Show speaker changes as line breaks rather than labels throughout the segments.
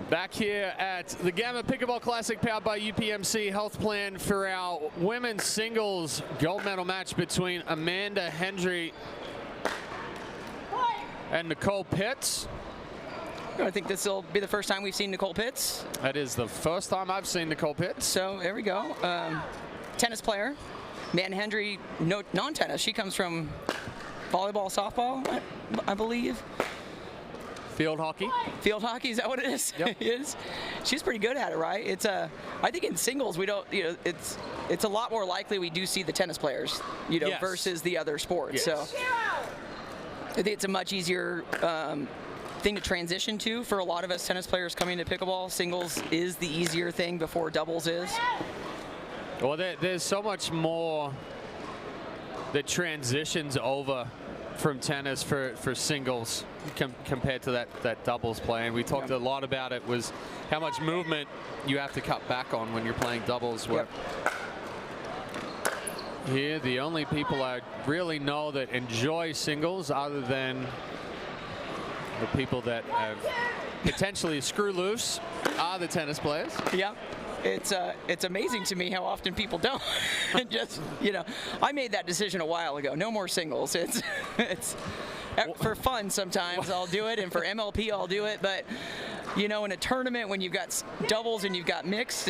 Back here at the Gamma Pickleball Classic powered by UPMC Health Plan for our women's singles gold medal match between Amanda Hendry and Nicole Pitts.
I think this will be the first time we've seen Nicole Pitts.
That is the first time I've seen Nicole Pitts.
So there we go. Tennis player. Amanda Hendry, no, non-tennis. She comes from volleyball, softball, I believe.
Field hockey.
Field hockey, is that what it is?
Yep.
It is. She's pretty good at it, right? It's I think in singles we don't, it's a lot more likely we do see the tennis players,
Yes.
versus the other sports.
Yes.
So I think it's a much easier thing to transition to for a lot of us tennis players coming to pickleball. Singles is the easier thing before doubles is.
Well, there's so much more that transitions over from tennis for singles compared to that doubles play. And we talked a lot about it, was how much movement you have to cut back on when you're playing doubles. Where here, the only people I really know that enjoy singles, other than the people that have potentially screw loose, are the tennis players.
Yeah. It's amazing to me how often people don't. And just, I made that decision a while ago. No more singles. It's for fun sometimes I'll do it, and for MLP I'll do it. But in a tournament when you've got doubles and you've got mixed,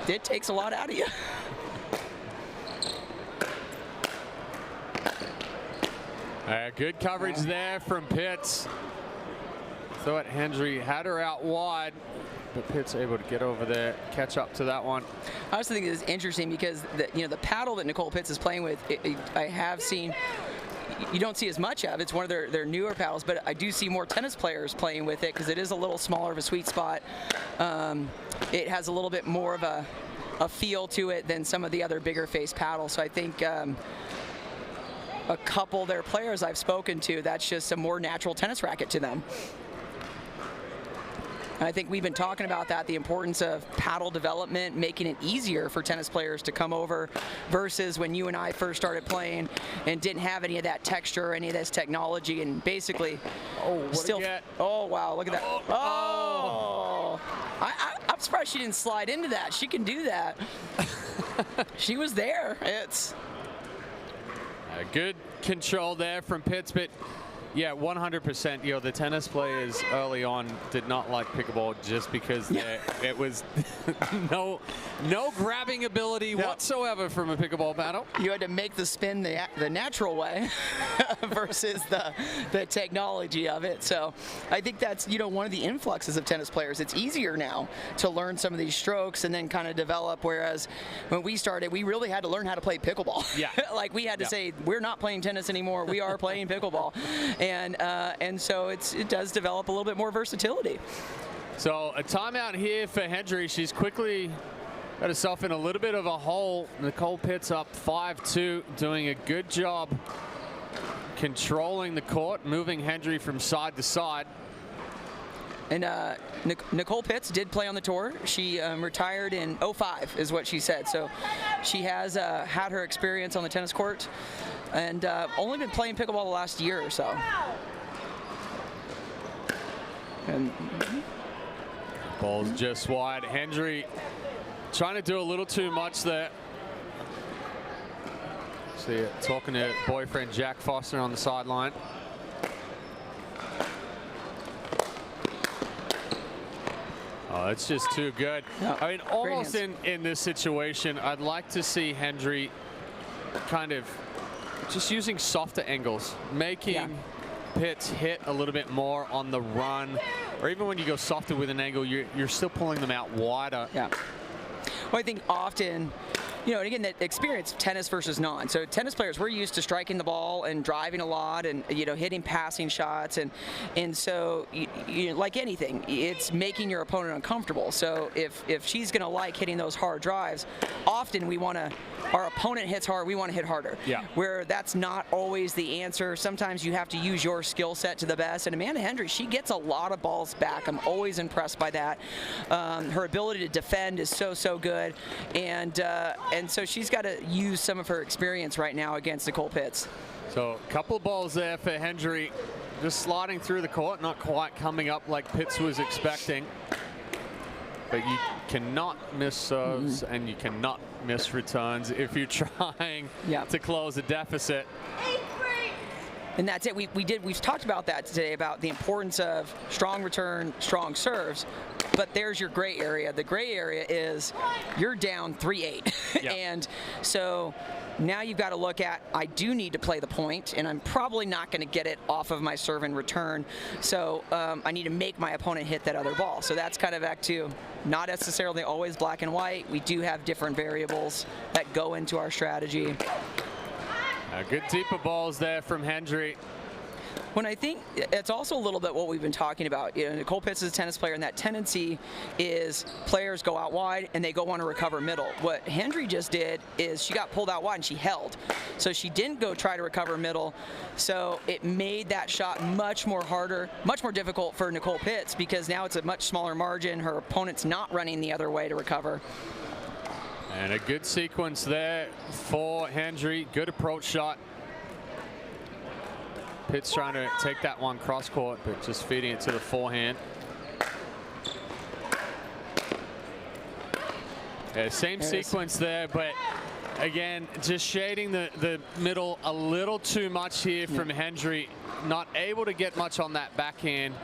it takes a lot out of you.
Good coverage there from Pitts. Thought Hendry had her out wide, but Pitts able to get over there, catch up to that one.
I also think it's interesting because the paddle that Nicole Pitts is playing with, I have seen, you don't see as much of. It's one of their newer paddles, but I do see more tennis players playing with it because it is a little smaller of a sweet spot. It has a little bit more of a feel to it than some of the other bigger face paddles. So I think a couple of their players I've spoken to, that's just a more natural tennis racket to them. And I think we've been talking about that, the importance of paddle development, making it easier for tennis players to come over versus when you and I first started playing and didn't have any of that texture or any of this technology, and basically oh wow, look at that. I'm surprised she didn't slide into that. She can do that. She was there. It's
good control there from Pitts, but yeah, 100%. The tennis players early on did not like pickleball just because it was no grabbing ability whatsoever from a pickleball paddle.
You had to make the spin the natural way versus the technology of it. So I think that's one of the influxes of tennis players. It's easier now to learn some of these strokes and then kind of develop. Whereas when we started, we really had to learn how to play pickleball. Yeah, like we had to say we're not playing tennis anymore. We are playing pickleball. And so it does develop a little bit more versatility.
So a timeout here for Hendry. She's quickly got herself in a little bit of a hole. Nicole Pitts up 5-2, doing a good job controlling the court, moving Hendry from side to side.
And Nicole Pitts did play on the tour. She retired in '05 is what she said. So she has had her experience on the tennis court and only been playing pickleball the last year or so. And
ball's just wide. Hendry trying to do a little too much there. See it talking to boyfriend Jack Foster on the sideline. Oh, it's just too good. No, I mean, almost in this situation, I'd like to see Hendry kind of just using softer angles, making Pitts hit a little bit more on the run, or even when you go softer with an angle, you're still pulling them out wider.
Yeah. Well, I think often, and again, that experience, tennis versus non. So tennis players, we're used to striking the ball and driving a lot and, hitting passing shots. And so, like anything, it's making your opponent uncomfortable. So if she's going to like hitting those hard drives, often our opponent hits hard, we want to hit harder. Yeah. Where that's not always the answer. Sometimes you have to use your skill set to the best. And Amanda Hendry, she gets a lot of balls back. I'm always impressed by that. Her ability to defend is so good. And so she's got to use some of her experience right now against Nicole Pitts.
So a couple balls there for Hendry, just sliding through the court, not quite coming up like Pitts was expecting. but you cannot miss serves and you cannot miss returns if you're trying to close a deficit.
And that's it. We've talked about that today, about the importance of strong return, strong serves. But there's your gray area. The gray area is you're down 3-8. And so now you've got to look at, I do need to play the point, and I'm probably not going to get it off of my serve and return. So I need to make my opponent hit that other ball. So that's kind of back to not necessarily always black and white. We do have different variables that go into our strategy.
Good deeper balls there from Hendry.
When I think it's also a little bit what we've been talking about. You know, Nicole Pitts is a tennis player, and that tendency is players go out wide and they go want to recover middle. What Hendry just did is she got pulled out wide and she held. So she didn't go try to recover middle. So it made that shot much more harder, much more difficult for Nicole Pitts, because now it's a much smaller margin. Her opponent's not running the other way to recover.
And a good sequence there for Hendry. Good approach shot. Pitts trying to take that one cross court, but just feeding it to the forehand. Yeah, same sequence there, but again, just shading the middle a little too much here from Hendry. Not able to get much on that backhand,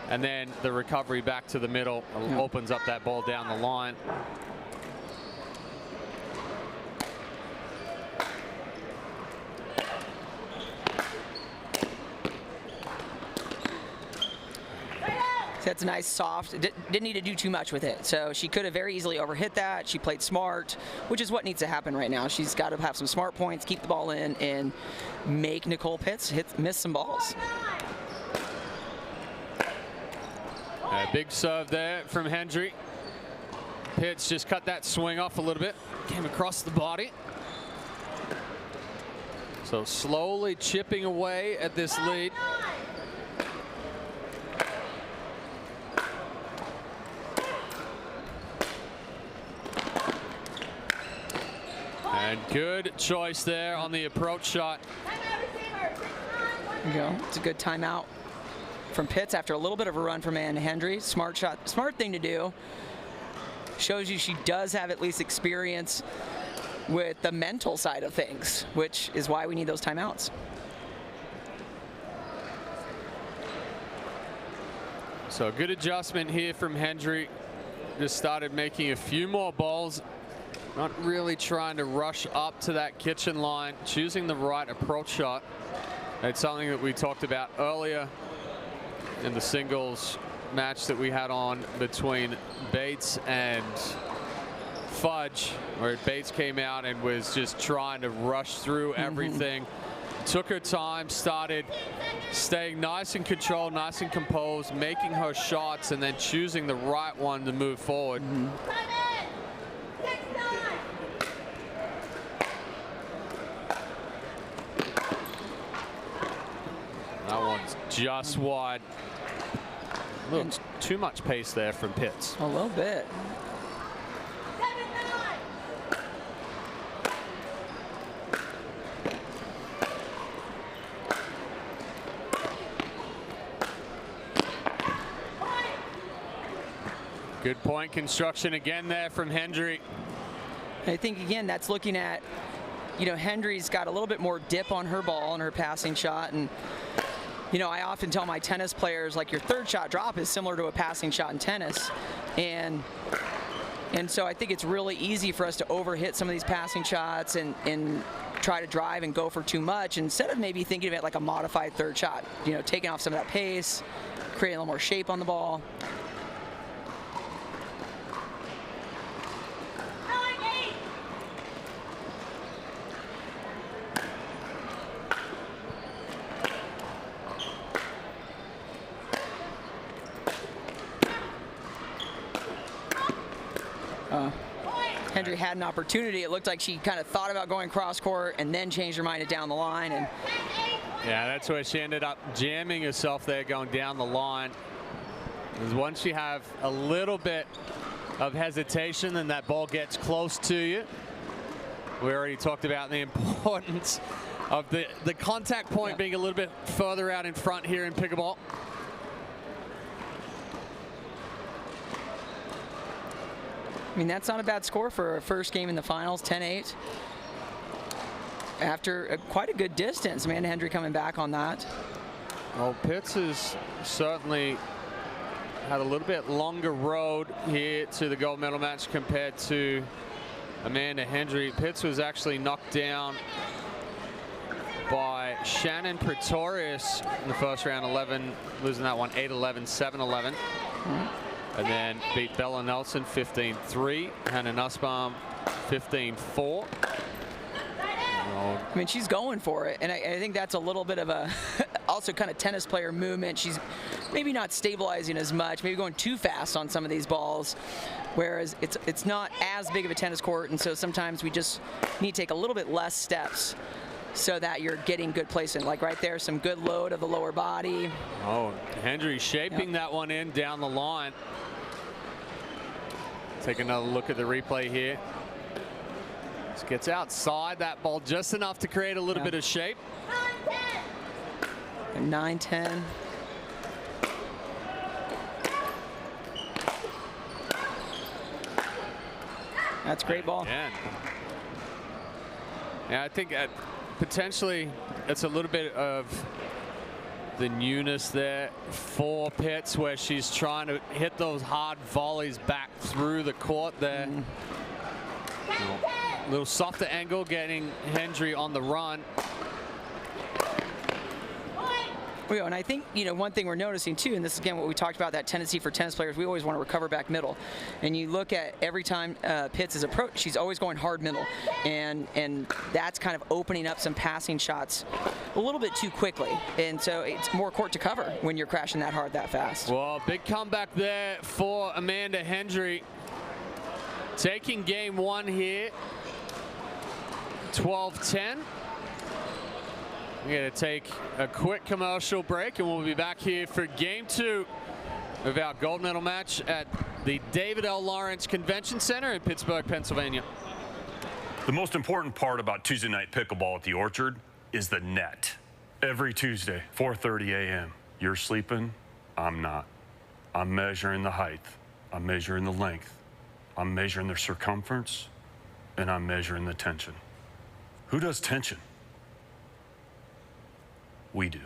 and then the recovery back to the middle opens up that ball down the line.
That's a nice soft, didn't need to do too much with it. So she could have very easily overhit that. She played smart, which is what needs to happen right now. She's got to have some smart points, keep the ball in, and make Nicole Pitts miss some balls.
A big serve there from Hendry. Pitts just cut that swing off a little bit, came across the body. So slowly chipping away at this lead. And good choice there on the approach shot.
There you go. It's a good timeout from Pitts after a little bit of a run from Hendry. Smart shot, smart thing to do. Shows you she does have at least experience with the mental side of things, which is why we need those timeouts.
So a good adjustment here from Hendry. Just started making a few more balls. Not really trying to rush up to that kitchen line, choosing the right approach shot. It's something that we talked about earlier in the singles match that we had on between Bates and Fudge, where Bates came out and was just trying to rush through everything. Took her time, started staying nice and controlled, nice and composed, making her shots, and then choosing the right one to move forward. That one's just wide. A little too much pace there from Pitts.
A little bit.
Good point construction again there from Hendry.
I think, again, that's looking at, you know, Hendry's got a little bit more dip on her ball and her passing shot. And, you know, I often tell my tennis players, like, your third shot drop is similar to a passing shot in tennis. And so I think it's really easy for us to overhit some of these passing shots and try to drive and go for too much, instead of maybe thinking of it like a modified third shot. You know, taking off some of that pace, creating a little more shape on the ball. Hendry had an opportunity. It looked like she kind of thought about going cross court and then changed her mind down the line. And
yeah, that's where she ended up jamming herself there, going down the line. Because once you have a little bit of hesitation and that ball gets close to you, we already talked about the importance of the contact point being a little bit further out in front here in pickleball.
I mean, that's not a bad score for a first game in the finals, 10-8. After quite a good distance, Amanda Hendry coming back on that.
Well, Pitts has certainly had a little bit longer road here to the gold medal match compared to Amanda Hendry. Pitts was actually knocked down by Shannon Pretorius in the first round, losing that one 8-11, 7-11. And then beat Bella Nelson 15-3, Hannah Nussbaum 15-4.
I mean, she's going for it, and I think that's a little bit of a also kind of tennis player movement. She's maybe not stabilizing as much, maybe going too fast on some of these balls, whereas it's not as big of a tennis court, and so sometimes we just need to take a little bit less steps so that you're getting good placement. Like right there, some good load of the lower body.
Oh, Hendry shaping that one in down the line. Take another look at the replay here. Just gets outside that ball just enough to create a little bit of shape.
9-10. That's a great ball.
Yeah, I think potentially it's a little bit of the newness there for Pitts, where she's trying to hit those hard volleys back through the court there. Little softer angle, getting Hendry on the run.
And I think, you know, one thing we're noticing too, and this is again what we talked about, that tendency for tennis players, we always want to recover back middle. And you look at every time Pitts is approached, she's always going hard middle. And that's kind of opening up some passing shots a little bit too quickly. And so it's more court to cover when you're crashing that hard that fast.
Well, big comeback there for Amanda Hendry. Taking game one here, 12-10. We're going to take a quick commercial break, and we'll be back here for game two of our gold medal match at the David L. Lawrence Convention Center in Pittsburgh, Pennsylvania.
The most important part about Tuesday night pickleball at the Orchard is the net. Every Tuesday, 4:30 a.m. You're sleeping, I'm not. I'm measuring the height, I'm measuring the length, I'm measuring the circumference, and I'm measuring the tension. Who does tension? We do.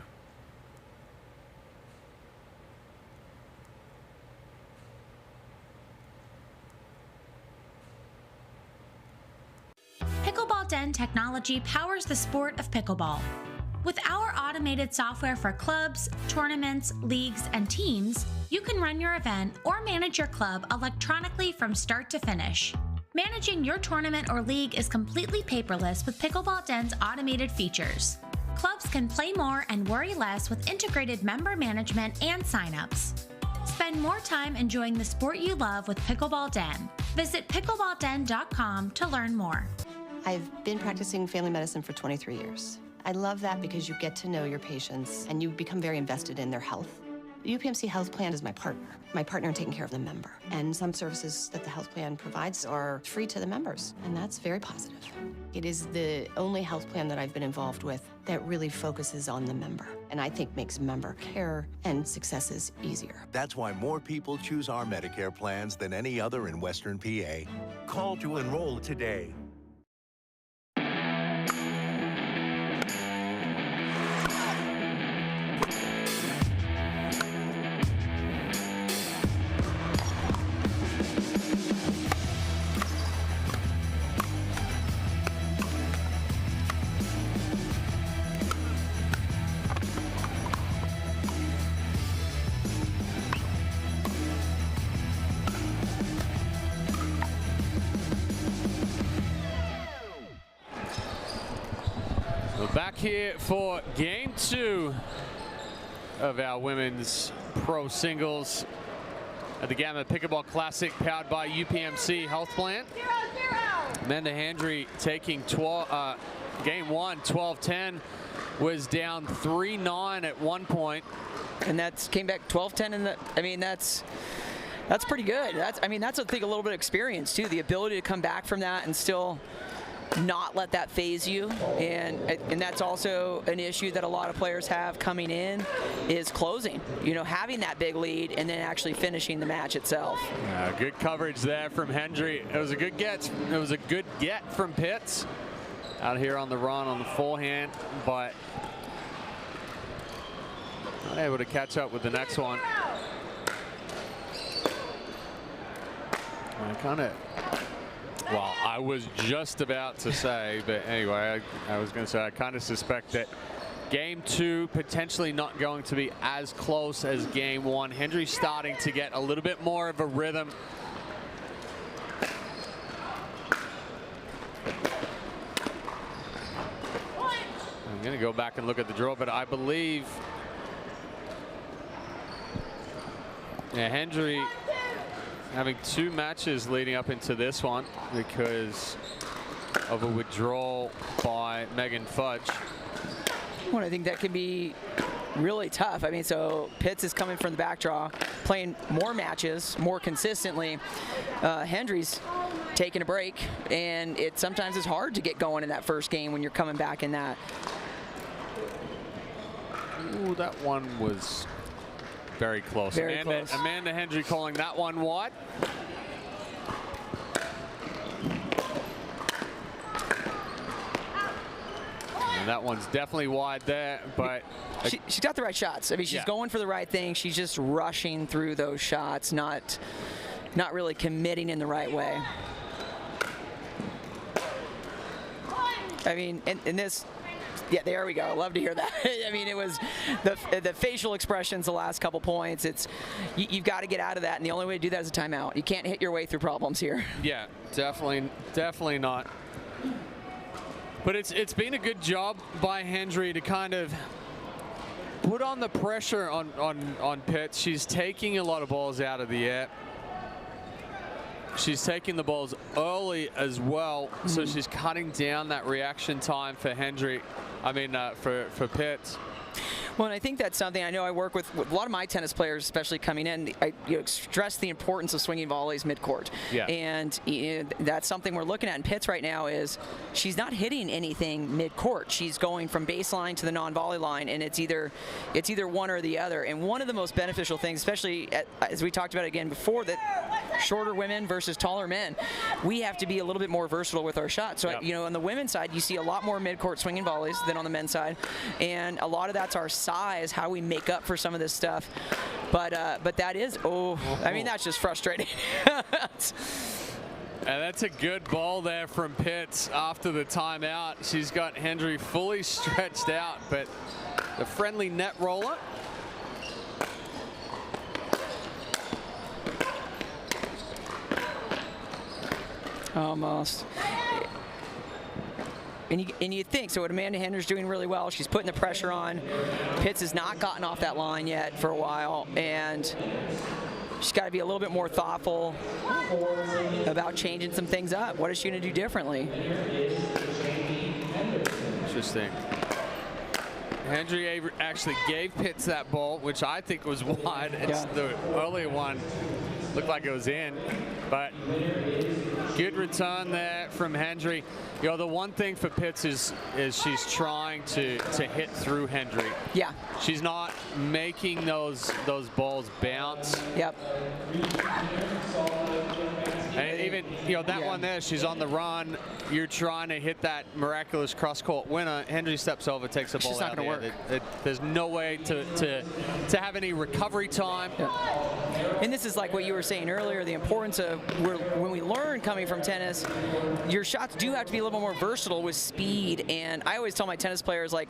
Pickleball Den technology powers the sport of pickleball. With our automated software for clubs, tournaments, leagues, and teams, you can run your event or manage your club electronically from start to finish. Managing your tournament or league is completely paperless with Pickleball Den's automated features. Clubs can play more and worry less with integrated member management and signups. Spend more time enjoying the sport you love with Pickleball Den. Visit pickleballden.com to learn more.
I've been practicing family medicine for 23 years. I love that because you get to know your patients and you become very invested in their health. The UPMC Health Plan is my partner in taking care of the member. And some services that the health plan provides are free to the members, and that's very positive. It is the only health plan that I've been involved with that really focuses on the member, and I think makes member care and successes easier.
That's why more people choose our Medicare plans than any other in Western PA. Call to enroll today.
Back here for game two of our women's pro singles at the Gamma Pickleball Classic, powered by UPMC Health Plan. Amanda Hendry taking game one, 12-10, was down 3-9 at one point.
And that's came back 12-10 in the, I mean, that's pretty good. That's, I mean, that's, I think, a little bit of experience too, the ability to come back from that and still not let that phase you, and that's also an issue that a lot of players have coming in, is closing. Having that big lead and then actually finishing the match itself.
Yeah, good coverage there from Hendry. It was a good get. It was a good get from Pitts out here on the run on the forehand, but not able to catch up with the next one. I was just about to say, but anyway, I was going to say I kind of suspect that game 2 potentially not going to be as close as game 1. Hendry's starting to get a little bit more of a rhythm. I'm going to go back and look at the draw, but I believe Hendry having 2 matches leading up into this one because of a withdrawal by Megan Fudge.
Well, I think that can be really tough. I mean, so Pitts is coming from the back draw, playing more matches more consistently. Hendry's taking a break, and it sometimes is hard to get going in that first game when you're coming back in that.
Ooh, that one was very close.
Very close.
Amanda Hendry calling that one wide. And that one's definitely wide there, but
she's got the right shots. I mean, she's going for the right thing. She's just rushing through those shots, not really committing in the right way. I mean, in this. Yeah, there we go. Love to hear that. I mean, it was the facial expressions the last couple points. You've got to get out of that, and the only way to do that is a timeout. You can't hit your way through problems here.
Yeah, definitely not. But it's been a good job by Hendry to kind of put on the pressure on Pitts. She's taking a lot of balls out of the air. She's taking the balls early as well, so she's cutting down that reaction time for Hendry. I mean, for Pitts.
Well, and I think that's something I know I work with a lot of my tennis players, especially coming in. I stress the importance of swinging volleys mid-court. Yeah. And that's something we're looking at in Pitts right now is she's not hitting anything mid-court. She's going from baseline to the non-volley line, and it's either one or the other. And one of the most beneficial things, especially as we talked about again before, that shorter women versus taller men, we have to be a little bit more versatile with our shots. So, on the women's side, you see a lot more mid-court swinging volleys than on the men's side. And a lot of that's our size, how we make up for some of this stuff. But that is, I mean, that's just frustrating.
And that's a good ball there from Pitts after the timeout. She's got Hendry fully stretched out, but the friendly net roller.
Almost. And you think, so what Amanda Hendry's doing really well, she's putting the pressure on. Pitts has not gotten off that line yet for a while, and she's got to be a little bit more thoughtful about changing some things up. What is she going to do differently?
Interesting. Hendry actually gave Pitts that ball, which I think was wide. It's the earlier one looked like it was in, but good return there from Hendry. The one thing for Pitts is she's trying to hit through Hendry.
Yeah.
She's not making those balls bounce.
Yep.
And even that one there, she's on the run. You're trying to hit that miraculous cross-court winner. Hendry steps over, takes the ball out. It's not going to work. There's no way to have any recovery time.
Yeah. And this is like what you were saying earlier, the importance of when we learn coming from tennis, your shots do have to be a little more versatile with speed. And I always tell my tennis players, like,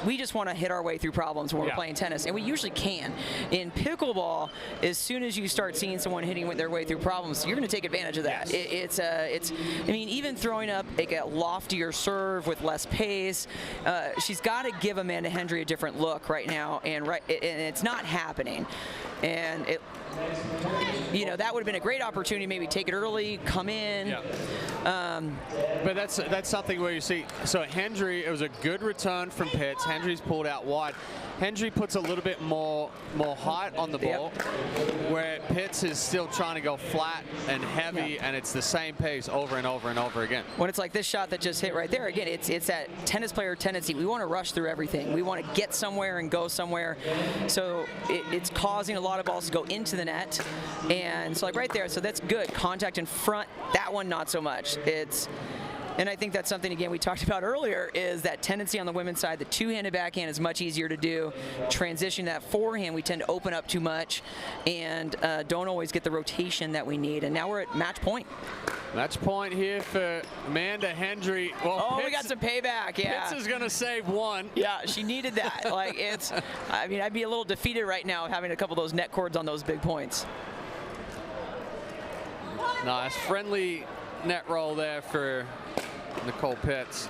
we just want to hit our way through problems when we're playing tennis, and we usually can. In pickleball, as soon as you start seeing someone hitting their way through problems, you're going to take advantage of that. Yes. I mean, even throwing up like a loftier serve with less pace, she's got to give Amanda Hendry a different look right now, and it's not happening. And you know, that would have been a great opportunity. Maybe take it early, come in.
Yeah. But that's something where you see. So Hendry, it was a good return from Pitts. Hendry's pulled out wide. Hendry puts a little bit more height on the ball, where Pitts is still trying to go flat and heavy, and it's the same pace over and over and over again.
When it's like this shot that just hit right there, again, it's that tennis player tendency. We want to rush through everything. We want to get somewhere and go somewhere. So it's causing a lot of balls to go into the net. And so like right there, so that's good. Contact in front, that one not so much. And I think that's something, again, we talked about earlier, is that tendency on the women's side. The two-handed backhand is much easier to do. Transition that forehand, we tend to open up too much and don't always get the rotation that we need. And now we're at match point.
Match point here for Amanda Hendry. Well,
we got some payback, yeah.
Pitts is going to save one.
Yeah, she needed that. Like, I mean, I'd be a little defeated right now having a couple of those net cords on those big points.
Nice friendly net roll there for Nicole Pitts.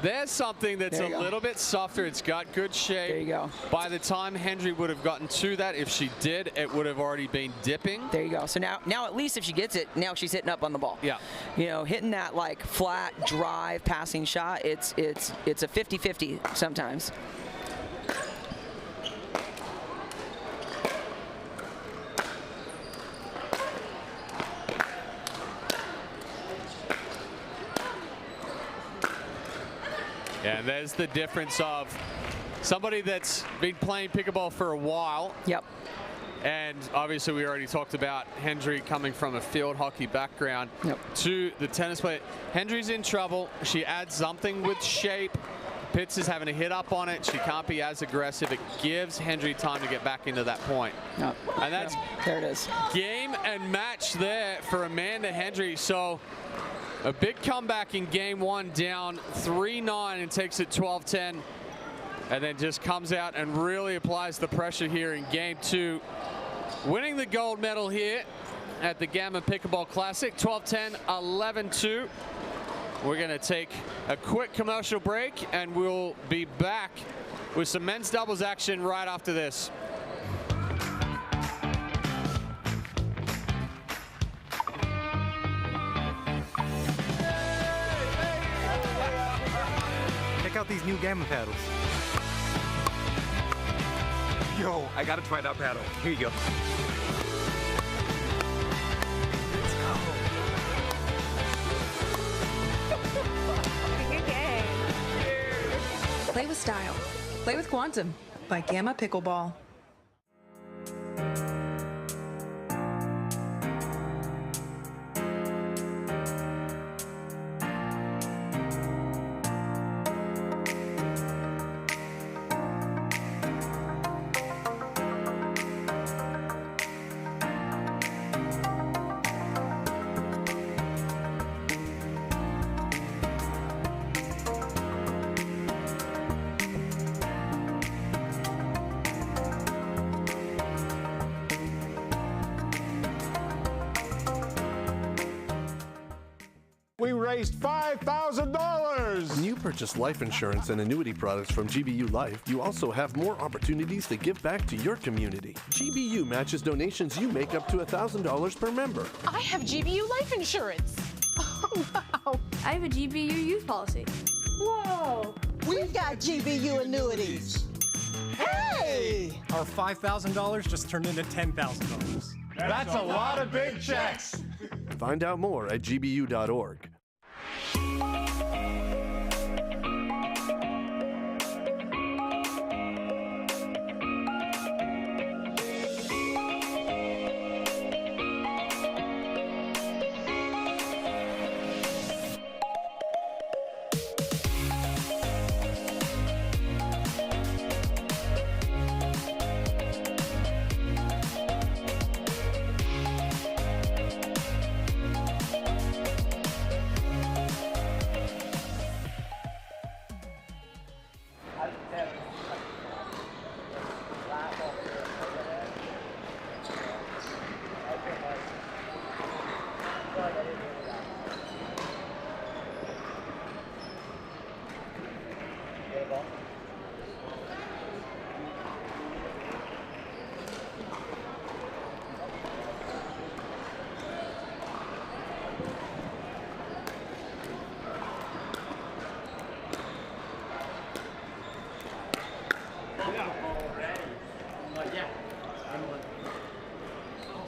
There's something that's a little bit softer. It's got good shape.
There you go.
By the time Hendry would have gotten to that, if she did, it would have already been dipping.
There you go. So now at least if she gets it, now she's hitting up on the ball.
Yeah.
You know, hitting that like flat drive passing shot, it's a 50-50 sometimes.
And there's the difference of somebody that's been playing pickleball for a while.
Yep.
And obviously we already talked about Hendry coming from a field hockey background to the tennis player. Hendry's in trouble. She adds something with shape. Pitts is having to hit up on it. She can't be as aggressive. It gives Hendry time to get back into that point.
Yep.
And that's
there it is.
Game and match there for Amanda Hendry. So a big comeback in game one, down 3-9 and takes it 12-10, and then just comes out and really applies the pressure here in game two, winning the gold medal here at the Gammon Pickleball Classic, 12-10, 11-2. We're going to take a quick commercial break, and we'll be back with some men's doubles action right after this.
Check out these new Gammon paddles. Yo, I gotta try that paddle. Here you go.
Good game. Play with style. Play with Quantum by Gamma Pickleball.
We raised $5,000!
When you purchase life insurance and annuity products from GBU Life, you also have more opportunities to give back to your community. GBU matches donations you make up to $1,000 per member.
I have GBU life insurance. Oh, wow.
I have a GBU youth policy.
Whoa.
We've got GBU annuities. Hey!
Our $5,000 just turned into $10,000.
That's a lot of big checks.
Find out more at gbu.org.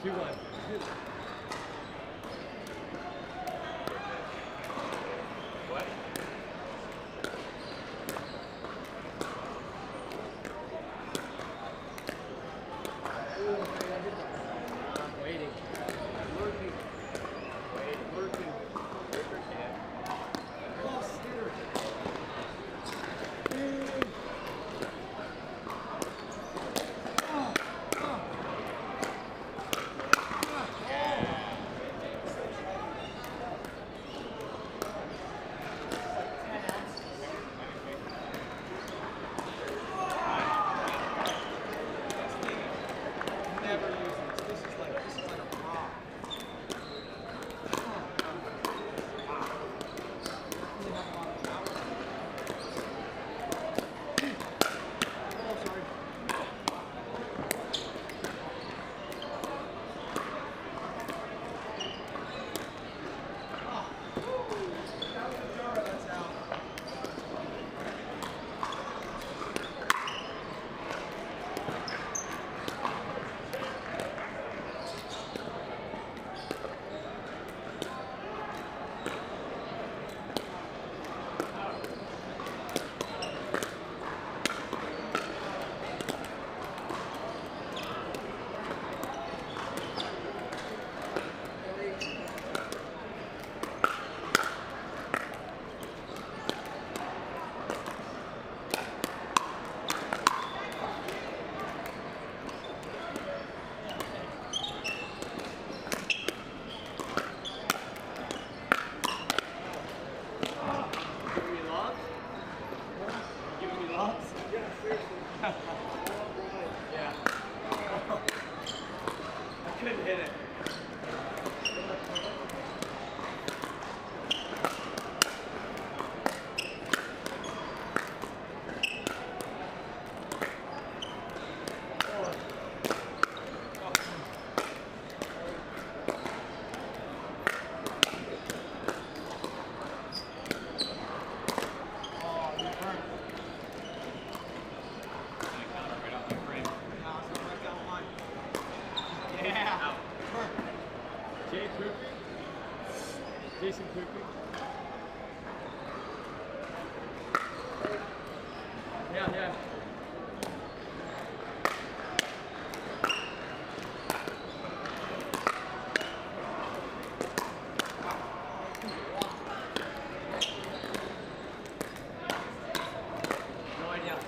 2-1. Jason quickly. Yeah. No idea.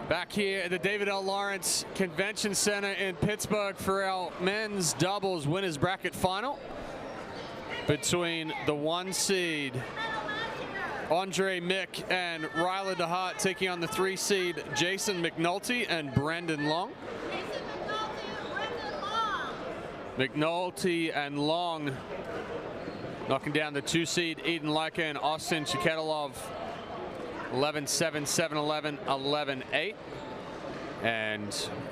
Back here at the David L. Lawrence Convention Center in Pittsburgh for our men's doubles winners bracket final between the 1 seed Andre Mick and Ryla DeHart taking on the 3 seed Jason McNulty and Brendan Long. McNulty and Long knocking down the 2 seed Eden Leica and Austin Chiketilov 11-7, 7-11, 11-8. And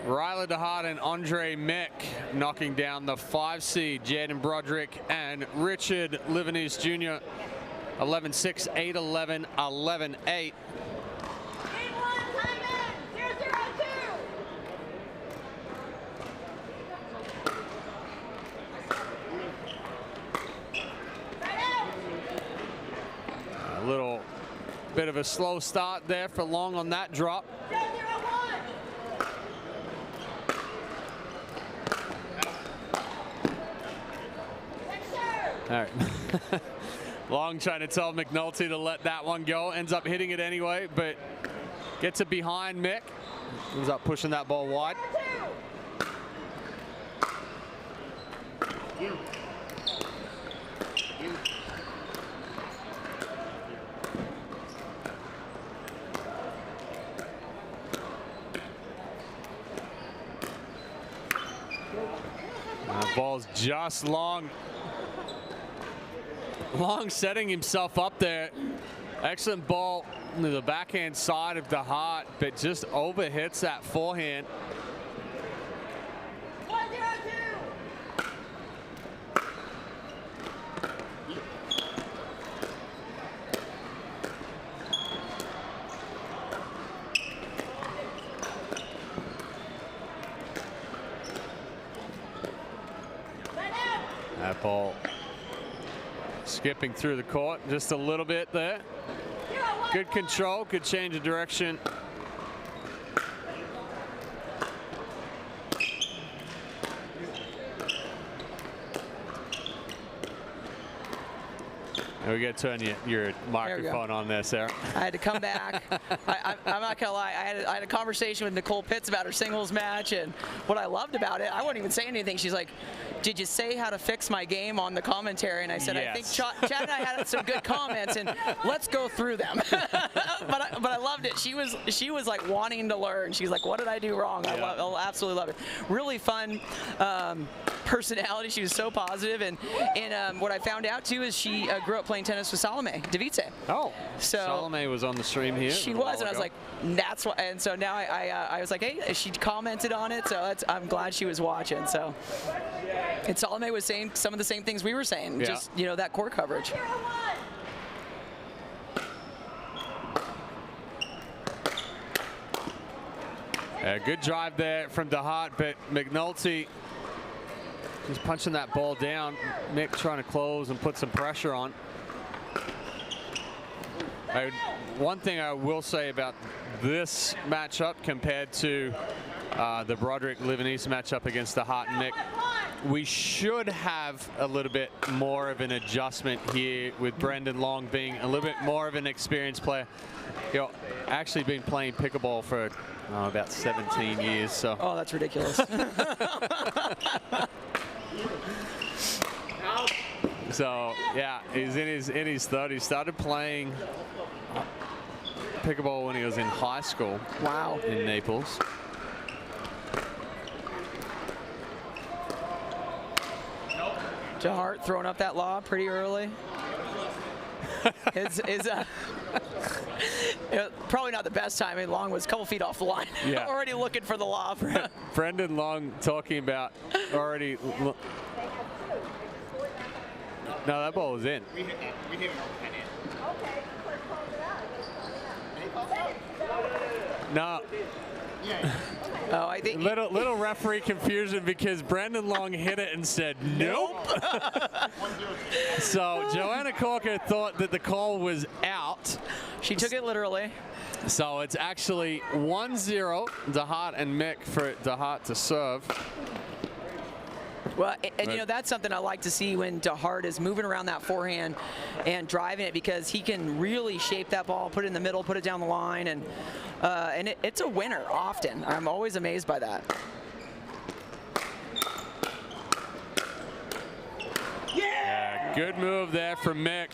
Ryla DeHart and Andre Mick knocking down the 5 seed Jaden Broderick and Richard Livanese Jr. 11-6, 8-11, 11-8. A little bit of a slow start there for Long on that drop. All right. Long trying to tell McNulty to let that one go. Ends up hitting it anyway, but gets it behind Mick. Ends up pushing that ball wide. Ball's just Long. Long setting himself up there. Excellent ball to the backhand side of DeHart, but just overhits that forehand. That ball skipping through the court just a little bit there. Good control, good change of direction. We got to turn your microphone on there, Sarah.
I had to come back. I'm not gonna lie. I had a conversation with Nicole Pitts about her singles match, and what I loved about it, I wouldn't even say anything. She's like, "Did you say how to fix my game on the commentary?" And I said, yes. I think Chad and I had some good comments, and let's go through them. but I loved it. She was like wanting to learn. She's like, "What did I do wrong?" Yeah. I absolutely love it. Really fun personality. She was so positive, and what I found out too is she grew up playing tennis with Salome Davice.
Oh, so Salome was on the stream here.
She was, and I was like, "That's what." And so now I was like, "Hey," she commented on it, so I'm glad she was watching. So, and Salome was saying some of the same things we were saying, just that court coverage.
Good drive there from DeHart, but McNulty just punching that ball down. Mick trying to close and put some pressure on. One thing I will say about this matchup compared to the Broderick-Livanese matchup against DeHart and Mick, we should have a little bit more of an adjustment here with Brendan Long being a little bit more of an experienced player. You know, actually been playing pickleball for about 17 years. So.
Oh, that's ridiculous.
So yeah, he's in his 30s. Started playing pickleball when he was in high school.
Wow.
In Naples.
DeHart throwing up that lob pretty early. Probably not the best timing. Long was a couple feet off the line.
Yeah.
Already looking for the lob.
Brendan Long talking about already. No, that ball was in.
We hit it
No.
Oh, I think
little referee confusion because Brendan Long hit it and said nope. So Joanna Corker thought that the call was out.
She took it literally.
So it's actually 1-0 DeHart and Mick for DeHart to serve.
Well, and you know, that's something I like to see when DeHart is moving around that forehand and driving it, because he can really shape that ball, put it in the middle, put it down the line, and it's a winner often. I'm always amazed by that.
Yeah, good move there from Mick.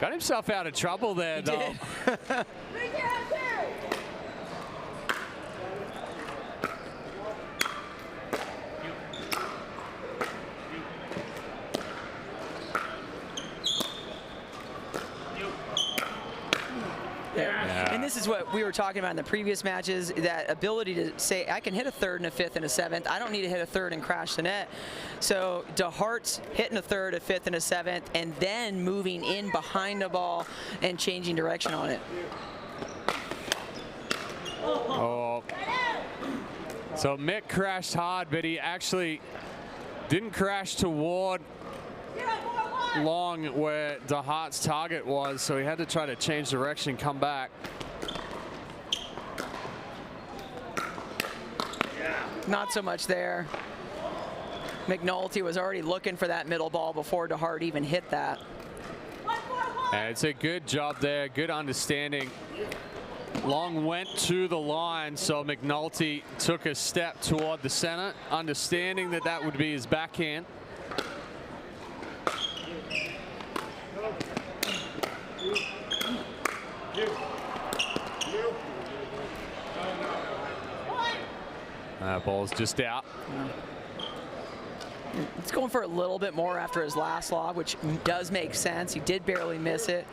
Got himself out of trouble there, though.
Yeah. And this is what we were talking about in the previous matches, that ability to say, I can hit a third and a fifth and a seventh. I don't need to hit a third and crash the net. So DeHart's hitting a third, a fifth, and a seventh, and then moving in behind the ball and changing direction on it.
Oh. So Mick crashed hard, but he actually didn't crash toward Long where DeHart's target was, so he had to try to change direction, come back.
Not so much there. McNulty was already looking for that middle ball before DeHart even hit that.
And it's a good job there, good understanding. Long went to the line, so McNulty took a step toward the center, understanding that that would be his backhand. That ball's just out.
It's going for a little bit more after his last lob, which does make sense. He did barely miss it.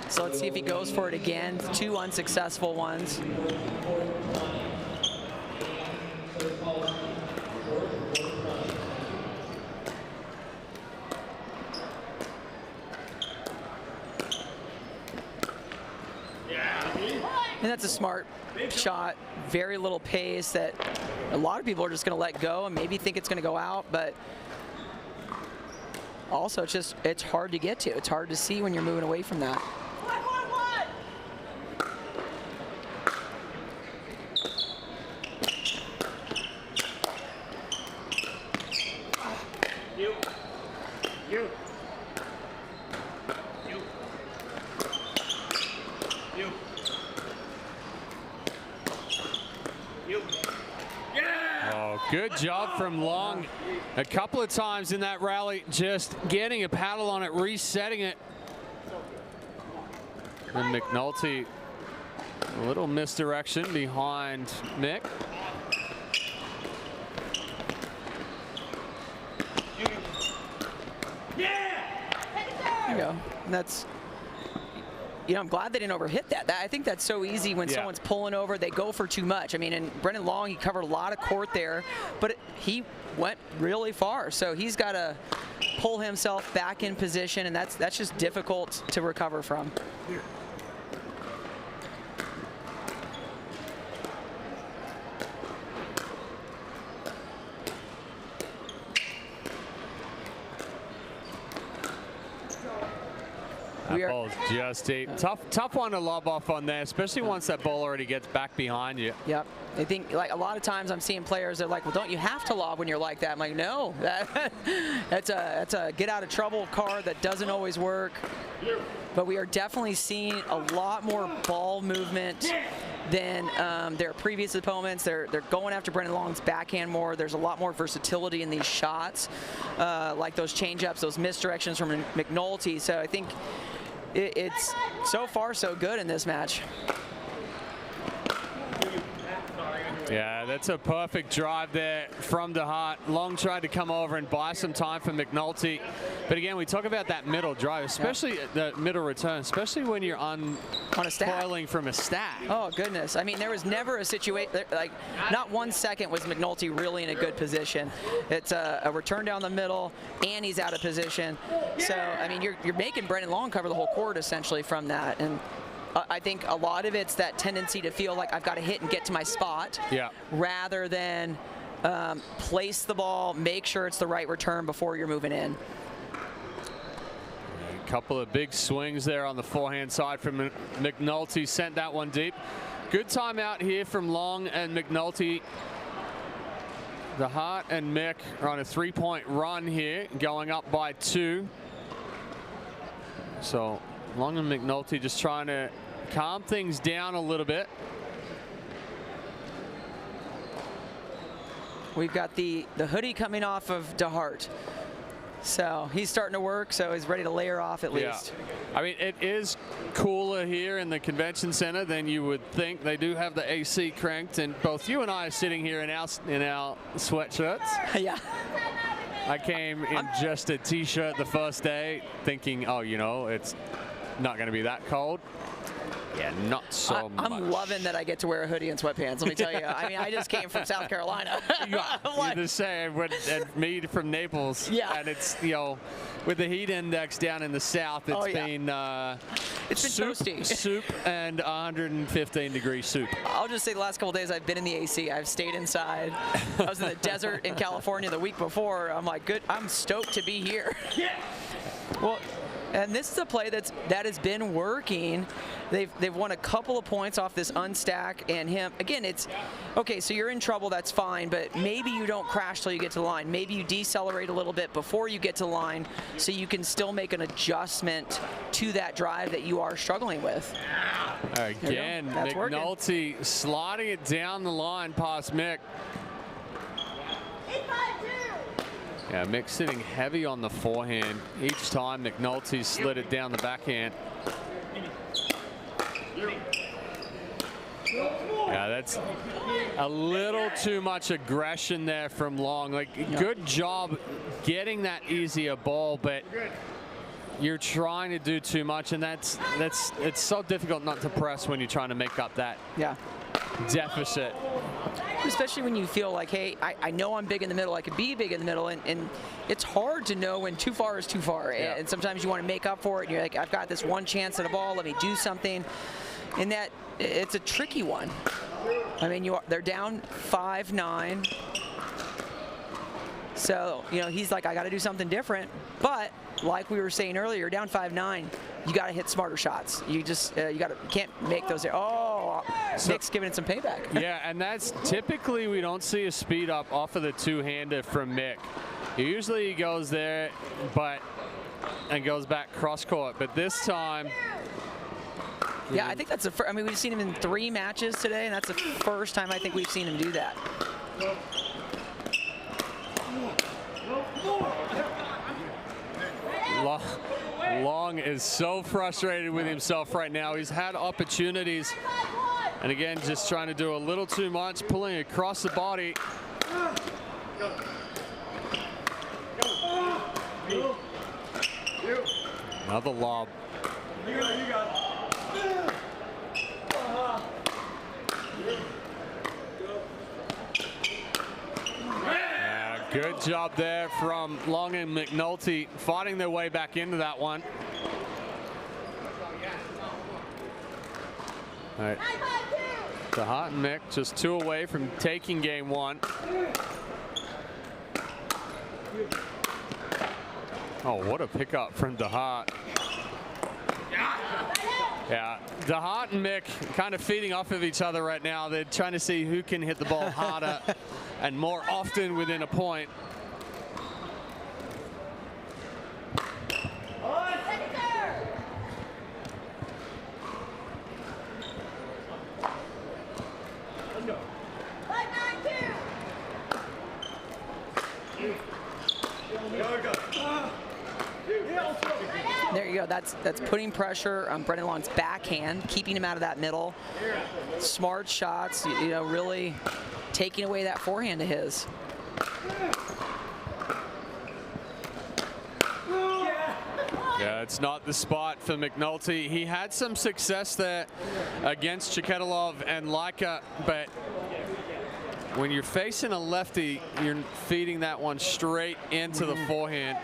So let's see if he goes for it again. 2 unsuccessful ones. And that's a smart shot. Very little pace that a lot of people are just going to let go and maybe think it's going to go out, but also it's hard to get to. It's hard to see when you're moving away from that.
Good job from Long a couple of times in that rally, just getting a paddle on it, resetting it. And McNulty, a little misdirection behind Mick.
There you go. And that's, you know, I'm glad they didn't overhit that. I think that's so easy when someone's pulling over, they go for too much. I mean, and Brendan Long, he covered a lot of court there, but he went really far. So he's got to pull himself back in position, and that's just difficult to recover from.
That ball's just deep. Tough one to lob off on there, especially once that ball already gets back behind you.
Yep. I think like a lot of times I'm seeing players that are like, well, don't you have to lob when you're like that? I'm like, no, that's a get out of trouble card that doesn't always work. But we are definitely seeing a lot more ball movement than their previous opponents. They're going after Brendan Long's backhand more. There's a lot more versatility in these shots, like those change-ups, those misdirections from McNulty. So I think it's so far so good in this match.
Yeah, that's a perfect drive there from DeHart. Long tried to come over and buy some time for McNulty. But again, we talk about that middle drive, especially the middle return, especially when you're on a stack. Coiling from a stack.
Oh, goodness. I mean, there was never a situation, like, not 1 second was McNulty really in a good position. It's a return down the middle, and he's out of position. So, I mean, you're making Brendan Long cover the whole court, essentially, from that. And I think a lot of it's that tendency to feel like I've got to hit and get to my spot rather than place the ball, make sure it's the right return before you're moving in.
A couple of big swings there on the forehand side from McNulty. Sent that one deep. Good timeout here from Long and McNulty. DeHart and Mick are on a 3-point run here, going up by 2. So Long and McNulty just trying to calm things down a little bit.
We've got the hoodie coming off of DeHart. So he's starting to work, so he's ready to layer off at least.
I mean, it is cooler here in the convention center than you would think. They do have the AC cranked, and both you and I are sitting here in our sweatshirts.
Yeah.
I came in just a t-shirt the first day thinking, oh, you know, it's not going to be that cold. Yeah, not so much.
I'm loving that I get to wear a hoodie and sweatpants, let me tell you. I mean, I just came from South Carolina.
You're the same, and me from Naples.
Yeah.
And it's, you know, with the heat index down in the south, it's been
toasty.
Soup and 115-degree soup.
I'll just say the last couple days I've been in the AC. I've stayed inside. I was in the desert in California the week before. I'm like, good. I'm stoked to be here. Yeah. Well, and this is a play that has been working. They've won a couple of points off this unstack and him. Again, it's okay, so you're in trouble, that's fine, but maybe you don't crash till you get to the line. Maybe you decelerate a little bit before you get to the line so you can still make an adjustment to that drive that you are struggling with.
Again, McNulty sliding it down the line past Mick. Yeah, Mick sitting heavy on the forehand. Each time McNulty slid it down the backhand. Yeah, that's a little too much aggression there from Long. Like, good job getting that easier ball, but you're trying to do too much, and it's so difficult not to press when you're trying to make up that deficit.
Especially when you feel like, hey, I know I'm big in the middle, I could be big in the middle, and it's hard to know when too far is too far. Yeah. And sometimes you want to make up for it, and you're like, I've got this one chance at a ball, let me do something. And that, it's a tricky one. I mean, they're down 5-9. So, you know, he's like, I got to do something different. But like we were saying earlier, down 5-9, you got to hit smarter shots. You just can't make those. Oh, so, Nick's giving it some payback.
Yeah, and that's typically we don't see a speed up off of the two-hander from Mick. Usually he goes there, and goes back cross court. But this time.
Yeah, I think that's the first. I mean, we've seen him in 3 matches today, and that's the first time I think we've seen him do that.
Long is so frustrated with himself right now. He's had opportunities, and again, just trying to do a little too much, pulling across the body. Another lob. Good job there from Long and McNulty fighting their way back into that one. All right. DeHart and Mick just 2 away from taking game 1. Oh, what a pickup from DeHart. Yeah, DeHart and Mick kind of feeding off of each other right now. They're trying to see who can hit the ball harder and more often within a point.
There you go. That's putting pressure on Brendan Long's backhand, keeping him out of that middle. Smart shots, you know, really taking away that forehand of his.
Yeah, it's not the spot for McNulty. He had some success there against Chiketilov and Leica, but when you're facing a lefty, you're feeding that one straight into the forehand.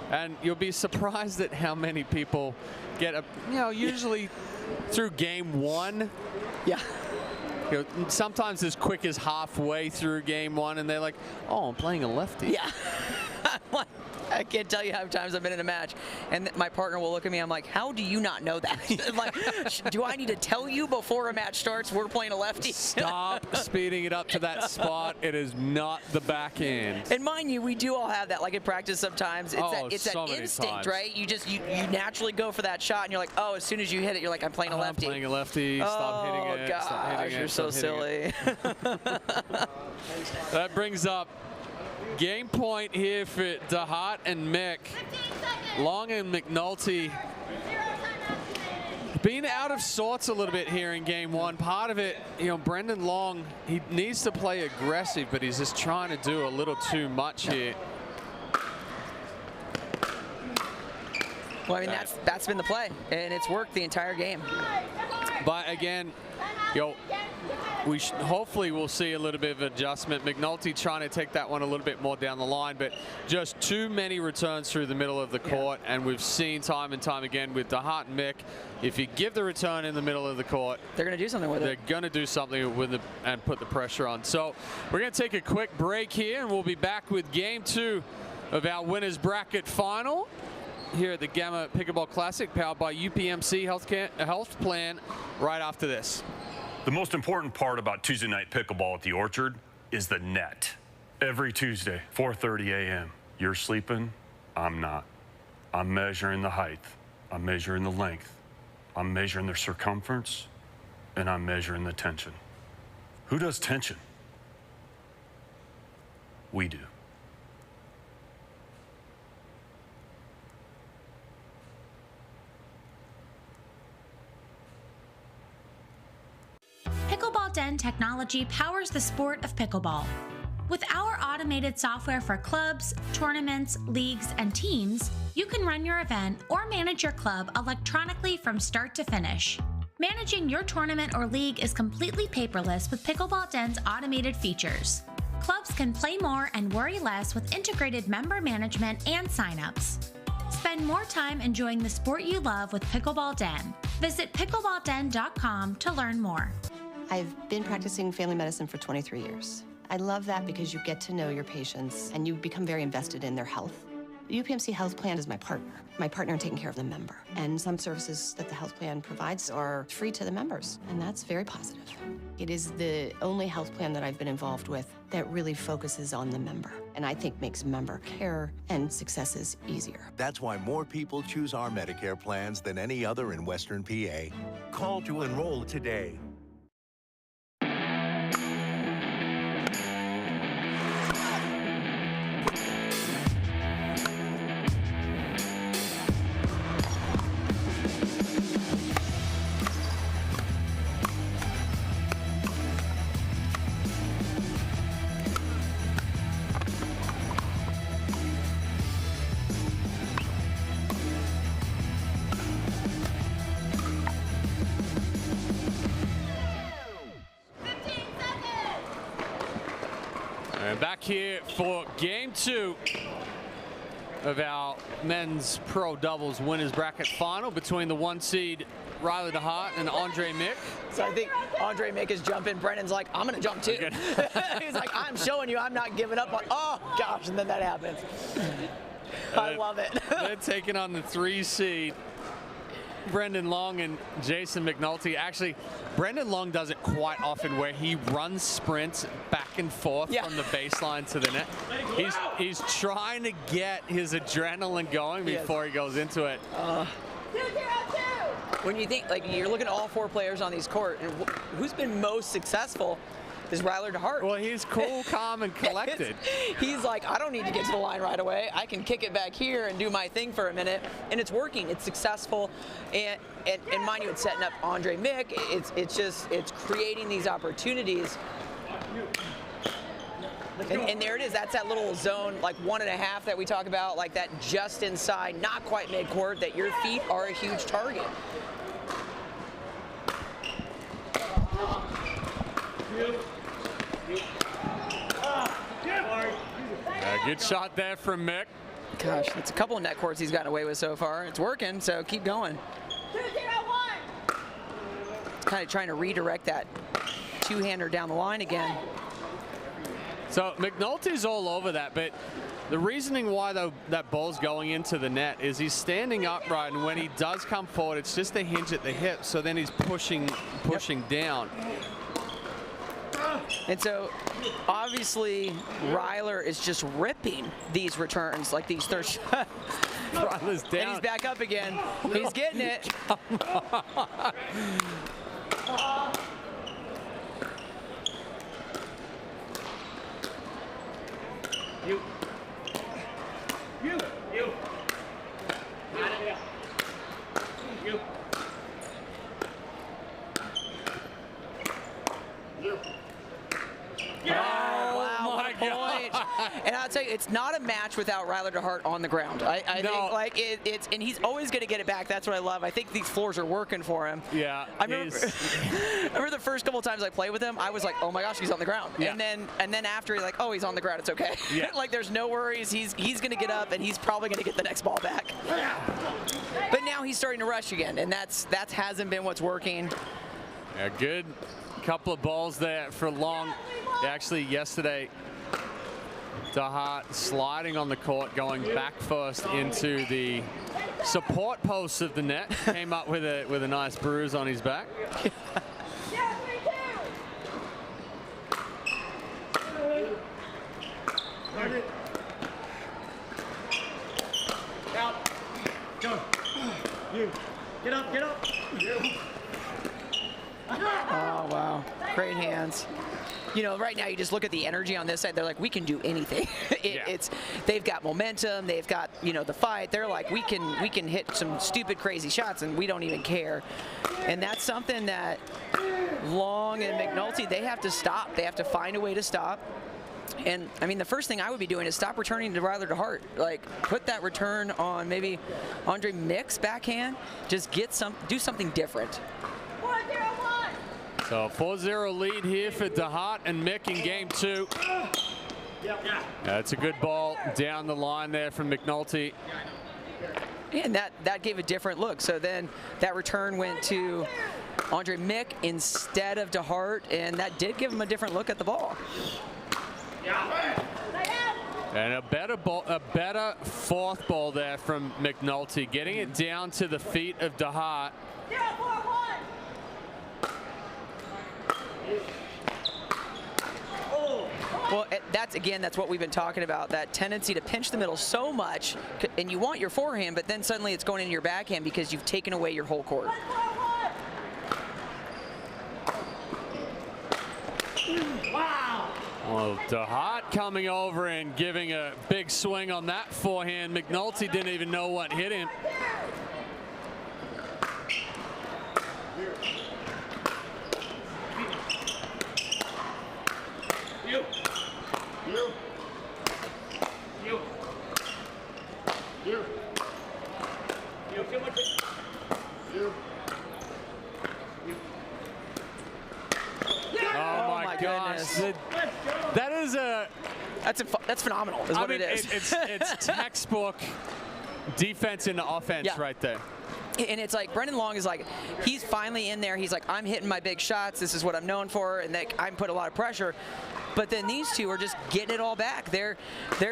And you'll be surprised at how many people get a, you know, usually through game one.
Yeah.
You know, sometimes as quick as halfway through game one, and they're like, oh, I'm playing a lefty.
Yeah. I can't tell you how many times I've been in a match and my partner will look at me, I'm like, how do you not know that? Like, do I need to tell you before a match starts we're playing a lefty?
Stop speeding it up to that spot. It is not the backhand.
And mind you, we do all have that, like in practice sometimes. It's
so
that
many
instinct,
times.
right? You naturally go for that shot and you're like, oh, as soon as you hit it, you're like, I'm playing a lefty.
I'm playing a lefty. Stop hitting it.
Oh, gosh,
Stop hitting it.
you're so silly.
That brings up game point here for DeHart and Mick. Long and McNulty being out of sorts a little bit here in game one. Part of it, you know, Brendan Long, he needs to play aggressive, but he's just trying to do a little too much here.
Well, I mean, that's been the play, and it's worked the entire game.
But again, you know, hopefully we'll see a little bit of adjustment. McNulty trying to take that one a little bit more down the line, but just too many returns through the middle of the court. And we've seen time and time again with DeHart and Mick, if you give the return in the middle of the court,
they're going to do something with it.
They're going to do something with it and put the pressure on. So we're going to take a quick break here, and we'll be back with game two of our winners bracket final here at the Gamma Pickleball Classic, powered by UPMC Health Plan, right after this.
The most important part about Tuesday night pickleball at the Orchard is the net. Every Tuesday, 4:30 a.m. You're sleeping, I'm not. I'm measuring the height, I'm measuring the length, I'm measuring the circumference, and I'm measuring the tension. Who does tension? We do.
Pickleball Den technology powers the sport of pickleball. With our automated software for clubs, tournaments, leagues, and teams, you can run your event or manage your club electronically from start to finish. Managing your tournament or league is completely paperless with Pickleball Den's automated features. Clubs can play more and worry less with integrated member management and signups. Spend more time enjoying the sport you love with Pickleball Den. Visit pickleballden.com to learn more.
I've been practicing family medicine for 23 years. I love that because you get to know your patients and you become very invested in their health. The UPMC Health Plan is my partner in taking care of the member. And some services that the health plan provides are free to the members, and that's very positive. It is the only health plan that I've been involved with that really focuses on the member, and I think makes member care and successes easier.
That's why more people choose our Medicare plans than any other in Western PA. Call to enroll today.
And back here for game two of our men's pro doubles winners bracket final between the 1 seed Riley DeHart and Andre Mick.
So I think Andre Mick is jumping. Brendan's like, I'm going to jump too. He's like, I'm showing you I'm not giving up on, oh gosh, and then that happens. I love it.
They're taking on the 3 seed. Brendan Long and Jason McNulty. Actually, Brendan Long does it quite often where he runs sprints back and forth from the baseline to the net. He's trying to get his adrenaline going before he goes into it.
When you think, like, you're looking at all 4 players on these court, and who's been most successful is Ryler DeHart.
Well, he's cool, calm, and collected.
He's like, I don't need to get to the line right away. I can kick it back here and do my thing for a minute, and it's working. It's successful, and mind you, it's setting up Andre Mick. It's creating these opportunities. And there it is. That's that little zone, like 1.5 that we talk about, like that just inside, not quite midcourt, that your feet are a huge target.
Good shot there from Mick.
Gosh, it's a couple of net courts he's gotten away with so far. It's working, so keep going. Kind of trying to redirect that two-hander down the line again.
So McNulty's all over that, but the reasoning why that ball's going into the net is he's standing upright, and when he does come forward, it's just a hinge at the hip, so then he's pushing down.
And so, obviously, Ryler is just ripping these returns, like these third shots.
Ryler's down.
And he's back up again. He's getting it.
Come on.
You.
And I'll tell you, it's not a match without Ryler DeHart on the ground. I think, like, it's, and he's always going to get it back. That's what I love. I think these floors are working for him.
Yeah.
I remember the first couple of times I played with him, I was like, oh my gosh, he's on the ground.
Yeah.
And then after, he's like, oh, he's on the ground. It's okay.
Yeah.
Like, there's no worries. He's going to get up, and he's probably going to get the next ball back. But now he's starting to rush again, and that hasn't been what's working.
Yeah, good couple of balls there for Long. Actually, yesterday, DeHart sliding on the court, going back first into the support post of the net. Came up with a nice bruise on his back.
Out. Go. You. Get up. Get up.
Oh, wow. Great hands. You know, right now you just look at the energy on this side. They're like, we can do anything. They've got momentum. They've got, you know, the fight. They're like, we can hit some stupid, crazy shots, and we don't even care. And that's something that Long and McNulty, they have to stop. They have to find a way to stop. And I mean, the first thing I would be doing is stop returning to Ryler DeHart. Like, put that return on maybe Andre Mick's backhand. Just do something different.
So 4-0 lead here for DeHart and Mick in game 2. That's a good ball down the line there from McNulty.
And that gave a different look. So then that return went to Andre Mick instead of DeHart, and that did give him a different look at the ball.
And a better fourth ball there from McNulty, getting it down to the feet of DeHart.
Well, that's what we've been talking about, that tendency to pinch the middle so much, and you want your forehand, but then suddenly it's going into your backhand because you've taken away your whole court.
Wow.
Well, DeHart coming over and giving a big swing on that forehand. McNulty didn't even know what hit him.
Oh my goodness. That's phenomenal, is what it is.
It's textbook defense into offense right there.
And it's like Brendan Long is like, he's finally in there. He's like, I'm hitting my big shots. This is what I'm known for, and I'm putting a lot of pressure. But then these two are just getting it all back. They're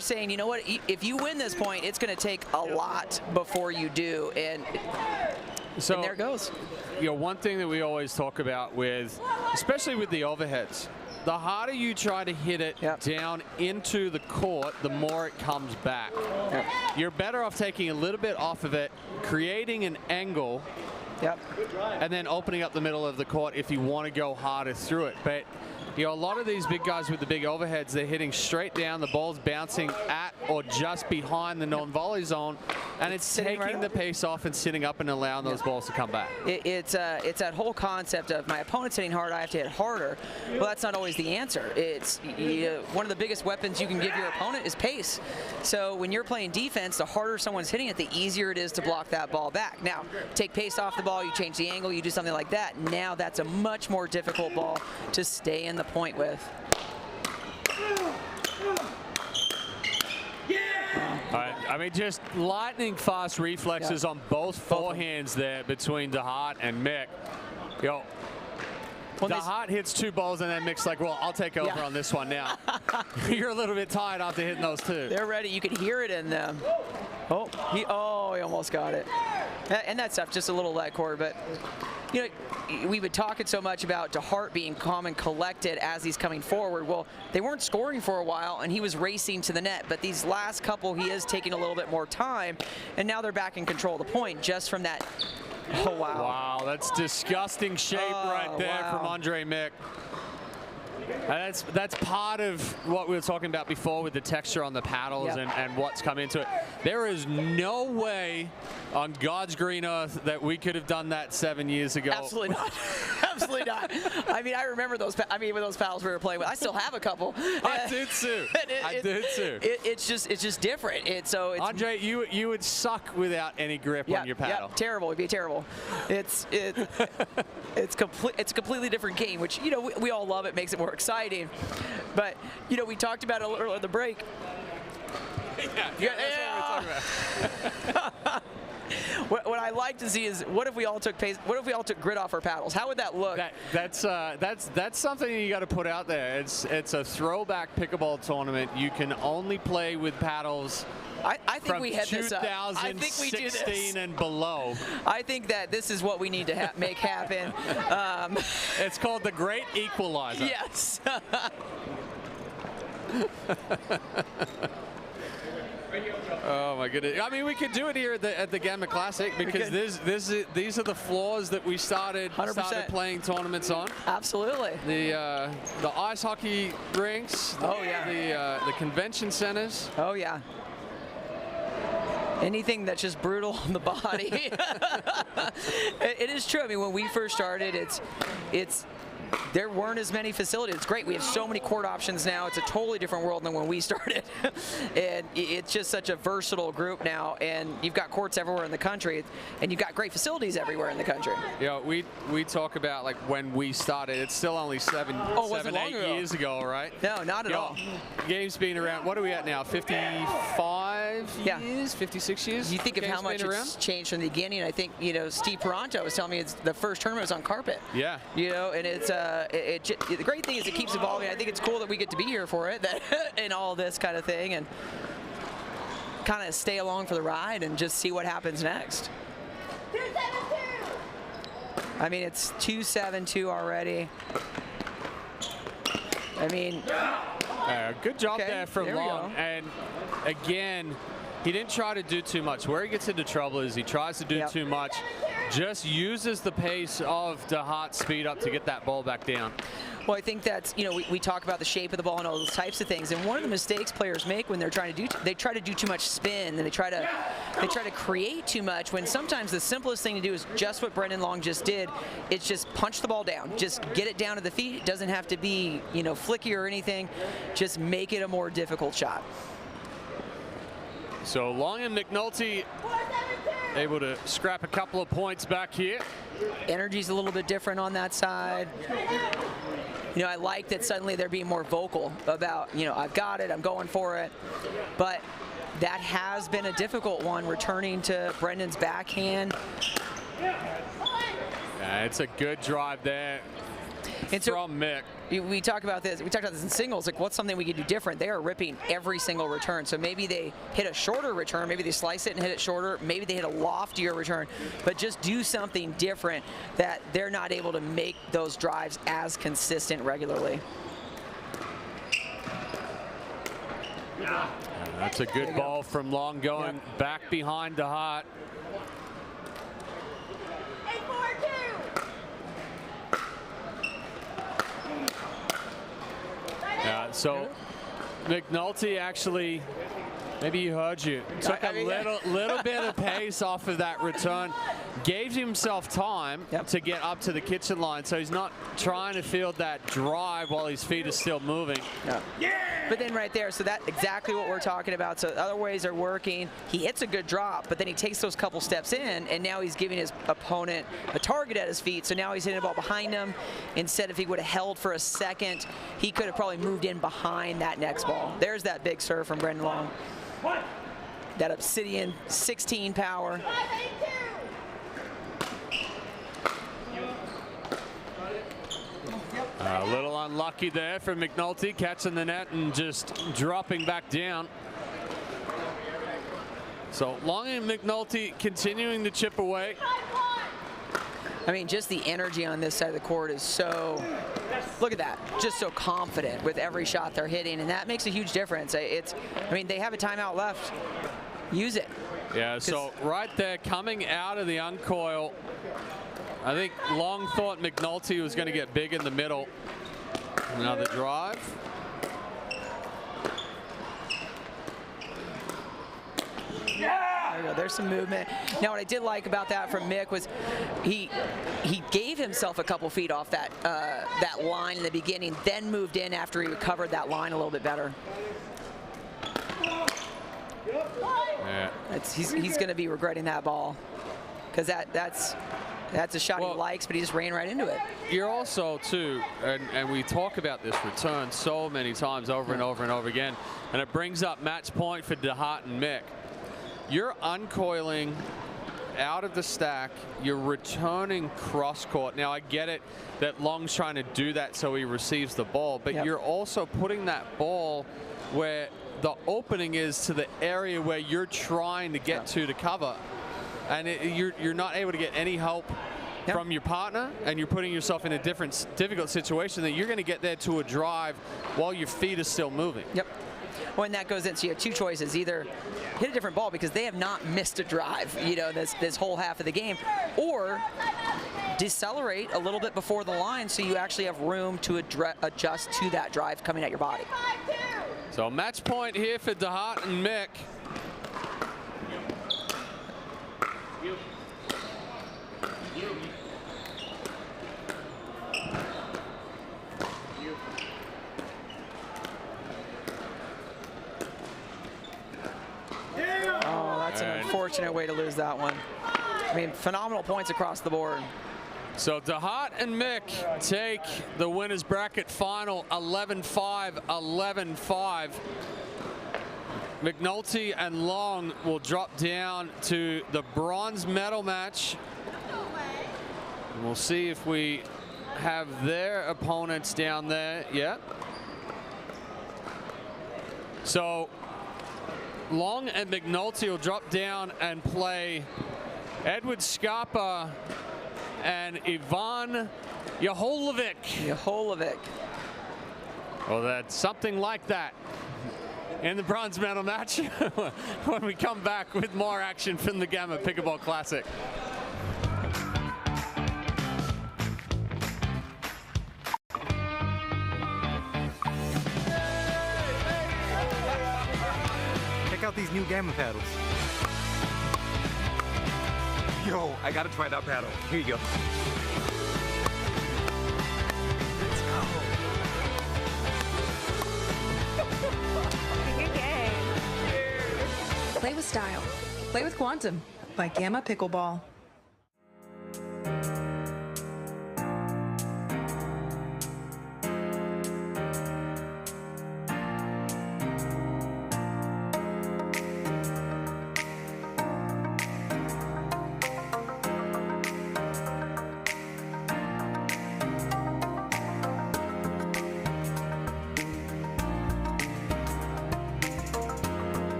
saying, you know what? If you win this point, it's going to take a lot before you do. And
So
and there it goes.
You know, one thing that we always talk about with, especially with the overheads, the harder you try to hit it down into the court, the more it comes back. You're better off taking a little bit off of it, creating an angle, and then opening up the middle of the court if you want to go harder through it. But you know, a lot of these big guys with the big overheads, they're hitting straight down, the ball's bouncing at or just behind the non-volley zone, and it's taking the pace off and sitting up and allowing those balls to come back.
It's that whole concept of my opponent's hitting hard, I have to hit harder. Well, that's not always the answer. It's one of the biggest weapons you can give your opponent is pace. So when you're playing defense, the harder someone's hitting it, the easier it is to block that ball back. Now, take pace off the ball, you change the angle, you do something like that. Now that's a much more difficult ball to stay in the point with.
All right, I mean, just lightning fast reflexes on both forehands there between DeHart and Mick. Yo, DeHart hits 2 balls and then Mick's like, well, I'll take over on this one now. You're a little bit tired after hitting those 2.
They're ready. You can hear it in them. He almost got it. And that stuff, just a little leg cord, but you know, we would talk it so much about DeHart being calm and collected as he's coming forward. Well, they weren't scoring for a while, and he was racing to the net. But these last couple, he is taking a little bit more time, and now they're back in control of the point just from that. Oh, wow.
Wow, that's disgusting shape right there from Andre Mick. And that's part of what we were talking about before with the texture on the paddles and what's come into it. There is no way on God's green earth that we could have done that 7 years ago.
Absolutely not. Absolutely not. I mean, I remember those. With those paddles we were playing with. I still have a couple.
I did too. I did too.
It's just different. It's
Andre, you would suck without any grip on your paddle.
Yeah, terrible. It'd be terrible. It's a completely different game, which we all love. It makes it more exciting. But we talked about it earlier in the break.
That's what we're talking about.
What I like to see is what if we all took pace? What if we all took grit off our paddles? How would that look?
That's something you got to put out there. It's a throwback pickleball tournament. You can only play with paddles.
I think
from
we had this up.
2016 and below.
I think that this is what we need to make happen.
It's called the Great Equalizer.
Yes.
Oh my goodness! I mean, we could do it here at the Gamma Classic because these are the floors that we started playing tournaments on.
Absolutely.
The ice hockey rinks.
Oh yeah.
The convention centers.
Oh yeah. Anything that's just brutal on the body. It is true. I mean, when we first started, there weren't as many facilities. It's great. We have so many court options now. It's a totally different world than when we started. And it's just such a versatile group now. And you've got courts everywhere in the country. And you've got great facilities everywhere in the country.
We talk about like when we started. It's still only 8 years ago, right?
No, not at all.
Game's been around. What are we at now? 55 years? 56 years?
You think of how much it's changed from the beginning. I think, Steve Peranto was telling me the first tournament was on carpet.
Yeah.
And it's the great thing is it keeps evolving. I think it's cool that we get to be here for it and all this kind of thing and kind of stay along for the ride and just see what happens next. 2-7-2. I mean, it's 2-7-2 already. I mean,
good job there from Long. And again, he didn't try to do too much. Where he gets into trouble is he tries to do too much. Just uses the pace of DeHart's speed up to get that ball back down.
Well, I think that's, we talk about the shape of the ball and all those types of things. And one of the mistakes players make when they're trying to they try to do too much spin and they try to create too much when sometimes the simplest thing to do is just what Brendan Long just did. It's just punch the ball down. Just get it down to the feet. It doesn't have to be, flicky or anything. Just make it a more difficult shot. So Long and McNulty able to scrap a couple of points back here. Energy's a little bit different on that side. I like that suddenly they're being more vocal about, I've got it, I'm going for it. But that has been a difficult one, returning to Brendan's backhand. It's a good drive there
from Mick.
We talk about this. We talked about this in singles. Like, what's something we could do different? They are ripping every single return. So maybe they hit a shorter return. Maybe they slice it and hit it shorter. Maybe they hit a loftier return. But just do something different that they're not able to make those drives as consistent regularly.
That's a good ball from Long, going back behind the Hart. So McNulty actually, maybe he heard you, took a little bit of pace off of that return, gave himself time to get up to the kitchen line, so he's not trying to field that drive while his feet are still moving.
But then right there, so that's exactly what we're talking about. So other ways are working. He hits a good drop, but then he takes those couple steps in, and now he's giving his opponent a target at his feet. So now he's hitting the ball behind him. Instead, if he would have held for a second, he could have probably moved in behind that next ball. There's that big serve from Brendan Long. That Obsidian 16 power.
A little unlucky there for McNulty, catching the net and just dropping back down. So Long and McNulty continuing to chip away.
I mean, just the energy on this side of the court is so, look at that, just so confident with every shot they're hitting, and that makes a huge difference. I mean, they have a timeout left. Use it.
Yeah, so right there, coming out of the uncoil, I think Long thought McNulty was going to get big in the middle. Another drive.
There we go. There's some movement. Now, what I did like about that from Mick was he gave himself a couple feet off that that line in the beginning, then moved in after he recovered that line a little bit better.
Yeah.
He's going to be regretting that ball, because that's a shot he likes, but he just ran right into it.
You're also, too, and we talk about this return so many times over and over and over again, and it brings up match point for DeHart and Mick. You're uncoiling out of the stack, you're returning cross court. Now, I get it that Long's trying to do that so he receives the ball, but you're also putting that ball where the opening is to the area where you're trying to get to cover. And you're not able to get any help from your partner, and you're putting yourself in a difficult situation that you're going to get there to a drive while your feet are still moving.
Yep. Well, and that goes into, you have two choices: either hit a different ball because they have not missed a drive, you know, this whole half of the game, or decelerate a little bit before the line so you actually have room to adjust to that drive coming at your body.
So match point here for DeHart and Mick.
Oh, that's an unfortunate way to lose that one. I mean, phenomenal points across the board.
So DeHart and Mick take the winners bracket final 11-5, 11-5. McNulty and Long will drop down to the bronze medal match. And we'll see if we have their opponents down there yet. So Long and McNulty will drop down and play Edward Scarpa and Ivan Jaholovic. Well, that's something like that in the bronze medal match when we come back with more action from the Gamma Pickleball Classic.
Check out these new Gamma paddles. Yo, I gotta try that paddle. Here you go. Let's go.
Good game. Play with style. Play with Quantum by Gamma Pickleball.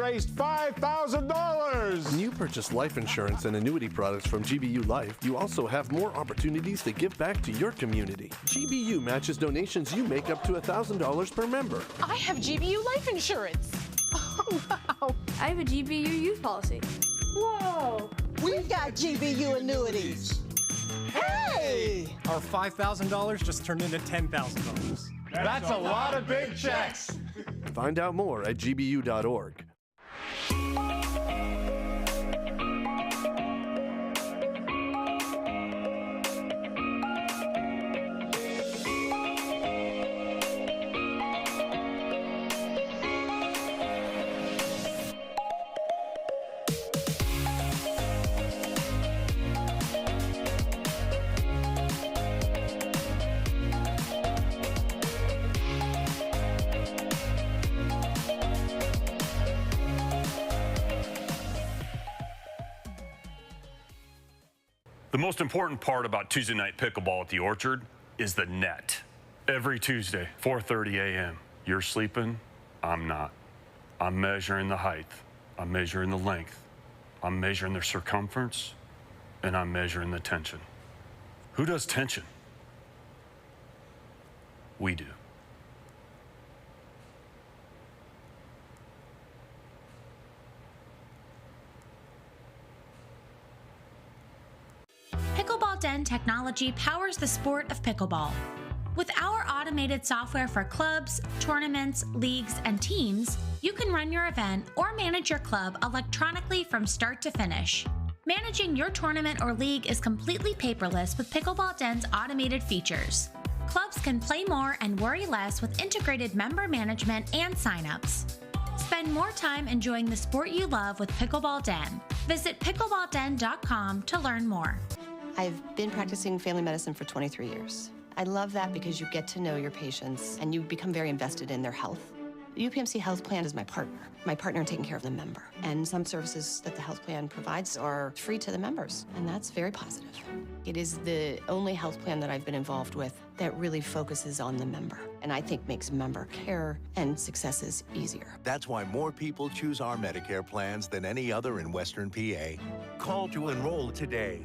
raised $5,000.
When you purchase life insurance and annuity products from GBU Life, you also have more opportunities to give back to your community. GBU matches donations you make up to $1,000 per member.
I have GBU life insurance. Oh, wow.
I have a GBU youth policy.
Whoa! We've got GBU annuities. Hey!
Our $5,000 just turned into $10,000.
That's a lot of big checks.
Find out more at gbu.org.
The most important part about Tuesday night pickleball at the Orchard is the net. Every Tuesday, 4:30 a.m. You're sleeping, I'm not. I'm measuring the height, I'm measuring the length, I'm measuring the circumference, and I'm measuring the tension. Who does tension? We do.
Pickleball Den technology powers the sport of pickleball. With our automated software for clubs, tournaments, leagues, and teams, you can run your event or manage your club electronically from start to finish. Managing your tournament or league is completely paperless with Pickleball Den's automated features. Clubs can play more and worry less with integrated member management and signups. Spend more time enjoying the sport you love with Pickleball Den. Visit pickleballden.com to learn more.
I've been practicing family medicine for 23 years. I love that because you get to know your patients and you become very invested in their health. The UPMC Health Plan is my partner in taking care of the member. And some services that the health plan provides are free to the members, and that's very positive. It is the only health plan that I've been involved with that really focuses on the member, and I think makes member care and successes easier.
That's why more people choose our Medicare plans than any other in Western PA. Call to enroll today.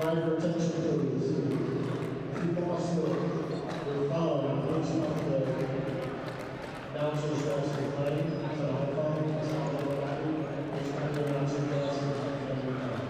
Line for attention, please. If possible, we're following each of the announcers rules to play. So I'll call you, so I'll go back to each of the announcers rules and we'll come.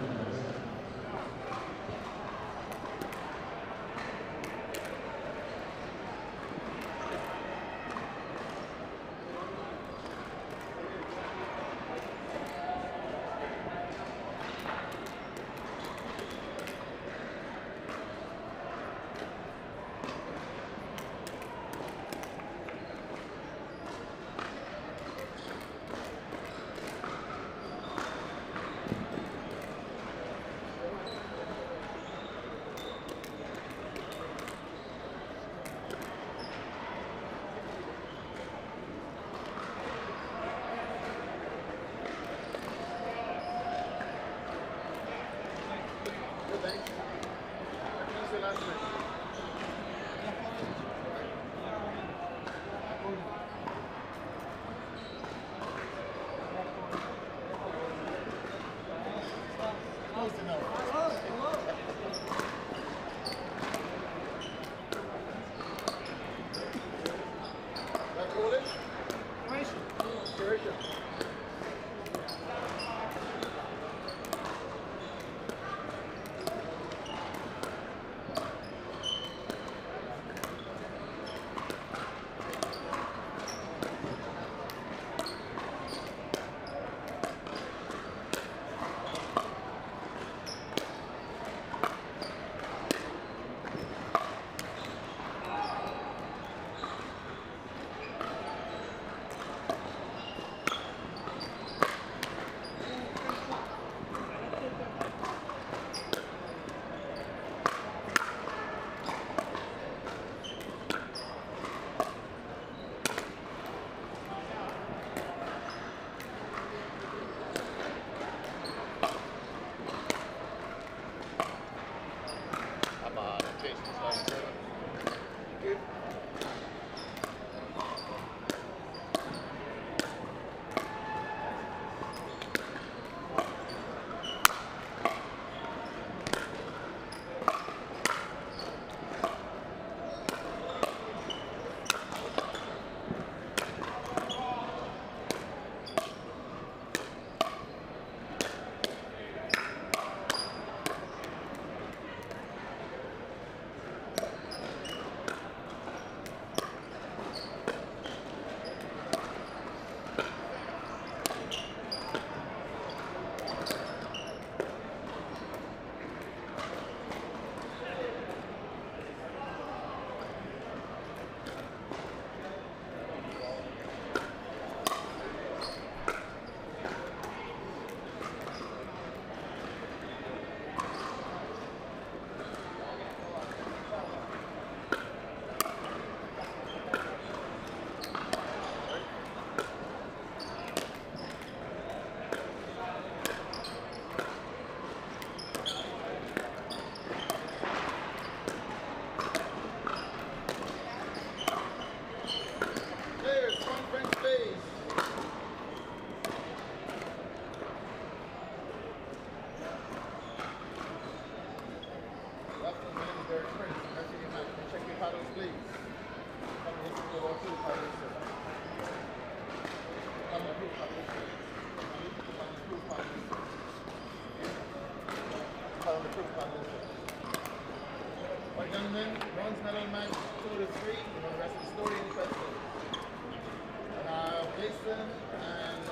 Justin and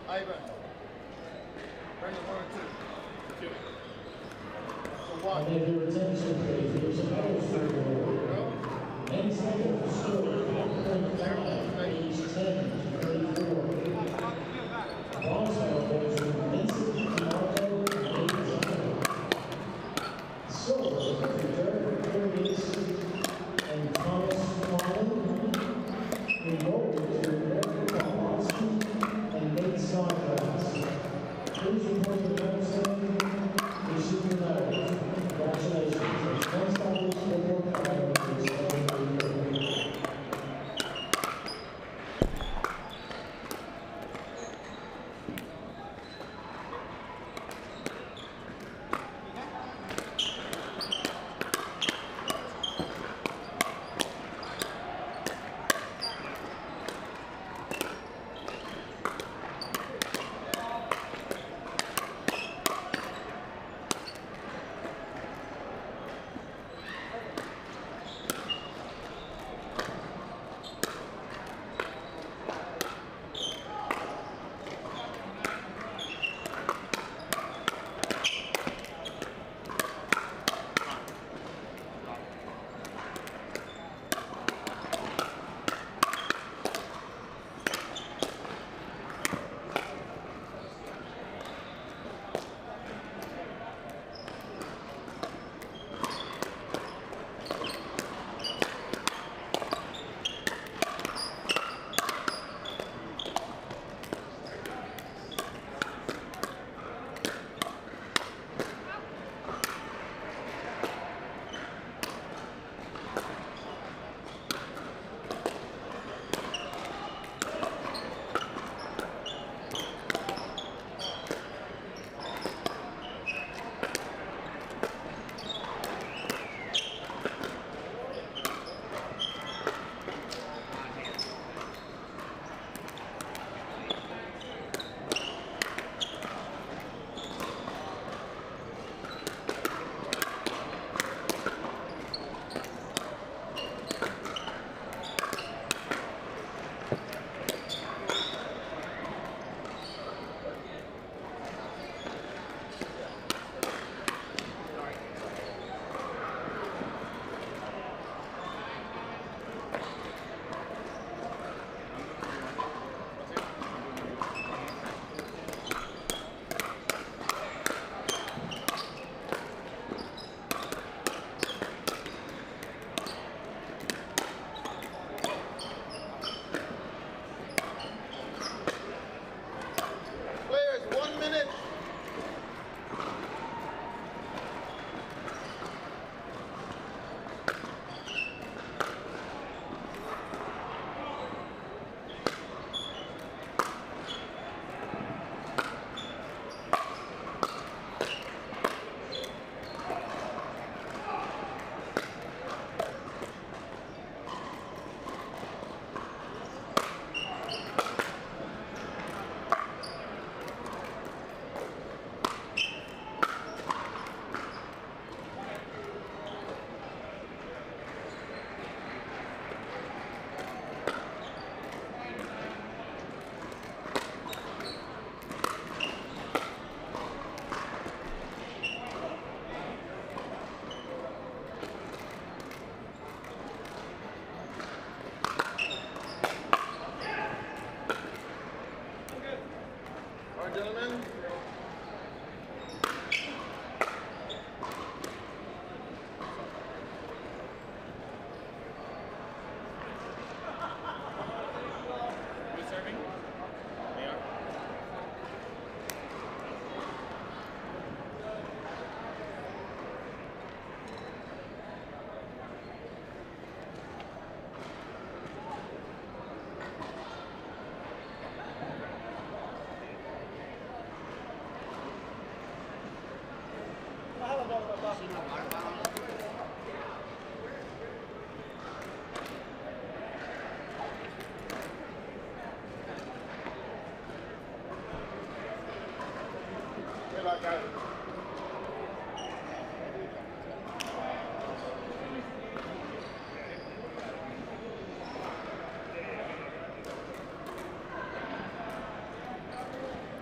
Ivan. Bring it 1 or 2. 2. So 1.
And if your attention please, there's a medal circle. Men's medal scored 1.5, age 10 to 34. Bronze medal goes to Vincent Marco and David Zahn. Silver to Derek Curtis and Thomas Collin. And gold to Eric Watson and Nate Snodgrass. Please report to the medal stand. Receive your medals. Congratulations. Next up is the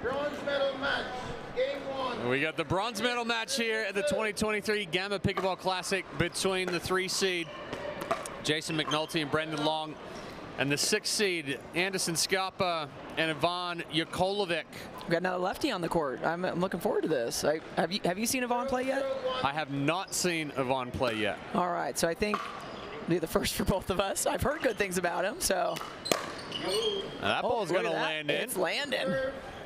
Bronze medal match, game 1.
We got the bronze medal match here at the 2023 Gamma Pickleball Classic between the 3 seed Jason McNulty and Brendan Long and the 6 seed Anderson Scarpa and Ivan Yakolevic.
We've got another lefty on the court. I'm looking forward to this. Have you seen Ivan play yet?
I have not seen Ivan play yet.
All right, so I think it'll be the first for both of us. I've heard good things about him, so.
Now that ball's going to land in.
It's landing.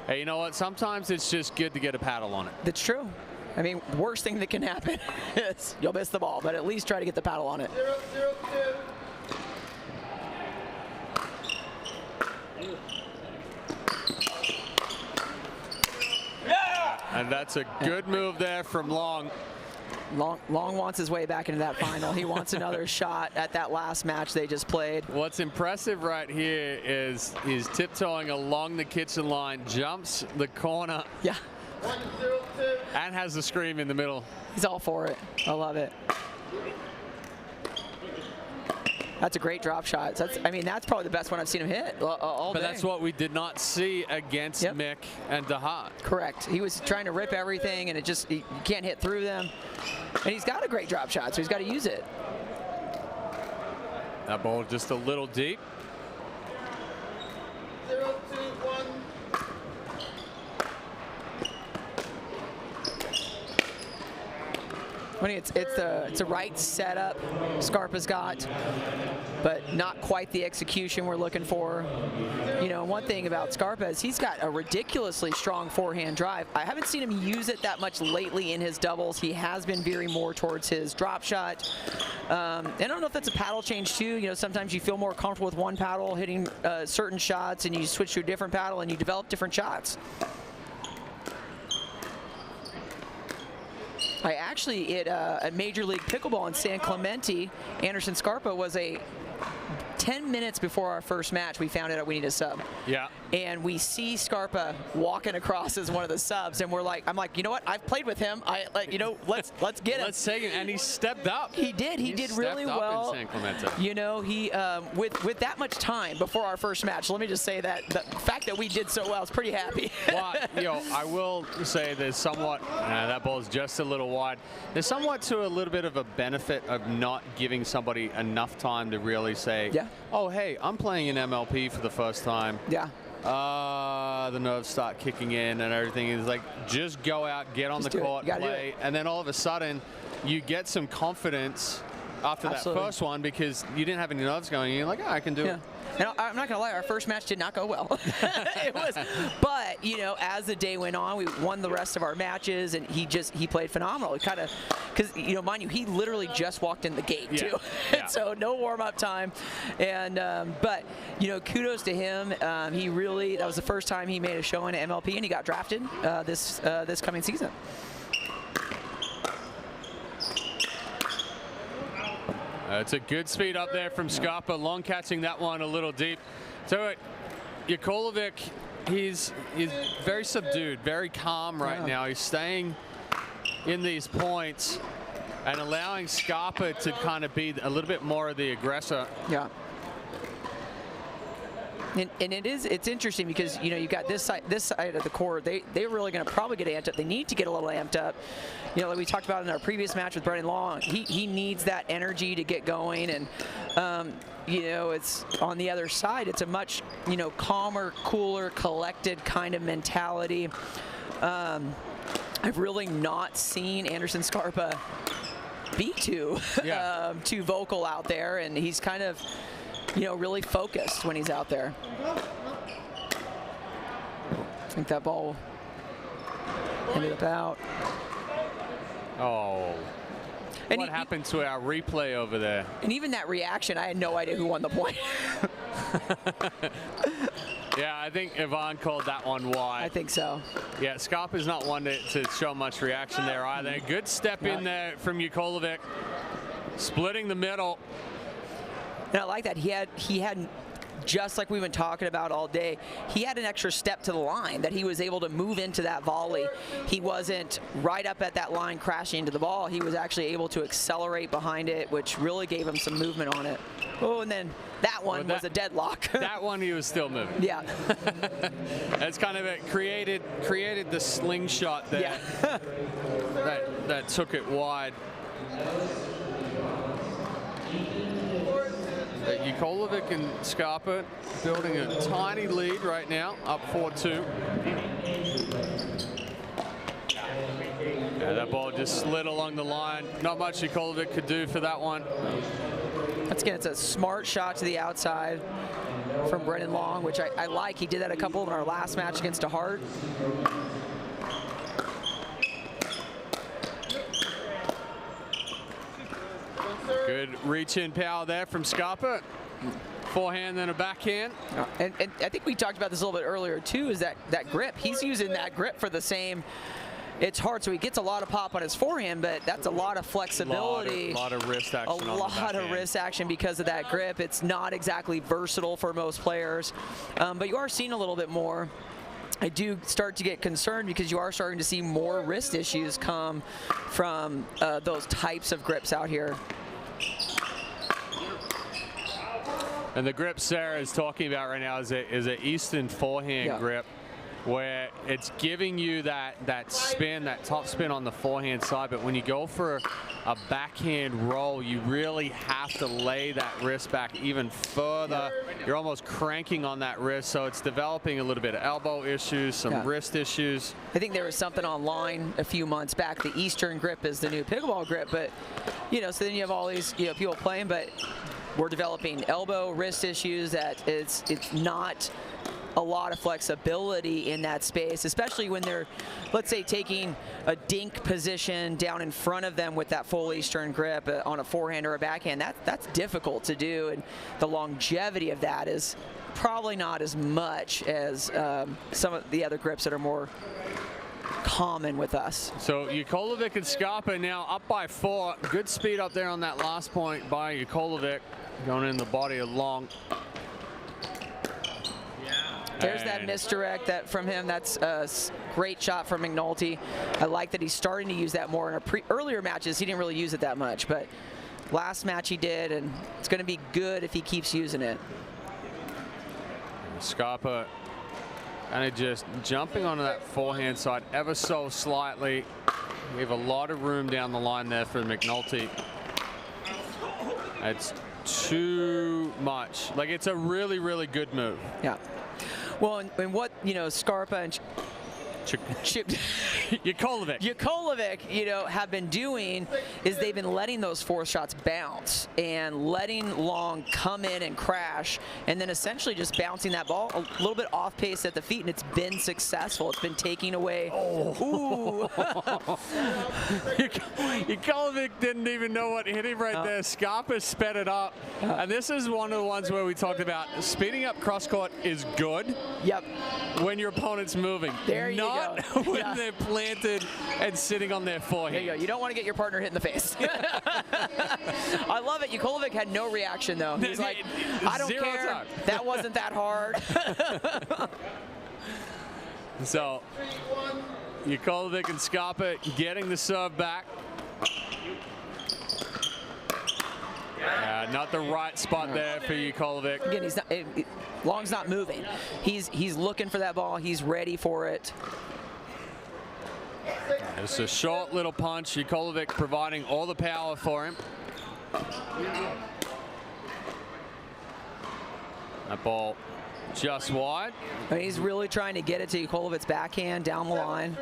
Hey, you know what? Sometimes it's just good to get a paddle on it.
That's true. I mean, worst thing that can happen is you'll miss the ball, but at least try to get the paddle on it.
0-0-2.
And that's a good move there from Long.
Long wants his way back into that final. He wants another shot at that last match they just played.
What's impressive right here is he's tiptoeing along the kitchen line, jumps the corner.
Yeah.
1-0-2.
And has the scream in the middle.
He's all for it. I love it. That's a great drop shot. I mean, that's probably the best one I've seen him hit all day.
But that's what we did not see against Mick and DeHaat.
Correct. He was trying to rip everything, and you can't hit through them. And he's got a great drop shot, so he's got to use it.
That ball just a little deep.
0-2-1.
It's a right setup Scarpa's got, but not quite the execution we're looking for. You know, one thing about Scarpa is he's got a ridiculously strong forehand drive. I haven't seen him use it that much lately in his doubles. He has been veering more towards his drop shot. And I don't know if that's a paddle change too. You know, sometimes you feel more comfortable with one paddle hitting certain shots, and you switch to a different paddle and you develop different shots. I actually, at Major League Pickleball in San Clemente, Anderson Scarpa was 10 minutes before our first match, we found out we need a sub.
Yeah.
And we see Scarpa walking across as one of the subs, and I'm like, you know what? I've played with him. Let's get him.
Let's take him. And he stepped up.
He did. He did really well.
In San Clemente.
You know, he with that much time before our first match. Let me just say that the fact that we did so well, I was pretty happy.
Well, you know, I will say there's somewhat. That ball is just a little wide. There's somewhat to a little bit of a benefit of not giving somebody enough time to really say,
yeah.
Oh, hey, I'm playing an MLP for the first time.
Yeah.
The nerves start kicking in and everything. Is like, just go out, get on the court, play, and then all of a sudden you get some confidence after that first one because you didn't have any nerves going. You're like, oh, I can do it.
And I'm not gonna lie, our first match did not go well. But you know, as the day went on, we won the rest of our matches, and he played phenomenal. Because you know, mind you, he literally just walked in the gate too, so no warm up time. And but you know, kudos to him. He really, that was the first time he made a showing at MLP, and he got drafted this coming season.
It's a good speed up there from Scarpa. Long catching that one a little deep. So Yakolevic, he's very subdued, very calm right now. He's staying in these points and allowing Scarpa to kind of be a little bit more of the aggressor.
Yeah. And it's interesting because, you know, you got this side of the court. They're really going to probably get amped up. They need to get a little amped up. You know, like we talked about in our previous match with Brendan Long, he needs that energy to get going. And you know, it's on the other side. It's a much, you know, calmer, cooler, collected kind of mentality. I've really not seen Anderson Scarpa be too vocal out there, and he's kind of, you know, really focused when he's out there. I think that ball ended up out.
Oh. And what happened to our replay over there?
And even that reaction, I had no idea who won the point.
Yeah, I think Ivan called that one wide.
I think so.
Yeah, Scarpa's not one to show much reaction there either. Good step in there from Yakolevic, splitting the middle.
And I like that he had just like we've been talking about all day, he had an extra step to the line that he was able to move into that volley. He wasn't right up at that line crashing into the ball. He was actually able to accelerate behind it, which really gave him some movement on it. Oh, and then that one was a deadlock.
That one he was still moving.
Yeah.
That's kind of it. Created the slingshot there.
Yeah.
that took it wide. Jukolovic and Scarpa building a tiny lead right now, up 4-2. Yeah, that ball just slid along the line. Not much Jukolovic could do for that one.
Once again, it's a smart shot to the outside from Brendan Long, which I like. He did that a couple in our last match against DeHart.
Good reach-in power there from Scarpa. Forehand, then a backhand.
And I think we talked about this a little bit earlier, too, is that grip. He's using that grip for the same. It's hard, so he gets a lot of pop on his forehand, but that's a lot of flexibility.
A lot of wrist action.
A lot of wrist action because of that grip. It's not exactly versatile for most players, but you are seeing a little bit more. I do start to get concerned because you are starting to see more wrist issues come from those types of grips out here.
And the grip Sarah is talking about right now is a Easton forehand grip, where it's giving you that spin, that top spin on the forehand side, but when you go for a backhand roll, you really have to lay that wrist back even further. You're almost cranking on that wrist, so it's developing a little bit of elbow issues, some wrist issues.
I think there was something online a few months back. The Eastern grip is the new pickleball grip, but so then you have all these people playing, but we're developing elbow, wrist issues. That it's not a lot of flexibility in that space, especially when they're, let's say, taking a dink position down in front of them with that full Eastern grip on a forehand or a backhand. That's difficult to do, and the longevity of that is probably not as much as some of the other grips that are more common with us.
So Jukolovic and Scarpa now up by 4. Good speed up there on that last point by Jukolovic, going in the body of Long.
There's that misdirect from him. That's a great shot from McNulty. I like that he's starting to use that more. In earlier matches, he didn't really use it that much, but last match he did, and it's going to be good if he keeps using it.
Scarpa kind of just jumping onto that forehand side ever so slightly. We have a lot of room down the line there for McNulty. It's too much. Like, it's a really, really good move.
Yeah. Well, and what, Scarpa and Jukolovic, have been doing is they've been letting those force shots bounce and letting Long come in and crash, and then essentially just bouncing that ball a little bit off pace at the feet, and it's been successful. It's been taking away.
Oh. Jukolovic didn't even know what hit him right there. Scarpa sped it up, and this is one of the ones where we talked about speeding up cross court is good.
Yep.
When your opponent's moving.
There you go.
When they're planted and sitting on their forehand.
There you go. You don't want to get your partner hit in the face. I love it. Jukolovic had no reaction, though. He's like, I don't care.
Time.
That wasn't that hard.
So, Jukolovic and Scarpa getting the serve back. Not the right spot there for Jukolovic.
Again, he's not. Long's not moving. He's looking for that ball. He's ready for it.
It's a short little punch. Jukolovic providing all the power for him. That ball just wide.
And he's really trying to get it to Jukolovic's backhand down the line.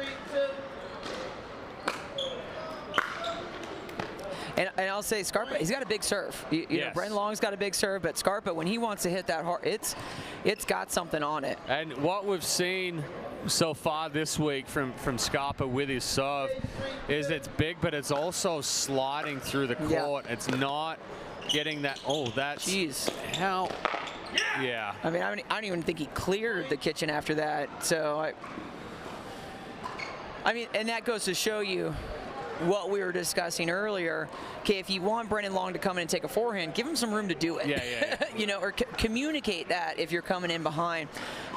And I'll say Scarpa, he's got a big serve. You know, Brendan Long's got a big serve, but Scarpa, when he wants to hit that hard, it's got something on it.
And what we've seen so far this week from Scarpa with his serve is it's big, but it's also sliding through the court. It's not getting that. Oh, that's.
Jeez.
How? Yeah.
I mean, I don't even think he cleared the kitchen after that. So, I mean, and that goes to show you what we were discussing earlier. Okay, if you want Brendan Long to come in and take a forehand, give him some room to do it.
Yeah.
You know, or communicate that if you're coming in behind.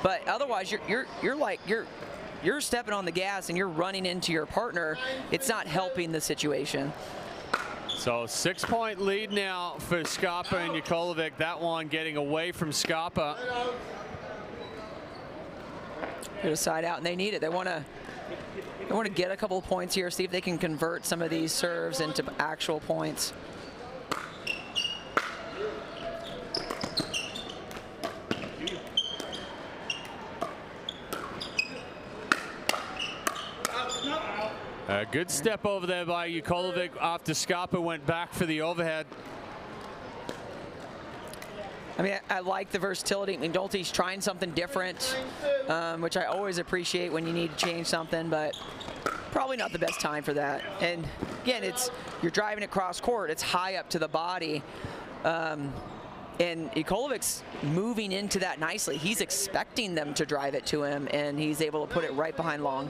But otherwise, you're stepping on the gas and you're running into your partner. It's not helping the situation.
So 6-point lead now for Scarpa and Nikolovic. That one getting away from Scarpa.
Get a side out, and they need it. They want to get a couple of points here, see if they can convert some of these serves into actual points.
A good step over there by Nikolovic after Scarpa went back for the overhead.
I mean, I like the versatility. McNulty's trying something different, which I always appreciate when you need to change something, but probably not the best time for that. And again, you're driving it cross court. It's high up to the body. And Nikolovic's moving into that nicely. He's expecting them to drive it to him, and he's able to put it right behind Long.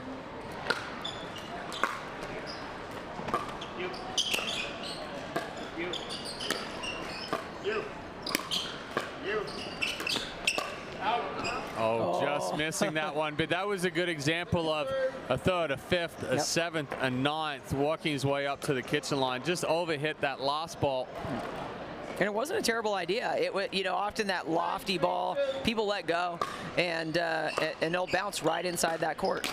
Oh, just missing that one. But that was a good example of a third, a fifth, a seventh, a ninth, walking his way up to the kitchen line. Just overhit that last ball.
And it wasn't a terrible idea. It was, you know, often that lofty ball, people let go, and they'll bounce right inside that court.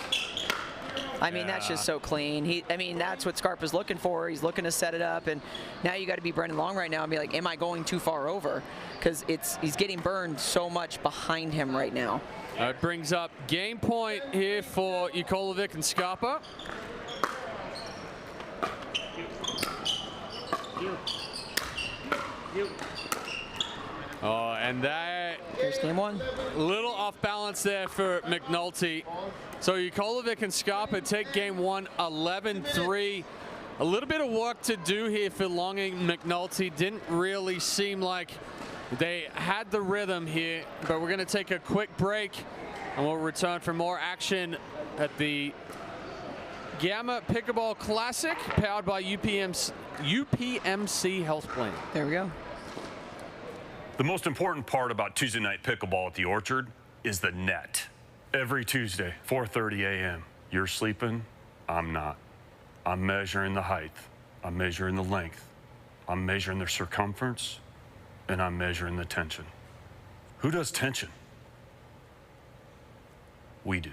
I mean, that's just so clean. I mean, that's what Scarpa's looking for. He's looking to set it up, and now you got to be Brendan Long right now and be like, am I going too far over? Because he's getting burned so much behind him right now.
It brings up game point here for Nikolovic and Scarpa. Oh, and that
here's game one.
Little off balance there for McNulty. So Nikolovic and Scarpa take game one 11-3. A little bit of work to do here for Long and McNulty. Didn't really seem like they had the rhythm here, but we're going to take a quick break and we'll return for more action at the Gamma Pickleball Classic, powered by UPMC Health Plan.
There we go.
The most important part about Tuesday night pickleball at the Orchard is the net. Every Tuesday, 4:30 a.m. You're sleeping, I'm not. I'm measuring the height, I'm measuring the length, I'm measuring the circumference, and I'm measuring the tension. Who does tension? We do.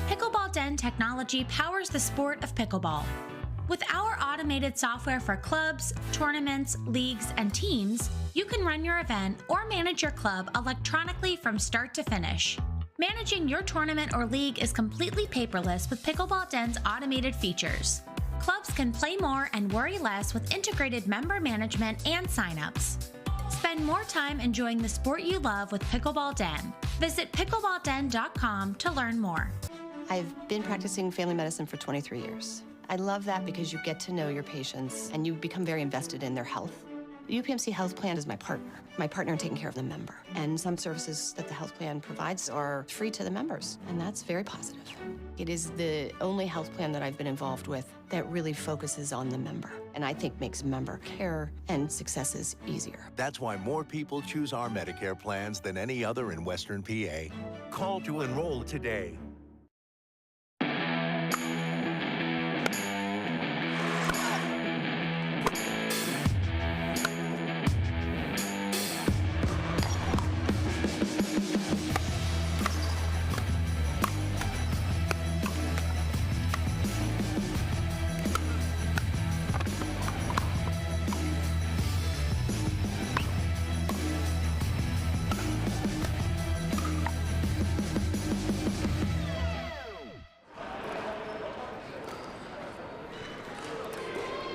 Pickleball Den technology powers the sport of pickleball. With our automated software for clubs, tournaments, leagues, and teams, you can run your event or manage your club electronically from start to finish. Managing your tournament or league is completely paperless with Pickleball Den's automated features. Clubs can play more and worry less with integrated member management and signups. Spend more time enjoying the sport you love with Pickleball Den. Visit pickleballden.com to learn more.
I've been practicing family medicine for 23 years. I love that because you get to know your patients and you become very invested in their health. The UPMC Health Plan is my partner in taking care of the member. And some services that the health plan provides are free to the members, and that's very positive. It is the only health plan that I've been involved with that really focuses on the member, and I think makes member care and successes easier.
That's why more people choose our Medicare plans than any other in Western PA. Call to enroll today.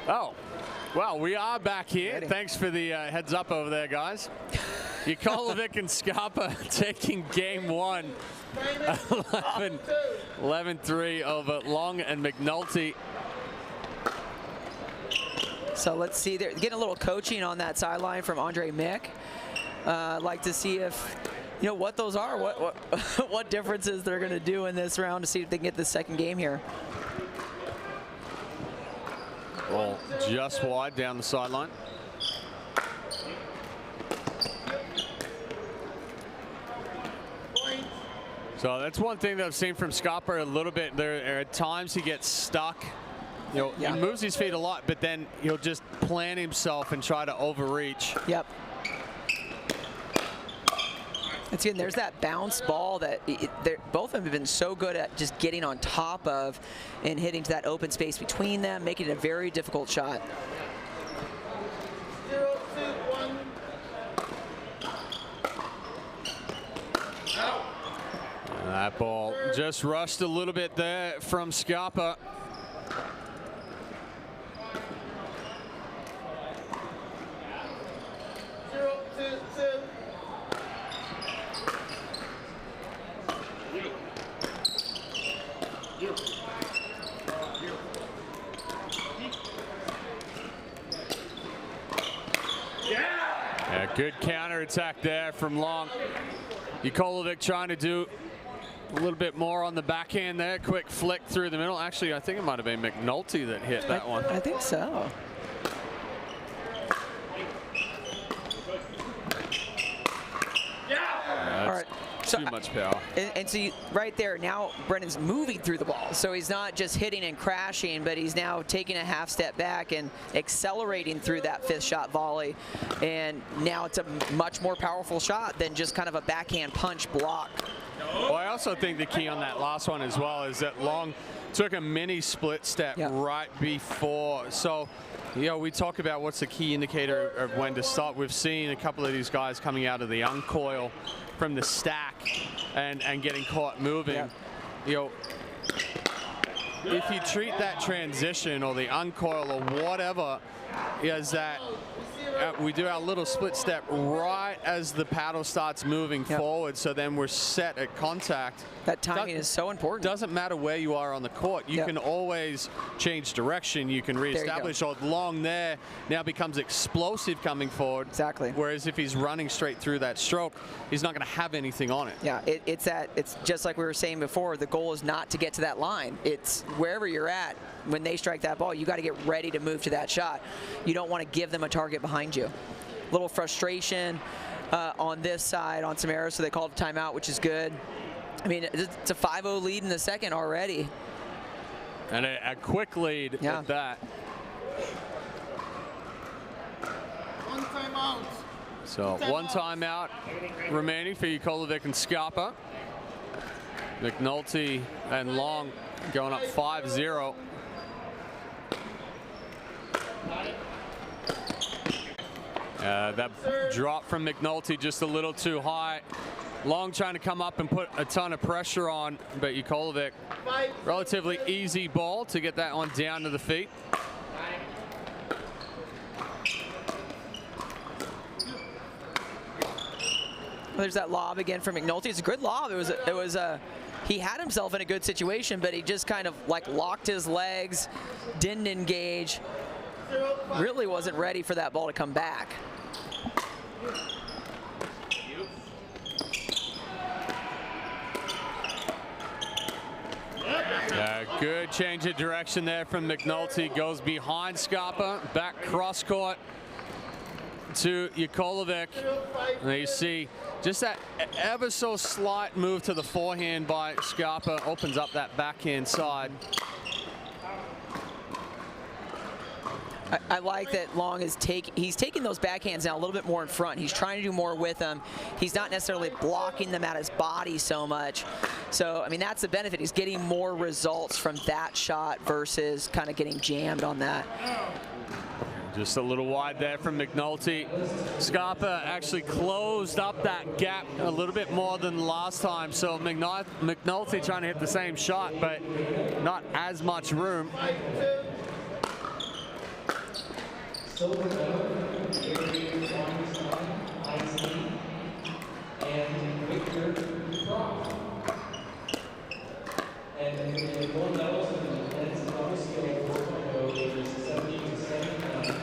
Oh, well, we are back here. Thanks for the heads up over there, guys. Nikolovic and Scarpa taking game one, 11-3 over Long and McNulty.
So let's see, they're getting a little coaching on that sideline from Andre Mick. I'd like to see if, you know, what those are, what differences they're going to do in this round to see if they can get the second game here.
Ball just wide down the sideline. So that's one thing that I've seen from Scopper a little bit. There are times he gets stuck. You know, he moves his feet a lot, but then he'll just plant himself and try to overreach.
Yep. And again, there's that bounce ball that both of them have been so good at just getting on top of and hitting to that open space between them, making it a very difficult shot.
0-2-1.
That ball just rushed a little bit there from Scarpa. Yeah, good counter attack there from Long. Ukolovic trying to do a little bit more on the backhand there. Quick flick through the middle. Actually, I think it might have been McNulty that hit that one.
I think so.
All right. Too much power.
And so right there, now Brennan's moving through the ball. So he's not just hitting and crashing, but he's now taking a half step back and accelerating through that fifth shot volley. And now it's a much more powerful shot than just kind of a backhand punch block.
Well, I also think the key on that last one as well is that Long took a mini split step right before. So, you know, we talk about what's the key indicator of when to stop. We've seen a couple of these guys coming out of the uncoil from the stack and getting caught moving. You know, if you treat that transition or the uncoil or whatever is that we do our little split step right as the paddle starts moving forward, so then we're set at contact.
That timing is so important.
Doesn't matter where you are on the court. You can always change direction. You can reestablish. Or Long there now becomes explosive coming forward.
Exactly.
Whereas if he's running straight through that stroke, he's not going to have anything on it.
Yeah, it's just like we were saying before. The goal is not to get to that line. It's wherever you're at when they strike that ball. You got to get ready to move to that shot. You don't want to give them a target behind you. A little frustration on this side on Samara, so they called a timeout, which is good. I mean, it's a 5-0 lead in the second already.
And a quick lead at that.
One timeout.
So one timeout remaining for Ukolovic and Scarpa. McNulty and Long going up 5-0. That drop from McNulty just a little too high. Long trying to come up and put a ton of pressure on, but Ukolovic, relatively easy ball to get that one down to the feet.
There's that lob again from McNulty. It's a good lob. He had himself in a good situation, but he just kind of like locked his legs, didn't engage, really wasn't ready for that ball to come back.
Good change of direction there from McNulty. Goes behind Scarpa, back cross court to Ukolovic. And you see just that ever so slight move to the forehand by Scarpa opens up that backhand side.
I like that Long is he's taking those backhands now a little bit more in front. He's trying to do more with them. He's not necessarily blocking them at his body so much. So, I mean, that's the benefit. He's getting more results from that shot versus kind of getting jammed on that.
Just a little wide there from McNulty. Scarpa actually closed up that gap a little bit more than last time. So McNulty trying to hit the same shot, but not as much room.
Silver medal, Hendry, and Victor Croft. And the gold medals in the men's double skill 4.0 ages 70 to 79,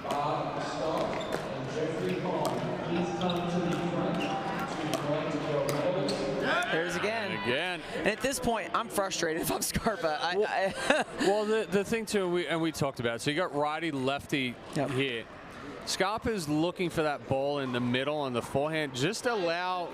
Bob Stock and Jeffrey Hall. Please
And at this point, I'm frustrated if I'm Scarpa.
Well, the thing too, we talked about, so you got righty, lefty here. Scarpa's looking for that ball in the middle on the forehand. Just allow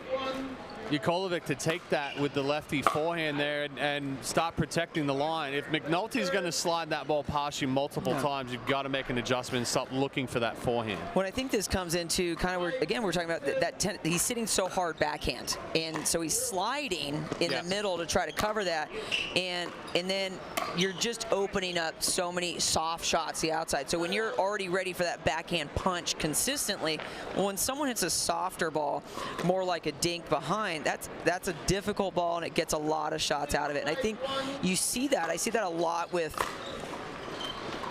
Jokolovic to take that with the lefty forehand there and start protecting the line. If McNulty's going to slide that ball past you multiple times, you've got to make an adjustment and stop looking for that forehand.
What I think this comes into kind of, again, we're talking about that he's sitting so hard backhand, and so he's sliding in the middle to try to cover that, and then you're just opening up so many soft shots the outside. So when you're already ready for that backhand punch consistently, well, when someone hits a softer ball, more like a dink behind, that's a difficult ball, and it gets a lot of shots out of it. And I think you see that. I see that a lot with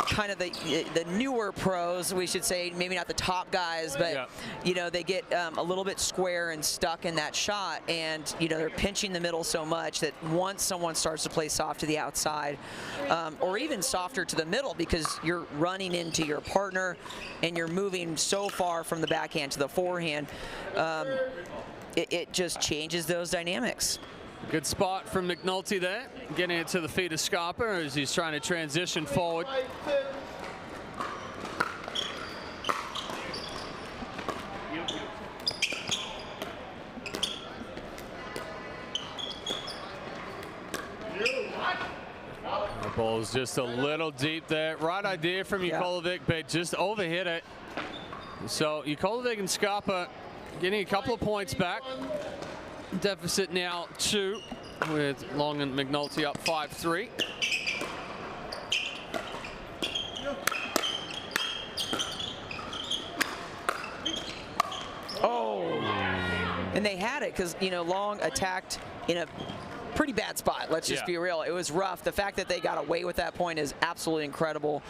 kind of the newer pros, we should say, maybe not the top guys, but you know, they get a little bit square and stuck in that shot, and you know, they're pinching the middle so much that once someone starts to play soft to the outside, or even softer to the middle, because you're running into your partner and you're moving so far from the backhand to the forehand, it just changes those dynamics.
Good spot from McNulty there, getting it to the feet of Scarpa as he's trying to transition forward. The ball's just a little deep there. Right idea from Jokolovic, but just overhit it. So Jokolovic and Scarpa getting a couple of points back. Deficit now 2, with Long and McNulty up 5-3.
Oh, and they had it because, you know, Long attacked in a pretty bad spot. Let's just be real. It was rough. The fact that they got away with that point is absolutely incredible.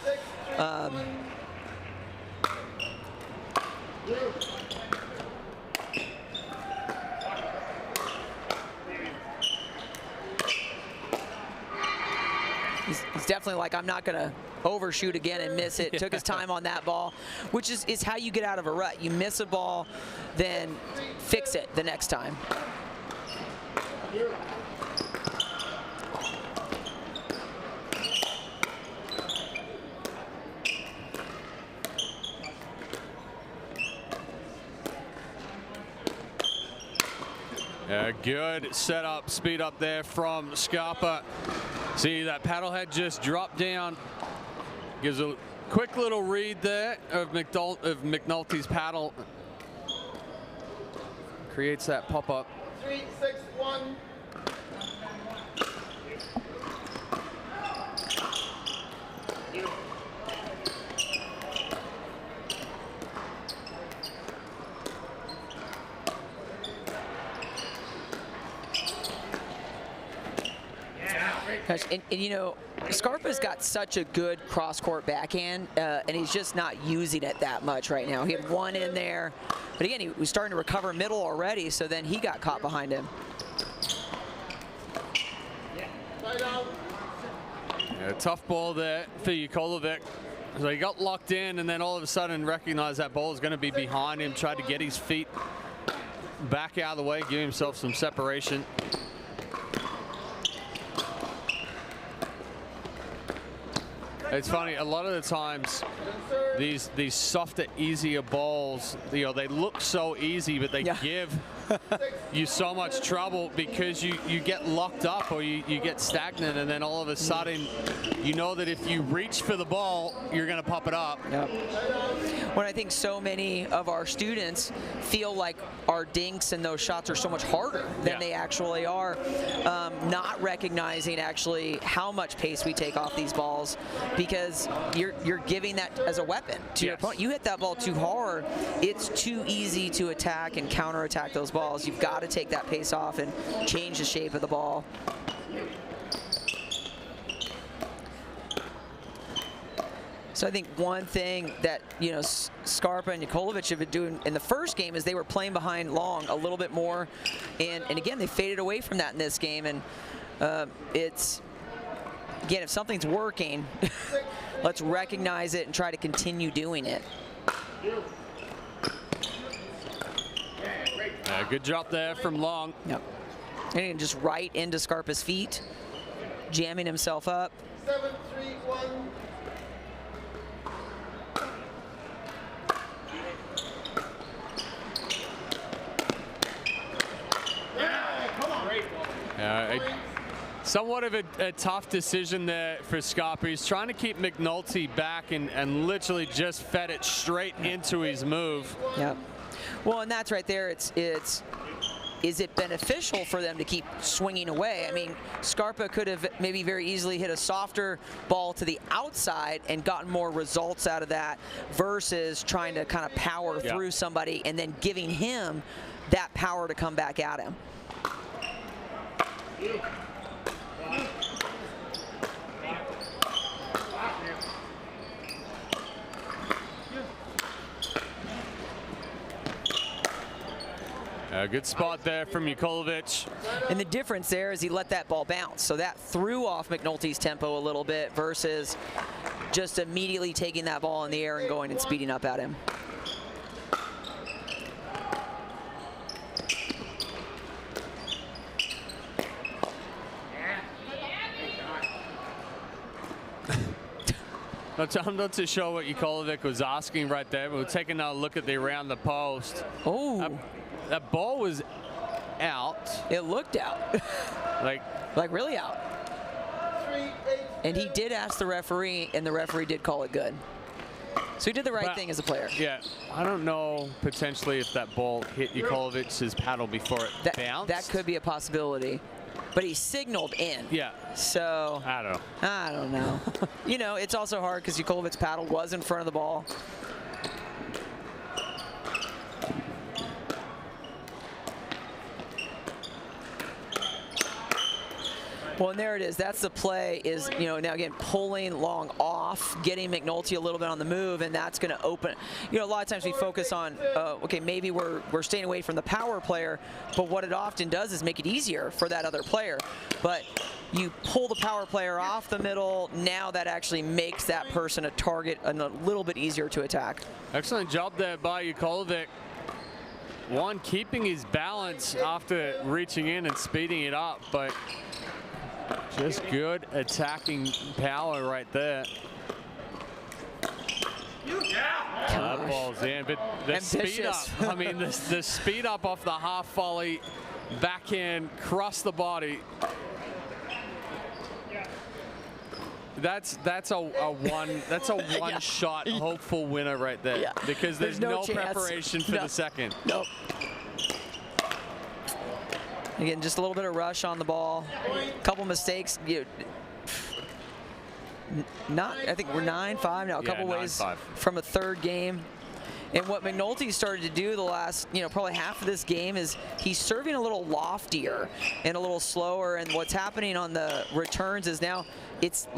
He's definitely like, I'm not going to overshoot again and miss it. Took his time on that ball, which is how you get out of a rut. You miss a ball, then fix it the next time.
Good setup, speed up there from Scarpa. See, that paddle head just dropped down. Gives a quick little read there of McNulty's paddle. Creates that pop-up.
3, 6, 1.
And you know, Scarpa's got such a good cross-court backhand, and he's just not using it that much right now. He had one in there, but again, he was starting to recover middle already, so then he got caught behind him.
Yeah, tough ball there for Jokolovic. So he got locked in, and then all of a sudden recognized that ball is going to be behind him, tried to get his feet back out of the way, give himself some separation. It's funny, a lot of the times these softer, easier balls, you know, they look so easy, but they give you so much trouble because you get locked up or you get stagnant, and then all of a sudden you know that if you reach for the ball, you're going to pop it up.
When I think so many of our students feel like our dinks and those shots are so much harder than they actually are, not recognizing actually how much pace we take off these balls, because you're giving that as a weapon to your opponent. You hit that ball too hard, it's too easy to attack and counterattack those balls. You've got to take that pace off and change the shape of the ball. So I think one thing that, you know, Scarpa and Jokolovic have been doing in the first game is they were playing behind Long a little bit more, and again, they faded away from that in this game, and it's, again, if something's working, let's recognize it and try to continue doing it.
Good drop there from Long.
Yep. And he just right into Scarpa's feet, jamming himself up.
7-3-1.
Somewhat of a tough decision there for Scarpa. He's trying to keep McNulty back and literally just fed it straight into his move.
Yep. Well, and that's right there. Is it beneficial for them to keep swinging away? I mean, Scarpa could have maybe very easily hit a softer ball to the outside and gotten more results out of that versus trying to kind of power through somebody and then giving him that power to come back at him.
A good spot there from Nikolovic.
And the difference there is he let that ball bounce. So that threw off McNulty's tempo a little bit versus just immediately taking that ball in the air and going and speeding up at him.
I'm not too sure what Nikolovic was asking right there. We're taking a look at the around the post.
Oh.
That ball was out.
It looked out. like really out. And he did ask the referee, and the referee did call it good. So he did the right thing as a player.
Yeah, I don't know potentially if that ball hit Nikolovic's paddle before it bounced.
That could be a possibility. But he signaled in.
Yeah.
So I don't know. You know, it's also hard because Nikolovic's paddle was in front of the ball. Well, and there it is. That's the play is, you know, now again, pulling long off, getting McNulty a little bit on the move, and that's going to open. You know, a lot of times we focus on, okay, maybe we're staying away from the power player, but what it often does is make it easier for that other player. But you pull the power player off the middle, now that actually makes that person a target and a little bit easier to attack.
Excellent job there by Nikolovic. One, keeping his balance after reaching in and speeding it up, but just good attacking power right there. That ball's in, but the speed up, I mean, the speed up off the half volley, backhand, cross the body. That's a one shot hopeful winner right there, because there's no preparation for the second.
Nope. Again, just a little bit of rush on the ball. A couple mistakes. I think we're 9-5 now. A couple ways from a third game. And what McNulty started to do the last, probably half of this game is he's serving a little loftier and a little slower. And what's happening on the returns is now it's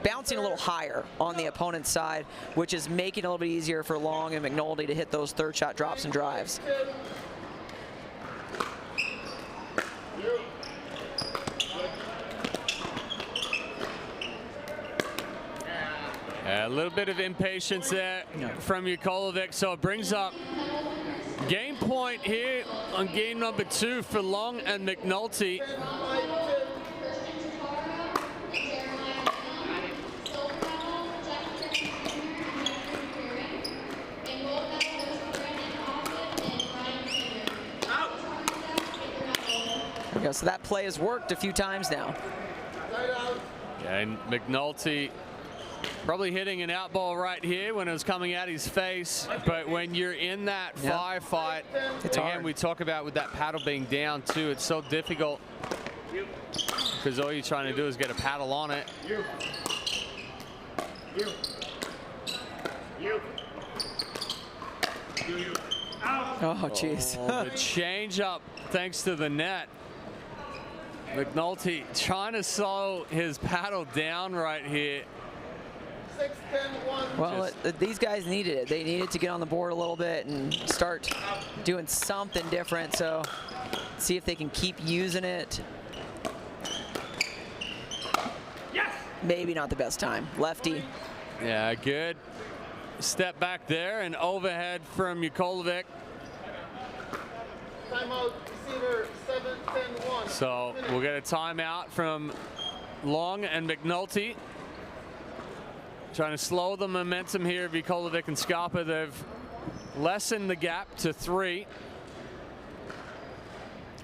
bouncing a little higher on the opponent's side, which is making it a little bit easier for Long and McNulty to hit those third shot drops and drives.
A little bit of impatience there from Nikolovic, so it brings up game point here on game number 2 for Long and McNulty.
So that play has worked a few times now.
And McNulty probably hitting an out ball right here when it was coming at his face, but when you're in that firefight,
it's
again,
hard.
we talk about with that paddle being down too, it's so difficult because all you're trying to do is get a paddle on it.
Oh, jeez.
The change up thanks to the net. McNulty trying to slow his paddle down right here.
6-10-1.
Well, these guys needed it. They needed to get on the board a little bit and start doing something different. So see if they can keep using it.
Yes.
Maybe not the best time. Lefty.
Yeah, good step back there and overhead from Nikolovic.
Timeout, receiver 7-10-1.
So we'll get a timeout from Long and McNulty. Trying to slow the momentum here. Vikolovic and Scarpa, they've lessened the gap to 3.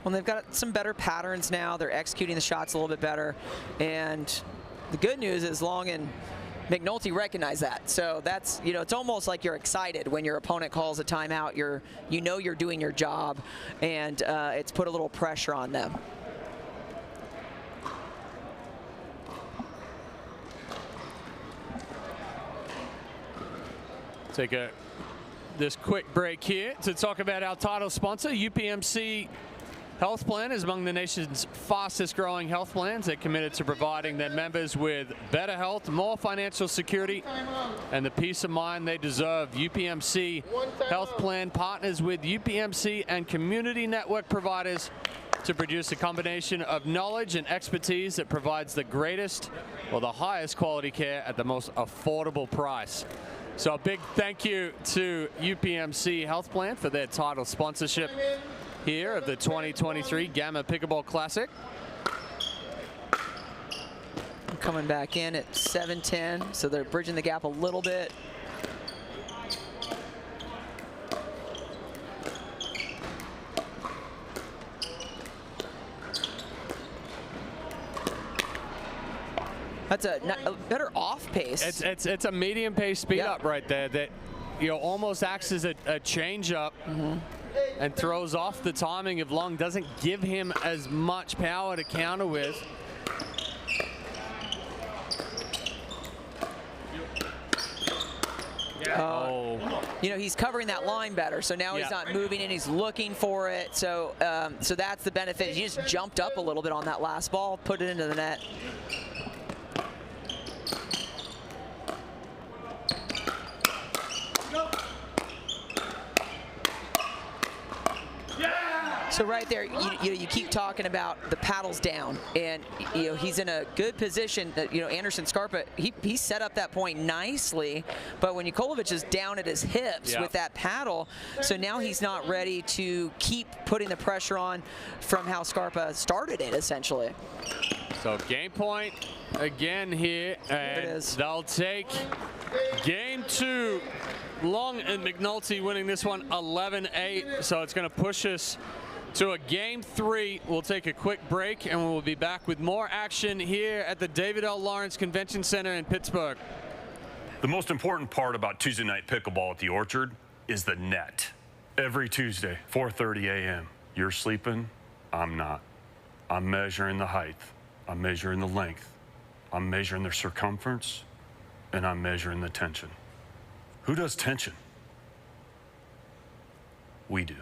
Well, they've got some better patterns now. They're executing the shots a little bit better. And the good news is Long and McNulty recognize that. So that's, you know, it's almost like you're excited when your opponent calls a timeout. You know you're doing your job, and it's put a little pressure on them.
Take this quick break here to talk about our title sponsor. UPMC Health Plan is among the nation's fastest growing health plans. They're committed to providing their members with better health, more financial security, and the peace of mind they deserve. UPMC Health Plan partners with UPMC and community network providers to produce a combination of knowledge and expertise that provides the greatest or the highest quality care at the most affordable price. So a big thank you to UPMC Health Plan for their title sponsorship here of the 2023 Gamma Pickleball Classic.
Coming back in at 7-10, so they're bridging the gap a little bit. That's a better off pace.
It's a medium pace speed up right there that, you know, almost acts as a change up and throws off the timing of Long. Doesn't give him as much power to counter with.
You know, he's covering that line better, so now he's not moving and he's looking for it. So, so that's the benefit. He just jumped up a little bit on that last ball, put it into the net. So right there, you keep talking about the paddles down, and you know he's in a good position. You know, Anderson Scarpa, he set up that point nicely, but when Nikolovic is down at his hips with that paddle, so now he's not ready to keep putting the pressure on from how Scarpa started it, essentially.
So game point again here, and they'll take game 2. Long and McNulty winning this one 11-8, so it's going to push us to a game 3. We'll take a quick break and we'll be back with more action here at the David L. Lawrence Convention Center in Pittsburgh.
The most important part about Tuesday night pickleball at the Orchard is the net. Every Tuesday, 4:30 a.m. You're sleeping, I'm not. I'm measuring the height, I'm measuring the length, I'm measuring the circumference, and I'm measuring the tension. Who does tension? We do.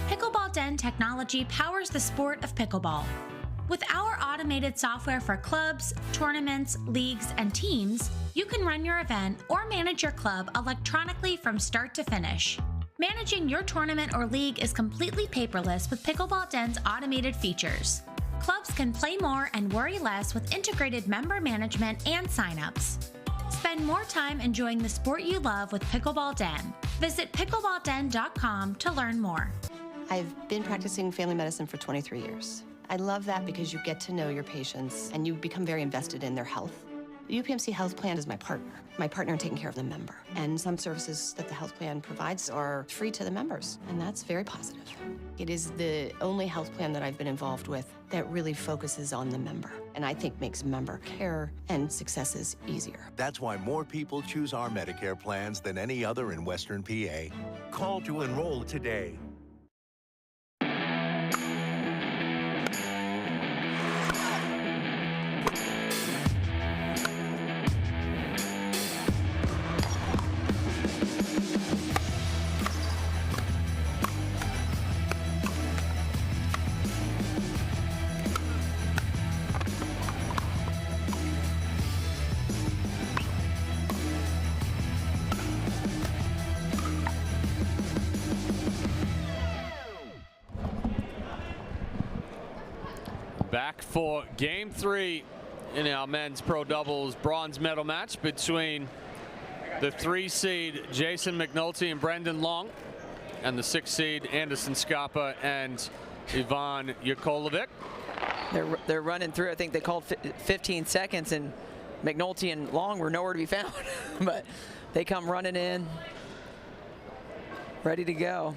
Pickleball Den technology powers the sport of pickleball. With our automated software for clubs, tournaments, leagues, and teams, you can run your event or manage your club electronically from start to finish. Managing your tournament or league is completely paperless with Pickleball Den's automated features. Clubs can play more and worry less with integrated member management and signups. Spend more time enjoying the sport you love with Pickleball Den. Visit pickleballden.com to learn more.
I've been practicing family medicine for 23 years. I love that because you get to know your patients and you become very invested in their health. The UPMC Health Plan is my partner in taking care of the member. And some services that the health plan provides are free to the members, and that's very positive. It is the only health plan that I've been involved with that really focuses on the member, and I think makes member care and successes easier.
That's why more people choose our Medicare plans than any other in Western PA. Call to enroll today.
Back for game 3 in our men's pro doubles bronze medal match between the 3 seed Jason McNulty and Brendan Long and the 6 seed Anderson Scarpa and Ivan Yakolevic.
They're running through. I think they called 15 seconds, and McNulty and Long were nowhere to be found. But they come running in, ready to go.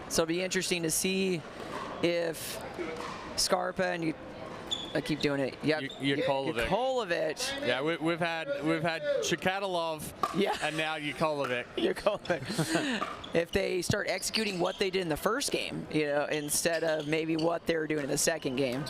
So it'll be interesting to see if Scarpa and I keep doing it. Yakolevic.
Yeah, we've had Chikatalov, and now Yakolevic.
If they start executing what they did in the first game, you know, instead of maybe what they were doing in the second game.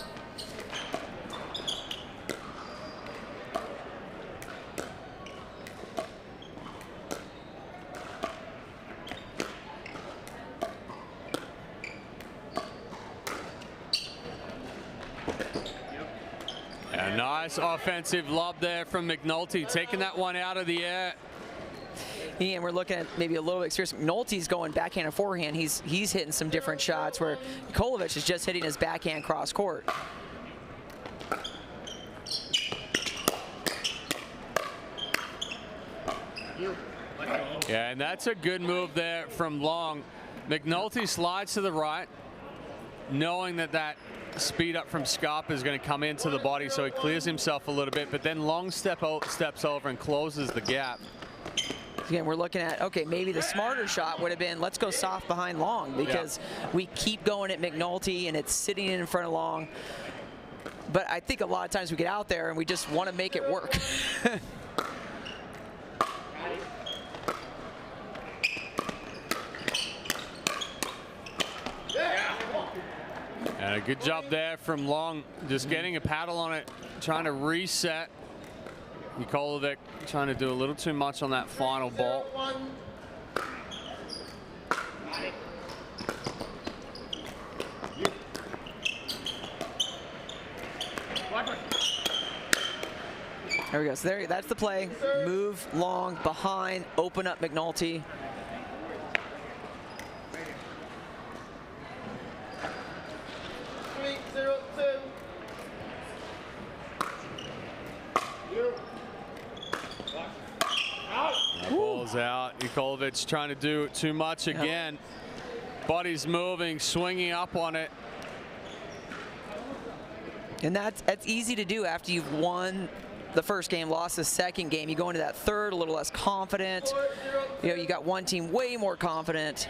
A nice offensive lob there from McNulty, taking that one out of the air.
And we're looking at maybe a little experience. McNulty's going backhand and forehand. He's hitting some different shots, where Yakolevic is just hitting his backhand cross court.
Yeah, and that's a good move there from Long. McNulty slides to the right, knowing that speed up from Scarpa is going to come into the body, so he clears himself a little bit, but then Long steps over and closes the gap.
Again, we're looking at, okay, maybe the smarter shot would have been, let's go soft behind Long, because we keep going at McNulty and it's sitting in front of Long. But I think a lot of times we get out there and we just want to make it work.
And a good job there from Long, just getting a paddle on it, trying to reset. Yakolevic trying to do a little too much on that final ball.
There we go. So that's the play. Move Long behind, open up McNulty.
Ball's out. Yakolevic trying to do too much again. Body's moving, swinging up on it.
And that's easy to do after you've won the first game, lost the second game. You go into that third a little less confident. You know, you got one team way more confident.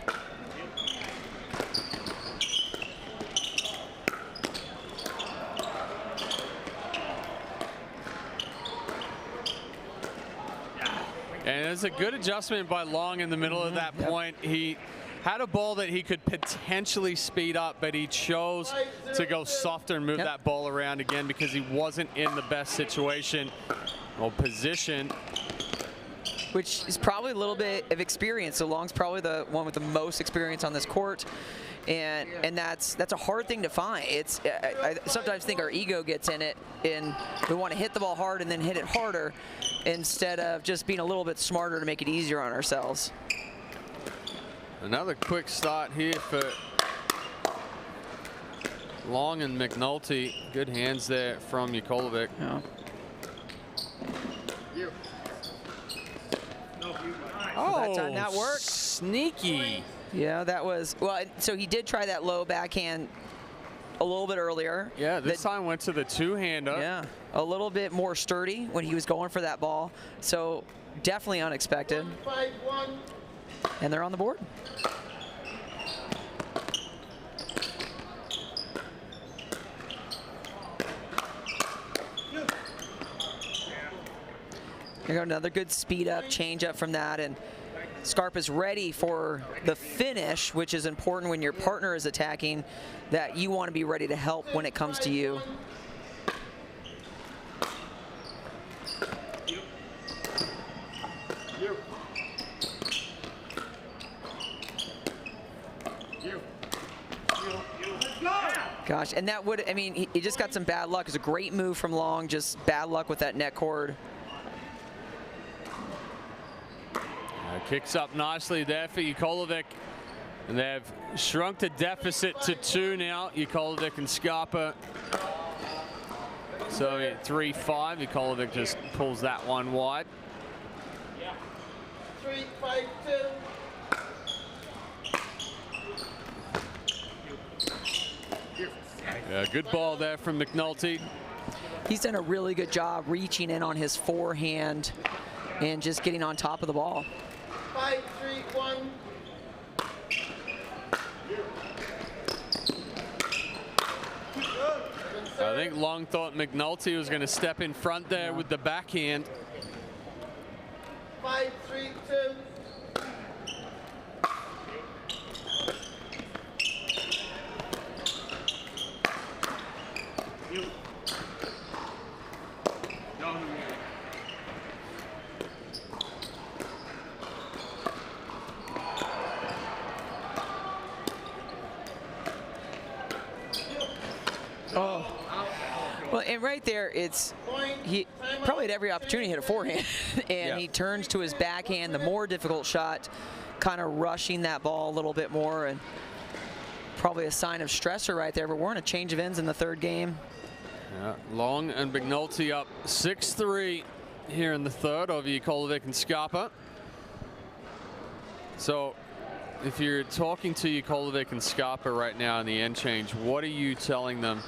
And it's a good adjustment by Long in the middle of that point. He had a ball that he could potentially speed up, but he chose to go softer and move that ball around again because he wasn't in the best situation or position.
Which is probably a little bit of experience. So Long's probably the one with the most experience on this court. And that's a hard thing to find. It's I sometimes think our ego gets in it, and we want to hit the ball hard and then hit it harder instead of just being a little bit smarter to make it easier on ourselves.
Another quick start here for Long and McNulty. Good hands there from Yakolevic.
Oh, that time that worked.
Sneaky.
Yeah, that was, well, so he did try that low backhand a little bit earlier.
Yeah, this time went to the two-hander.
Yeah, a little bit more sturdy when he was going for that ball. So definitely unexpected. And they're on the board. Here go another good speed up, change up from that, and Scarpa's ready for the finish, which is important when your partner is attacking, that you want to be ready to help when it comes to you. Gosh, and that would, I mean, he just got some bad luck. It's a great move from Long, just bad luck with that net cord.
Kicks up nicely there for Yakolevic. And they've shrunk the deficit to 2 now, Yakolevic and Scarpa. So at 3-5, Nikolovic just pulls that one wide.
3-5-2.
Yeah, good ball there from McNulty.
He's done a really good job reaching in on his forehand and just getting on top of the ball.
5-3-1.
I think Long thought McNulty was going to step in front there with the backhand.
5-3-2.
Oh. Well, and right there, he probably had every opportunity to hit a forehand, and he turns to his backhand, the more difficult shot, kind of rushing that ball a little bit more, and probably a sign of stressor right there. But we're in a change of ends in the third game.
Yeah, Long and McNulty up 6-3 here in the third over Nikolovic and Scarpa. So if you're talking to Nikolovic and Scarpa right now in the end change, what are you telling them?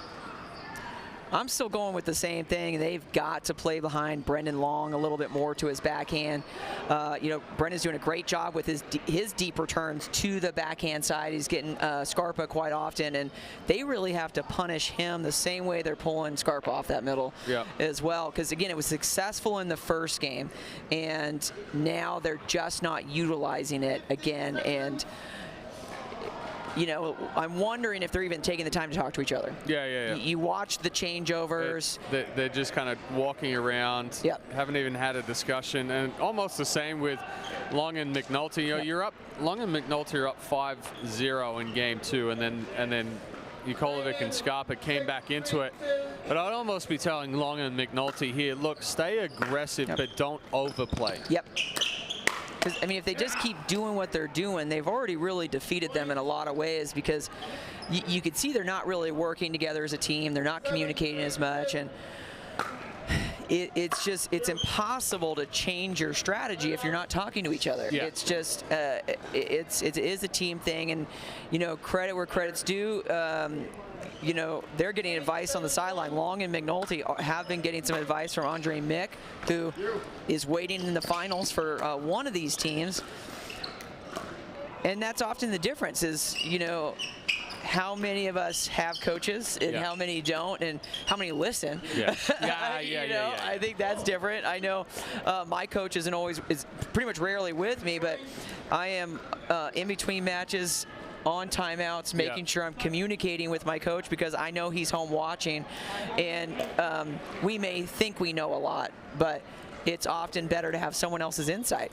I'm still going with the same thing. They've got to play behind Brendan Long a little bit more to his backhand. You know, Brendan's doing a great job with his deep returns to the backhand side. He's getting Scarpa quite often, and they really have to punish him the same way they're pulling Scarpa off that middle as well. Because again, it was successful in the first game, and now they're just not utilizing it again. And you know, I'm wondering if they're even taking the time to talk to each other.
Yeah.
You watch the changeovers.
They're just kind of walking around. Haven't even had a discussion. And almost the same with Long and McNulty. You know, you're up. Long and McNulty are up 5-0 in game 2, and then Nikolovic and Scarpa came back into it. But I'd almost be telling Long and McNulty here, look, stay aggressive, but don't overplay.
Because, I mean, if they just keep doing what they're doing, they've already really defeated them in a lot of ways, because you could see they're not really working together as a team. They're not communicating as much. And it's impossible to change your strategy if you're not talking to each other. It's just, it is a team thing. And, you know, credit where credit's due. You know, they're getting advice on the sideline. Long and McNulty have been getting some advice from Andre Mick, who is waiting in the finals for one of these teams. And that's often the difference is, you know, how many of us have coaches and how many don't, and how many listen. I think that's different. I know my coach is pretty much rarely with me, but I am in between matches, on timeouts, making sure I'm communicating with my coach, because I know he's home watching, and we may think we know a lot, but it's often better to have someone else's insight.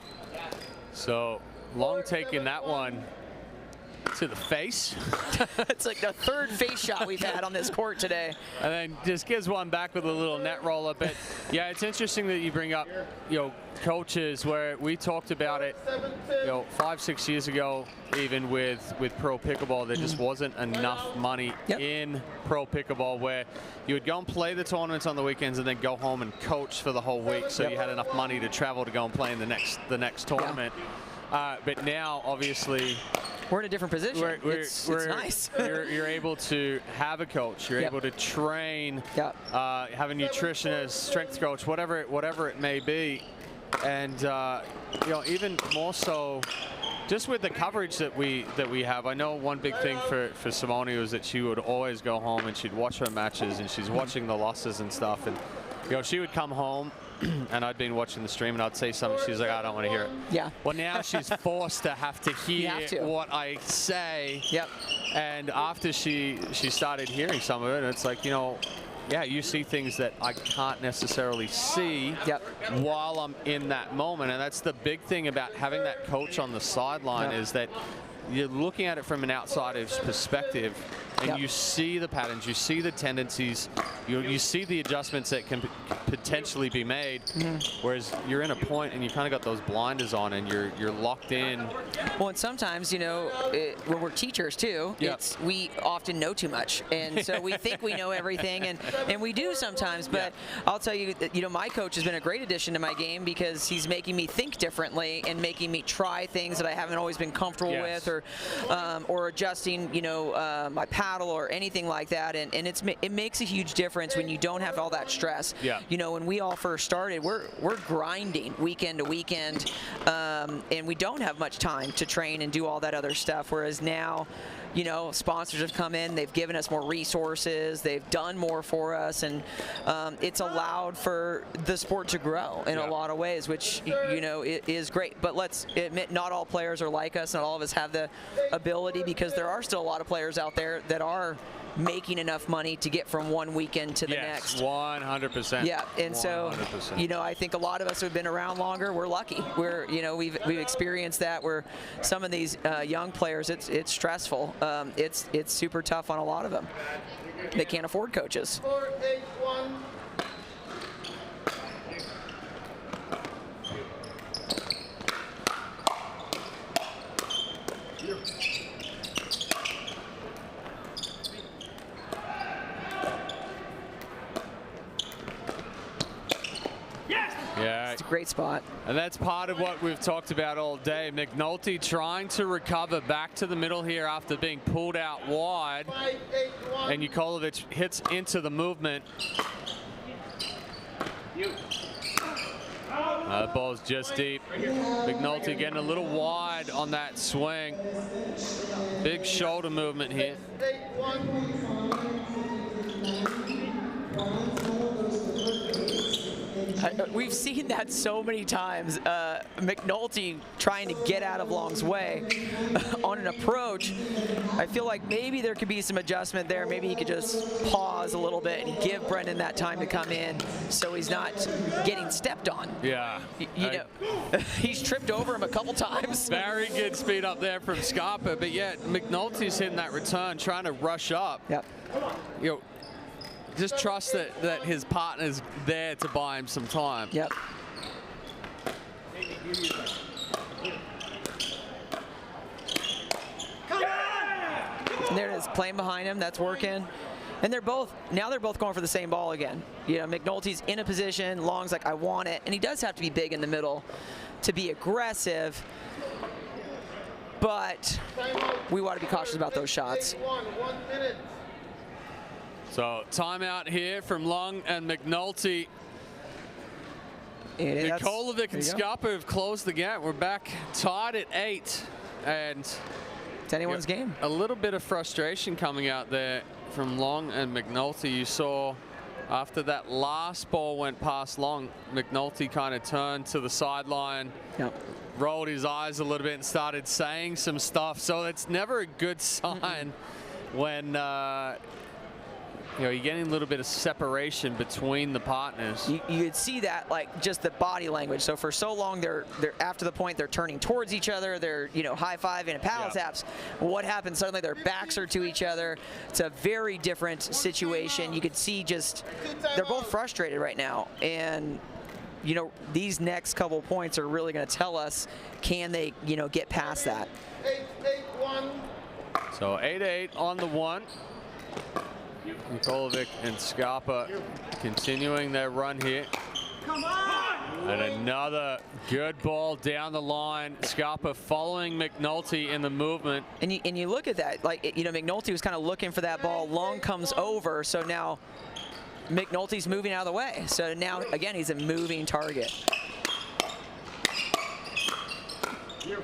So Long taking that one to the face.
It's like the third face shot we've had on this court today.
And then just gives one back with a little net roll up. But yeah, it's interesting that you bring up, you know, coaches, where we talked about it, you know, 5-6 years ago, even with pro pickleball, there just wasn't enough money in pro pickleball, where you would go and play the tournaments on the weekends and then go home and coach for the whole week, so you had enough money to travel to go and play in the next tournament. But now, obviously,
we're in a different position. It's nice.
you're able to have a coach. You're able to train, have a nutritionist, strength coach, whatever it may be. And you know, even more so, just with the coverage that we have. I know one big thing for Simone was that she would always go home and she'd watch her matches, and she's watching the losses and stuff. And you know, she would come home, and I'd been watching the stream, and I'd say something. She's like, I don't want to hear it. Well, now she's forced to have to hear what I say. And after she started hearing some of it, it's like, you know, you see things that I can't necessarily see while I'm in that moment. And that's the big thing about having that coach on the sideline, is that you're looking at it from an outsider's perspective, and you see the patterns, you see the tendencies, you see the adjustments that can potentially be made. Whereas you're in a point and you kind of got those blinders on and you're locked in.
Well, and sometimes, you know, when we're teachers too, we often know too much, and so we think we know everything, and we do sometimes. But I'll tell you that, you know, my coach has been a great addition to my game because he's making me think differently and making me try things that I haven't always been comfortable with, or adjusting, you know, my paddle or anything like that. And it makes a huge difference when you don't have all that stress. You know, when we all first started, we're grinding weekend to weekend, and we don't have much time to train and do all that other stuff. Whereas now, you know, sponsors have come in, they've given us more resources, they've done more for us, and it's allowed for the sport to grow in a lot of ways, which, you know, it is great. But let's admit, not all players are like us, not all of us have the ability, because there are still a lot of players out there that are making enough money to get from one weekend to the next.
100%.
Yeah, and so, you know, I think a lot of us who have been around longer, we're lucky. We're, you know, we've experienced that, where some of these young players, it's stressful. It's super tough on a lot of them. They can't afford coaches.
4-8-1.
Yeah,
it's a great spot.
And that's part of what we've talked about all day. McNulty trying to recover back to the middle here after being pulled out wide. And Nikolovic hits into the movement. The ball's just deep. McNulty getting a little wide on that swing. Big shoulder movement here.
We've seen that so many times. McNulty trying to get out of Long's way on an approach. I feel like maybe there could be some adjustment there. Maybe he could just pause a little bit and give Brendan that time to come in so he's not getting stepped on.
Yeah.
You know, he's tripped over him a couple times.
Very good speed up there from Scarpa, but yet McNulty's hitting that return, trying to rush up.
Yep.
You know, just trust that his partner's there to buy him some time.
Yep. And there it is, playing behind him. That's working. And they're both going for the same ball again. You know, McNulty's in a position. Long's like, I want it. And he does have to be big in the middle to be aggressive. But we want to be cautious about those shots.
1 minute.
So timeout here from Long and McNulty. Nikolovic and Scarpa have closed the gap. We're back tied at 8. And
it's anyone's game.
A little bit of frustration coming out there from Long and McNulty. You saw after that last ball went past Long, McNulty kind of turned to the sideline, rolled his eyes a little bit and started saying some stuff. So it's never a good sign when you know, you're getting a little bit of separation between the partners.
You'd see that, like, just the body language. So for so long, they're after the point, they're turning towards each other. They're, you know, high-fiving and paddle taps. What happens? Suddenly their backs are to each other. It's a very different situation. You could see just they're both frustrated right now. And, you know, these next couple points are really going to tell us, can they, you know, get past that?
8-8-1.
So 8-8 on the one. Nikolovic and Scarpa continuing their run here.
Come on!
And another good ball down the line. Scarpa following McNulty in the movement.
And you look at that, like, you know, McNulty was kind of looking for that ball. Long comes over, so now McNulty's moving out of the way. So now, again, he's a moving target.
Yeah,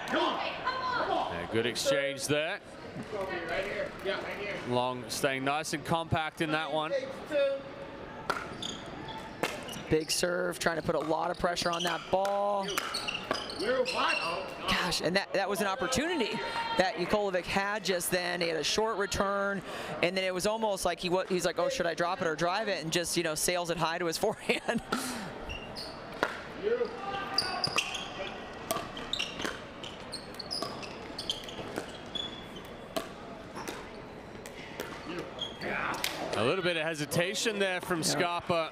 come on.
Good exchange there.
Right here. Yeah, right here.
Long staying nice and compact in that one.
Big serve, trying to put a lot of pressure on that ball. Gosh, and that was an opportunity that Nikolovic had just then. He had a short return, and then it was almost like he's like, oh, should I drop it or drive it? And just, you know, sails it high to his forehand.
A little bit of hesitation there from Scarpa.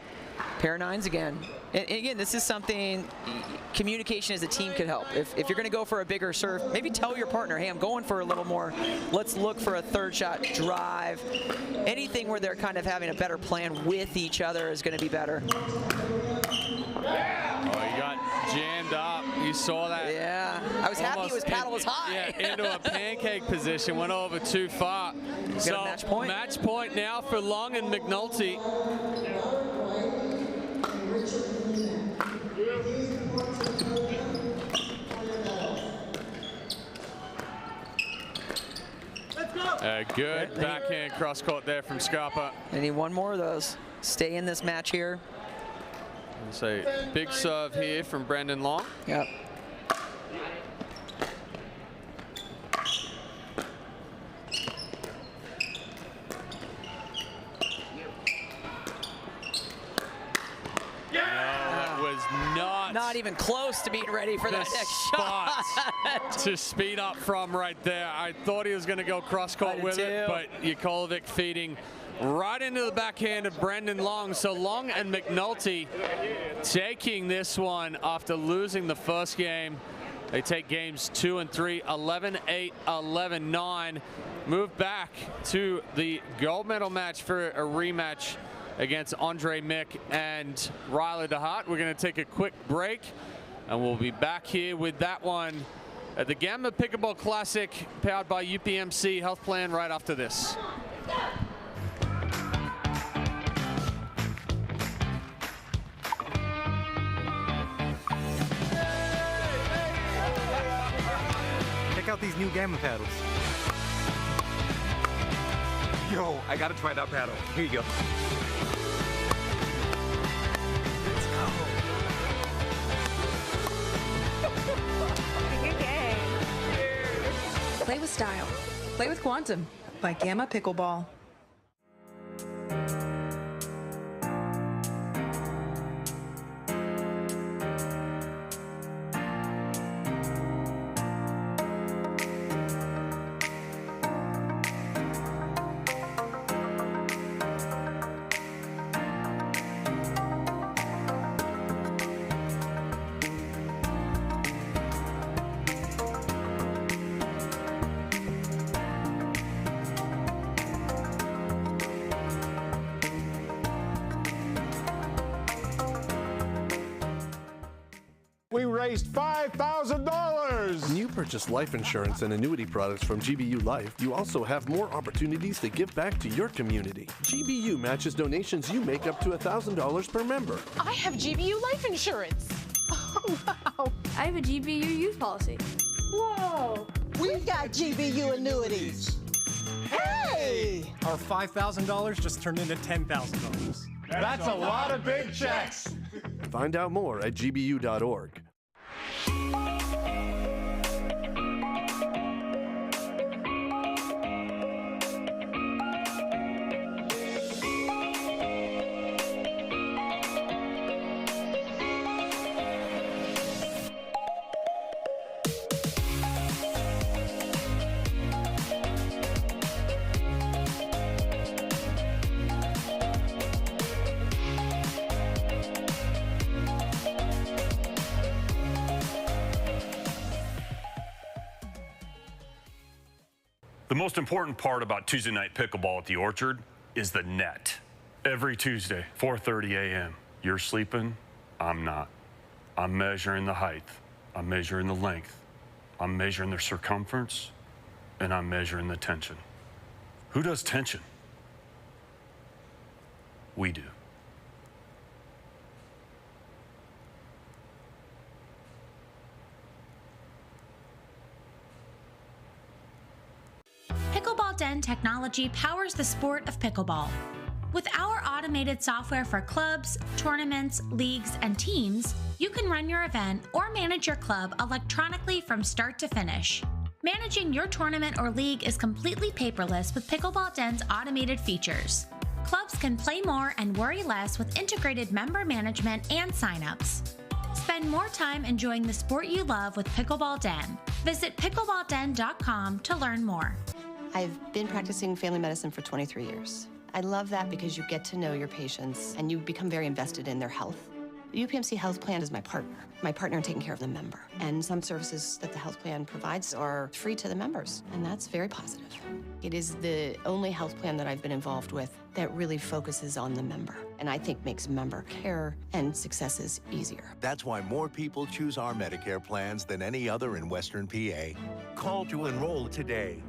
Pair of nines again. And again, this is something communication as a team could help. If you're going to go for a bigger serve, maybe tell your partner, hey, I'm going for a little more. Let's look for a third shot, drive. Anything where they're kind of having a better plan with each other is going to be better.
Oh, he got jammed up. You saw that.
Yeah. I was happy his paddle was high.
Yeah, into a pancake position. Went over too far. So match point now for Long and McNulty. A good backhand cross court there from Scarpa.
They need one more of those. Stay in this match here.
It's a big serve here from Brendan Long.
Yep. Not even close to being ready for that next shot.
To speed up from right there. I thought he was going to go cross court with it, but Jokolovic feeding right into the backhand of Brendan Long. So Long and McNulty taking this one after losing the first game. They take games 2 and 3, 11-8, 11-9. Move back to the gold medal match for a rematch against Andre Mick and Riley DeHart. We're going to take a quick break, and we'll be back here with that one at the Gamma Pickleball Classic, powered by UPMC Health Plan, right after this.
Check out these new Gamma paddles. Yo, I gotta try that paddle. Here you go.
Play with style. Play with Quantum by Gamma Pickleball.
We raised $5,000!
When you purchase life insurance and annuity products from GBU Life, you also have more opportunities to give back to your community. GBU matches donations you make up to $1,000 per member.
I have GBU life insurance. Oh, wow.
I have a GBU youth policy.
Whoa! We've got GBU annuities. Hey!
Our $5,000 just turned into $10,000.
That's a lot of big checks!
Find out more at gbu.org.
The most important part about Tuesday night pickleball at the Orchard is the net. Every Tuesday, 4:30 a.m. You're sleeping, I'm not. I'm measuring the height, I'm measuring the length, I'm measuring the circumference, and I'm measuring the tension. Who does tension? We do.
Pickleball Den technology powers the sport of pickleball. With our automated software for clubs, tournaments, leagues, and teams, you can run your event or manage your club electronically from start to finish. Managing your tournament or league is completely paperless with Pickleball Den's automated features. Clubs can play more and worry less with integrated member management and signups. Spend more time enjoying the sport you love with Pickleball Den. Visit pickleballden.com to learn more.
I've been practicing family medicine for 23 years. I love that because you get to know your patients and you become very invested in their health. The UPMC Health Plan is my partner in taking care of the member. And some services that the health plan provides are free to the members, and that's very positive. It is the only health plan that I've been involved with that really focuses on the member, and I think makes member care and successes easier.
That's why more people choose our Medicare plans than any other in Western PA. Call to enroll today.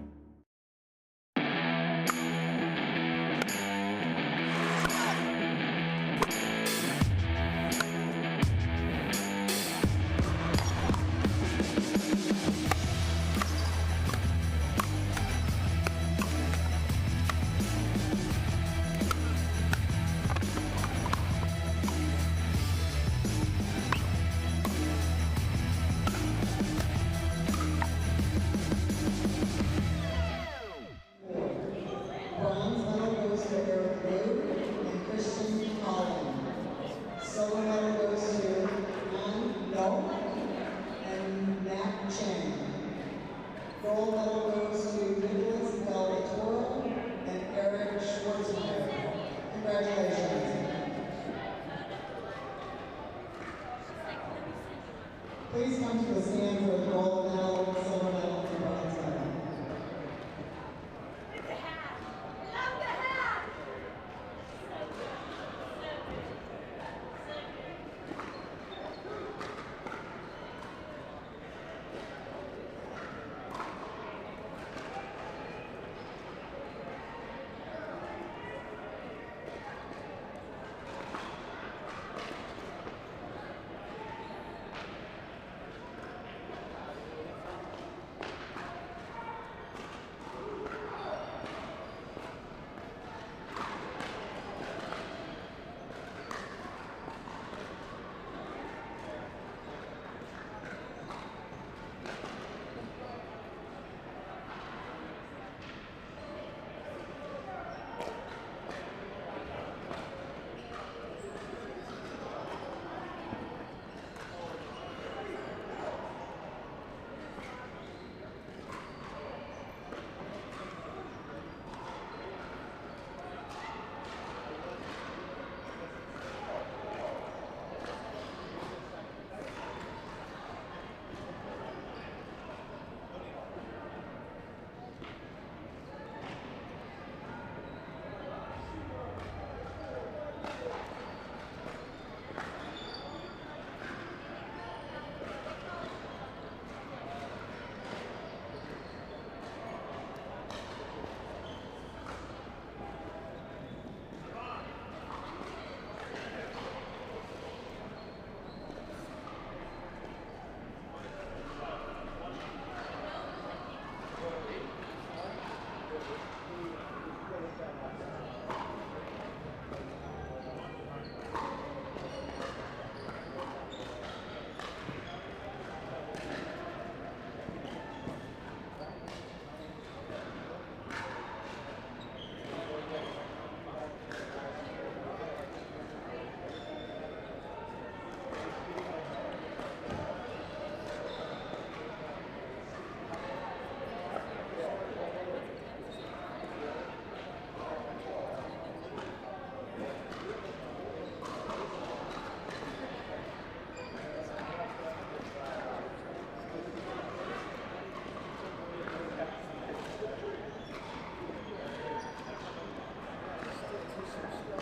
Please come to the stand for the gold medal, silver medal, and bronze medal.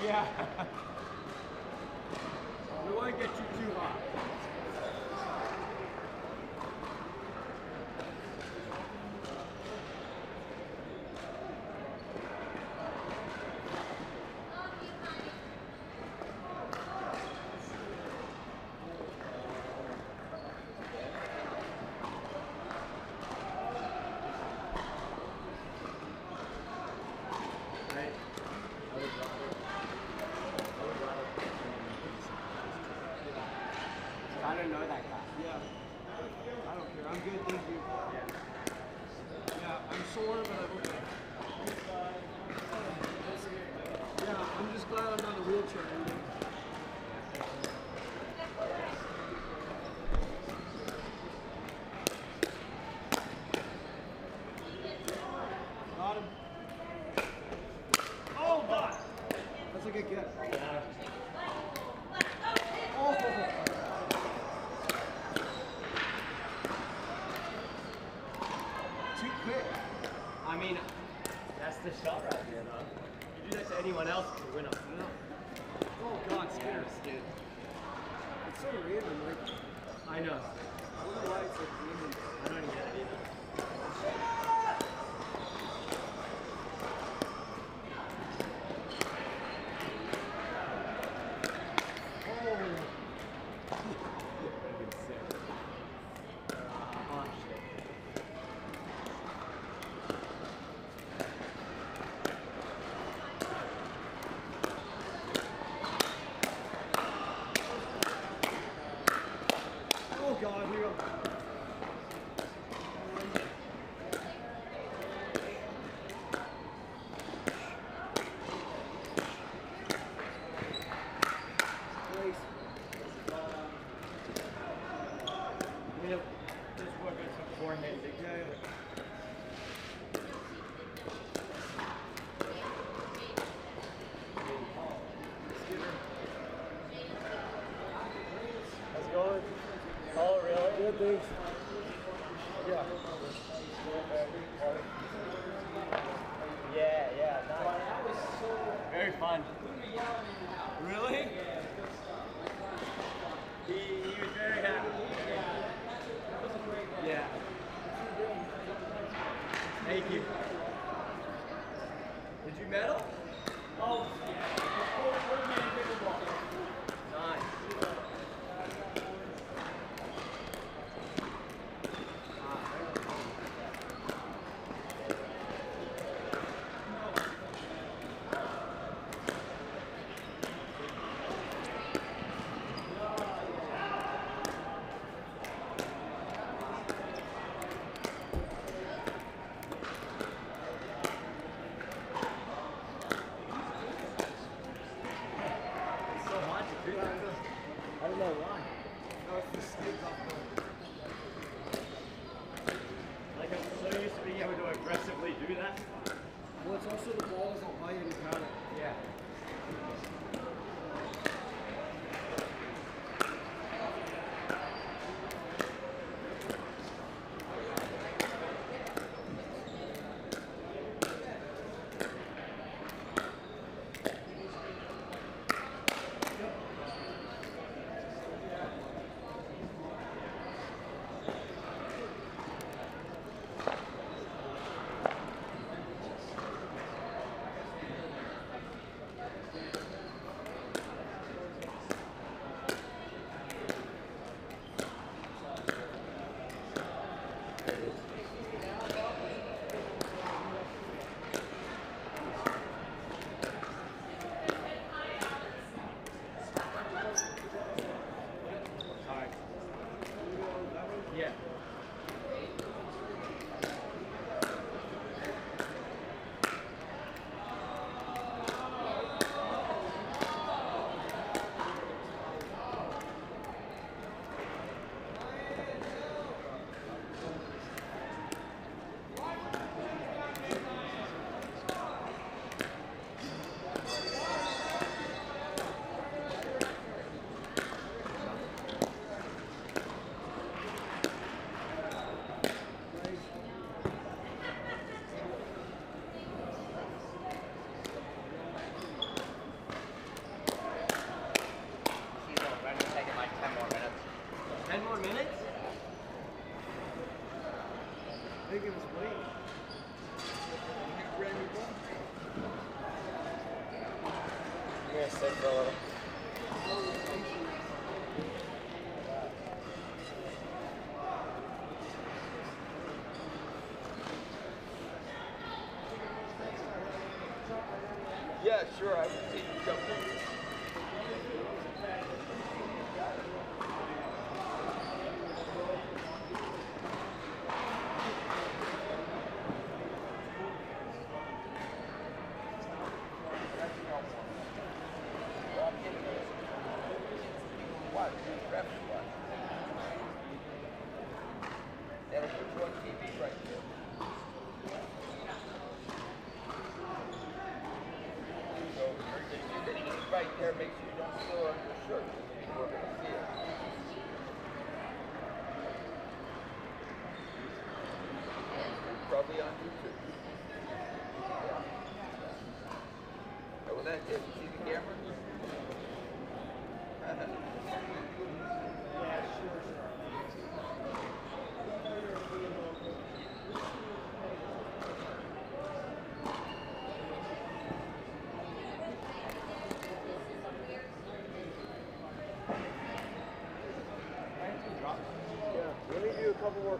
Yeah. We want to get you too hot. I mean, that's the shot right here, though. You do that to anyone else, you win a. No. Oh God, Skitters, dude. It's so random, like. I know. I don't know why it's like random. I don't even get it either. Oh God, here we go. Just work on some forehand. Yeah. How's it going? Oh, really? Good, thanks. Yeah. Yeah. Nice. That was so very fun. Really? He was very happy. Yeah. Thank you. Did you medal? Oh, nice. I don't know why. No, it's the sticks off the... Like, I'm so used to being able to aggressively do that. Well, it's also the ball isn't light and powder. Yeah. Yeah. I think it was late. You're gonna sit for a little. Yeah, sure, I can see you jump in. That'll put you on TV right there. So if you're hitting it right there, make sure you don't spill on your shirt. We're going to see it. Probably on YouTube.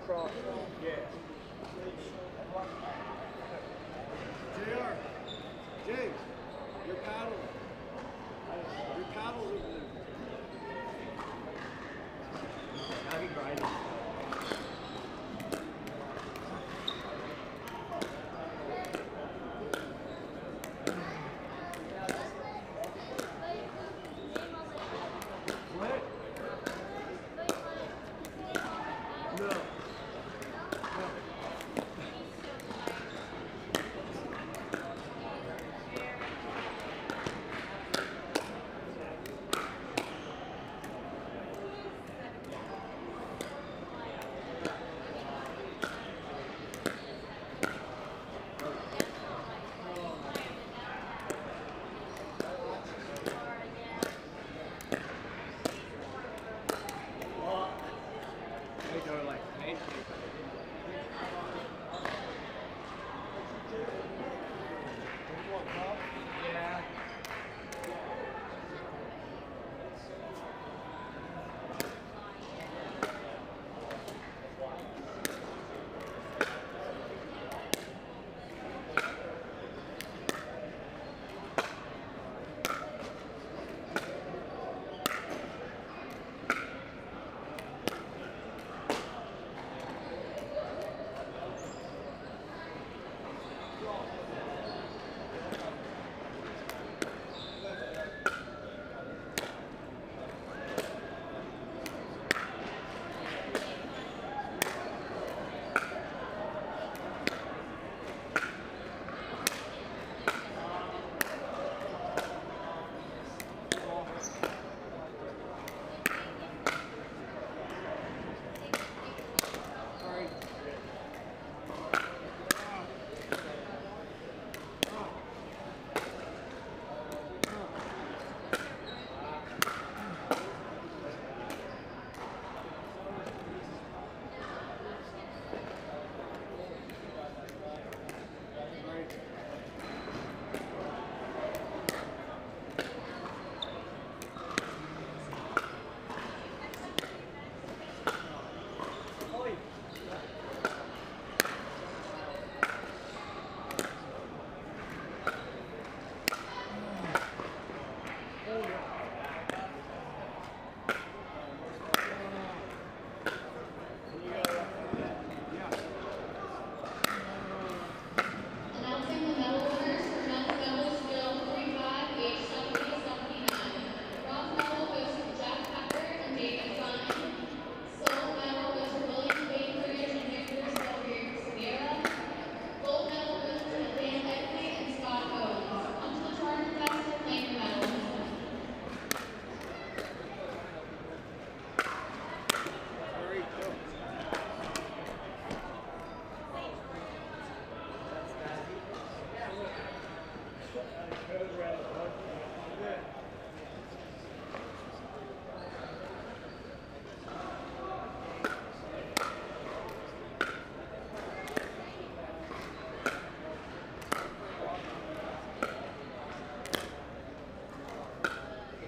across. Yeah.
JR, James, your paddle. Your paddle's over there.
Now he grinding.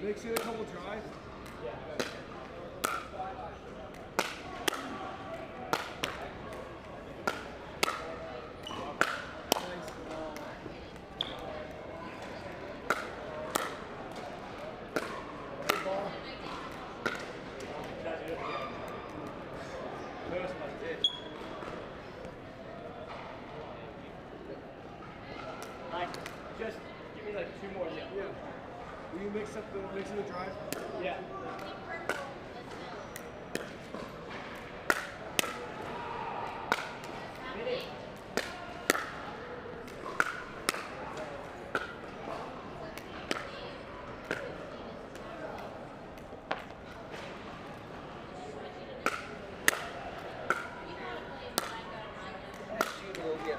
Nick, see the couple drive? Yeah.
Just give me like 2 more.
Yeah. Will you mix in the drive?
Yeah.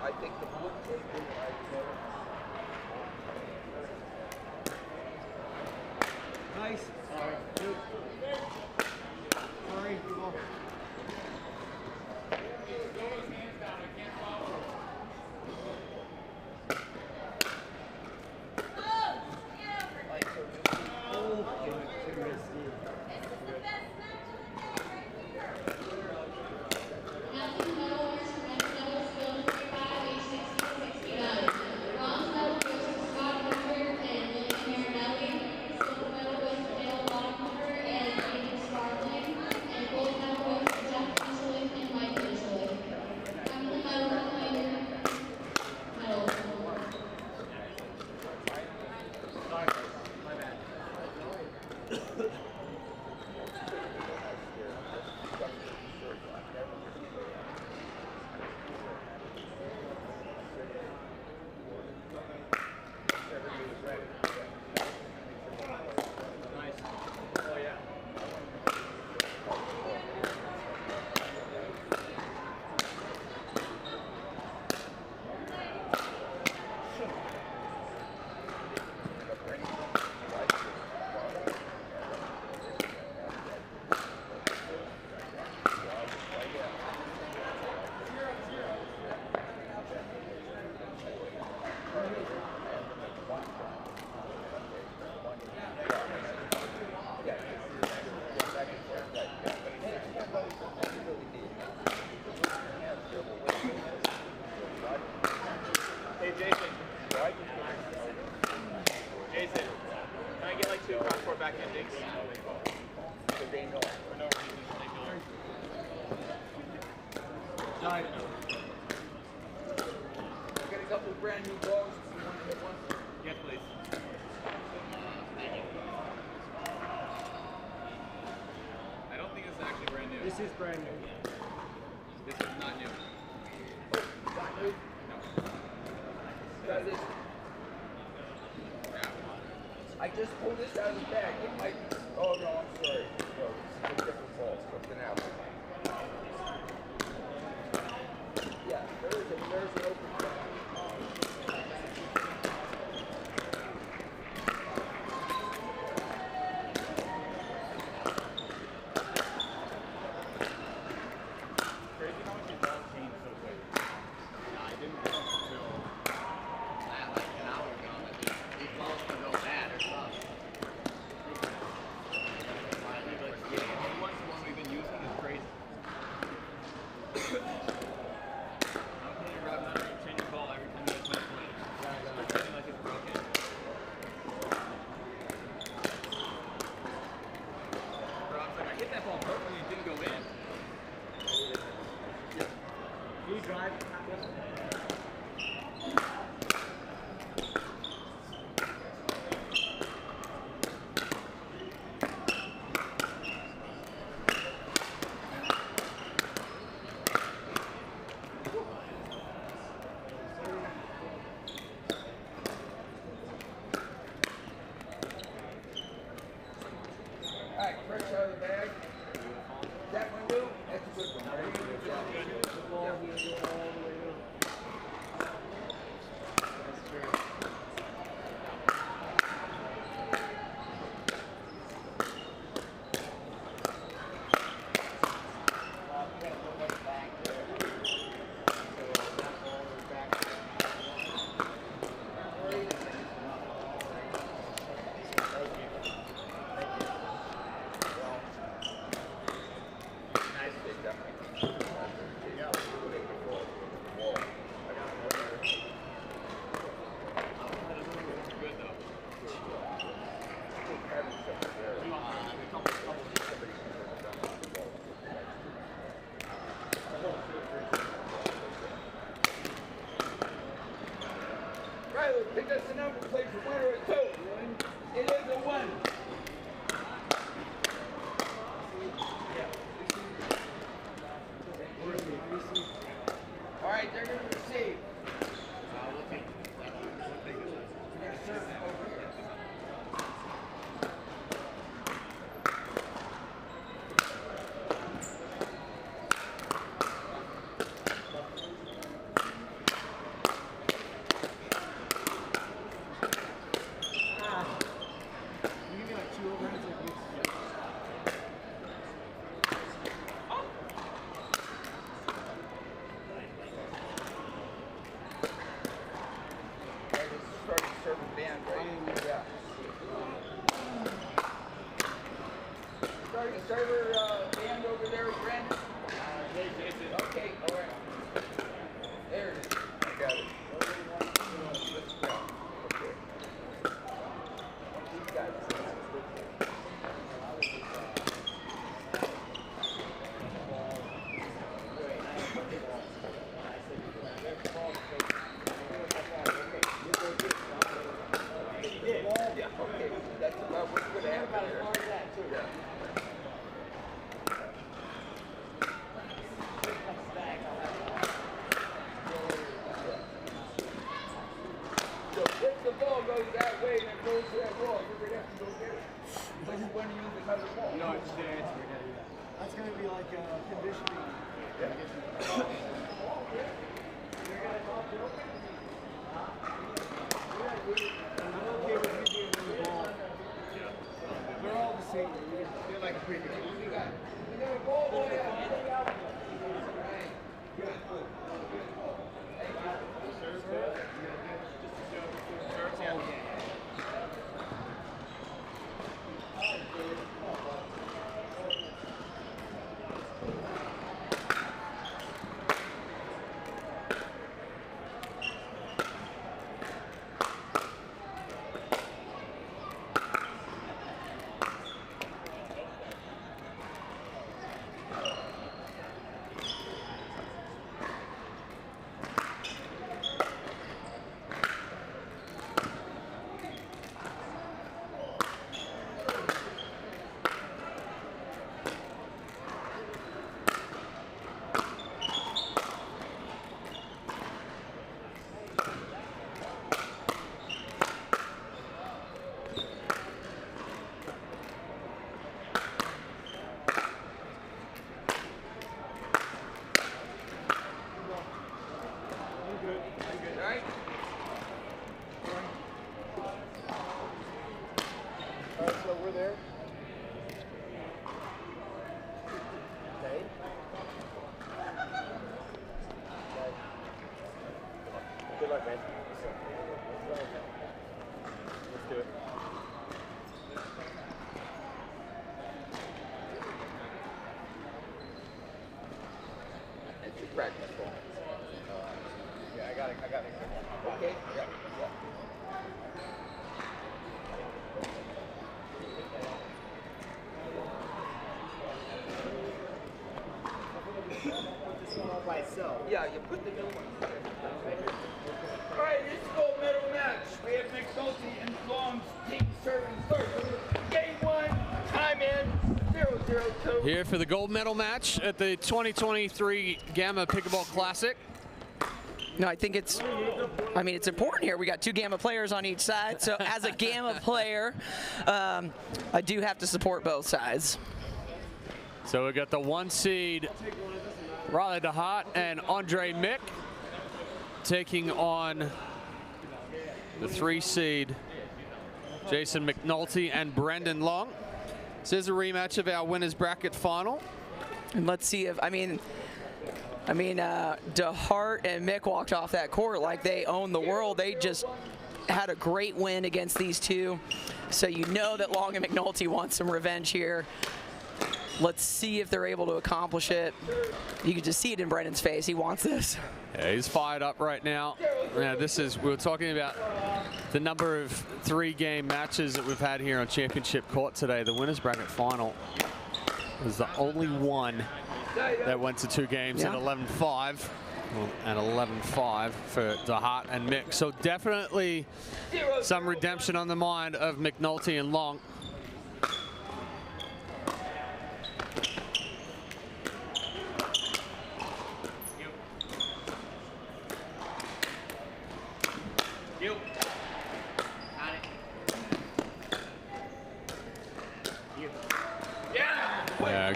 I think the wood table,
Nice. Sorry. Good. Sorry. Good ball.
Jason, can I get like 2 cross-court back endings? So they know. For no reason, they know. Nine. Get a couple brand new balls. You want to hit one? Yes, please. I don't think this is actually brand new. This is brand new. This is not new. Oh, not new? No. Try this. I just pulled this out of the bag. It might be. Oh no, I'm sorry. No, this is a different ball. Something else. Yeah, there's an open ball. Crazy how much your ball changed so quick. I didn't know until like an hour ago that these balls can go bad or something. The one we've been using is crazy. I'm putting a rub on it, change your ball every time you get my play. It's pretending like it's broken. Rob's like, I hit that ball perfectly and it didn't go in. Can you drive? Alright, fresh out of the bag. That one do? That's a good one. Riley, pick us the number, place a winner at 2. It is a 1. All right, they're going to receive. We'll take server band over there, Brent? Okay, all right. There it is. I got it. Let's go. Okay. You got it. Yeah, okay. That's about what's going to happen here. Yeah. So if the ball goes that way and it goes to that wall, you're going to have to go get it. Unless you want to use another ball. No, it's the answer.
That's going to be like conditioning. I'm okay with you being on the ball. They're all the same. They're like a preview. You got a ball boy out.
man. Let's do it.
It's your practice ball.
Yeah, I got it. Okay. Yeah. This one all by itself.
Yeah, you put the new one. All right, let's go middle match. We have McNulty and Long's team serving first. Game 1, time in 0-0-2.
Here for the gold medal match at the 2023 Gamma Pickleball Classic.
No, I think it's important here. We got 2 Gamma players on each side, so as a Gamma player, I do have to support both sides.
So we got the 1 seed Riley DeHart and Andre Mick taking on the 3 seed Jason McNulty and Brendan Long. This is a rematch of our winners bracket final.
And let's see if, DeHart and Mick walked off that court like they own the world. They just had a great win against these 2. So you know that Long and McNulty want some revenge here. Let's see if they're able to accomplish it. You can just see it in Brendan's face. He wants this.
Yeah, he's fired up right now. Yeah, we were talking about the number of 3-game matches that we've had here on Championship Court today. The winners bracket final was the only one that went to 2 games at 11-5 and 11-5 for DeHart and Mick. So definitely some redemption on the mind of McNulty and Long.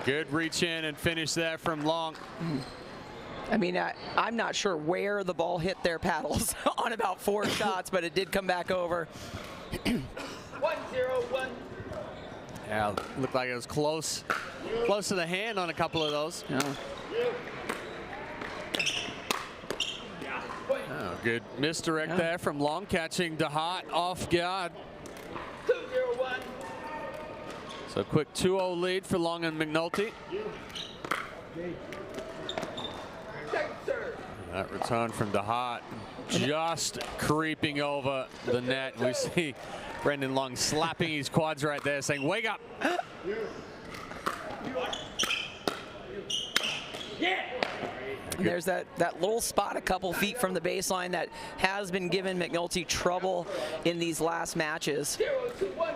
Good reach in and finish there from Long.
I'm not sure where the ball hit their paddles on about 4 shots, but it did come back over.
1-0-1.
Yeah, looked like it was close to the hand on a couple of those. Oh, good misdirect there from Long, catching DeHart off guard.
2-0-1.
So quick 2-0 lead for Long and McNulty. That return from DeHart just creeping over the net. We see Brendan Long slapping his quads right there, saying, "Wake up."
And there's that little spot a couple feet from the baseline that has been giving McNulty trouble in these last matches.
0-2-1.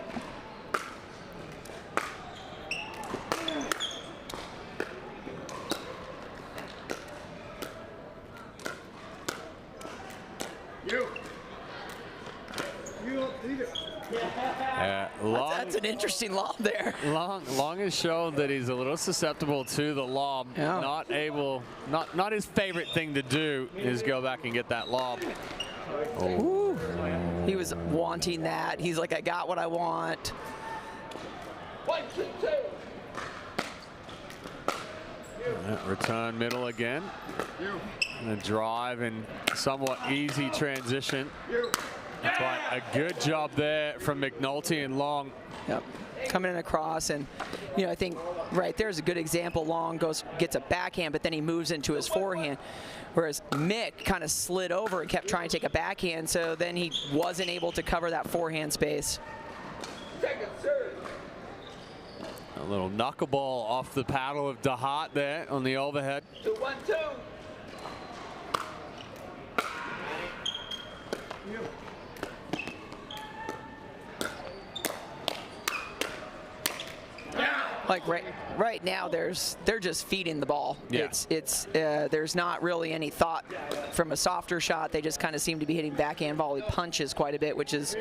That's an interesting lob there.
Long has shown that he's a little susceptible to the lob. Not his favorite thing to do is go back and get that lob.
Ooh. He was wanting that. He's like, I got what I want.
1-2-2.
That return middle again. And a drive and somewhat easy transition. But a good job there from McNulty and Long.
Yep, coming in across, and I think right there's a good example. Long gets a backhand, but then he moves into his forehand, whereas Mick kind of slid over and kept trying to take a backhand, so then he wasn't able to cover that forehand space.
A little knuckleball off the paddle of DeHart there on the overhead.
2-1-2.
Like right now, they're just feeding the ball.
Yeah.
There's not really any thought from a softer shot. They just kind of seem to be hitting backhand volley punches quite a bit, which is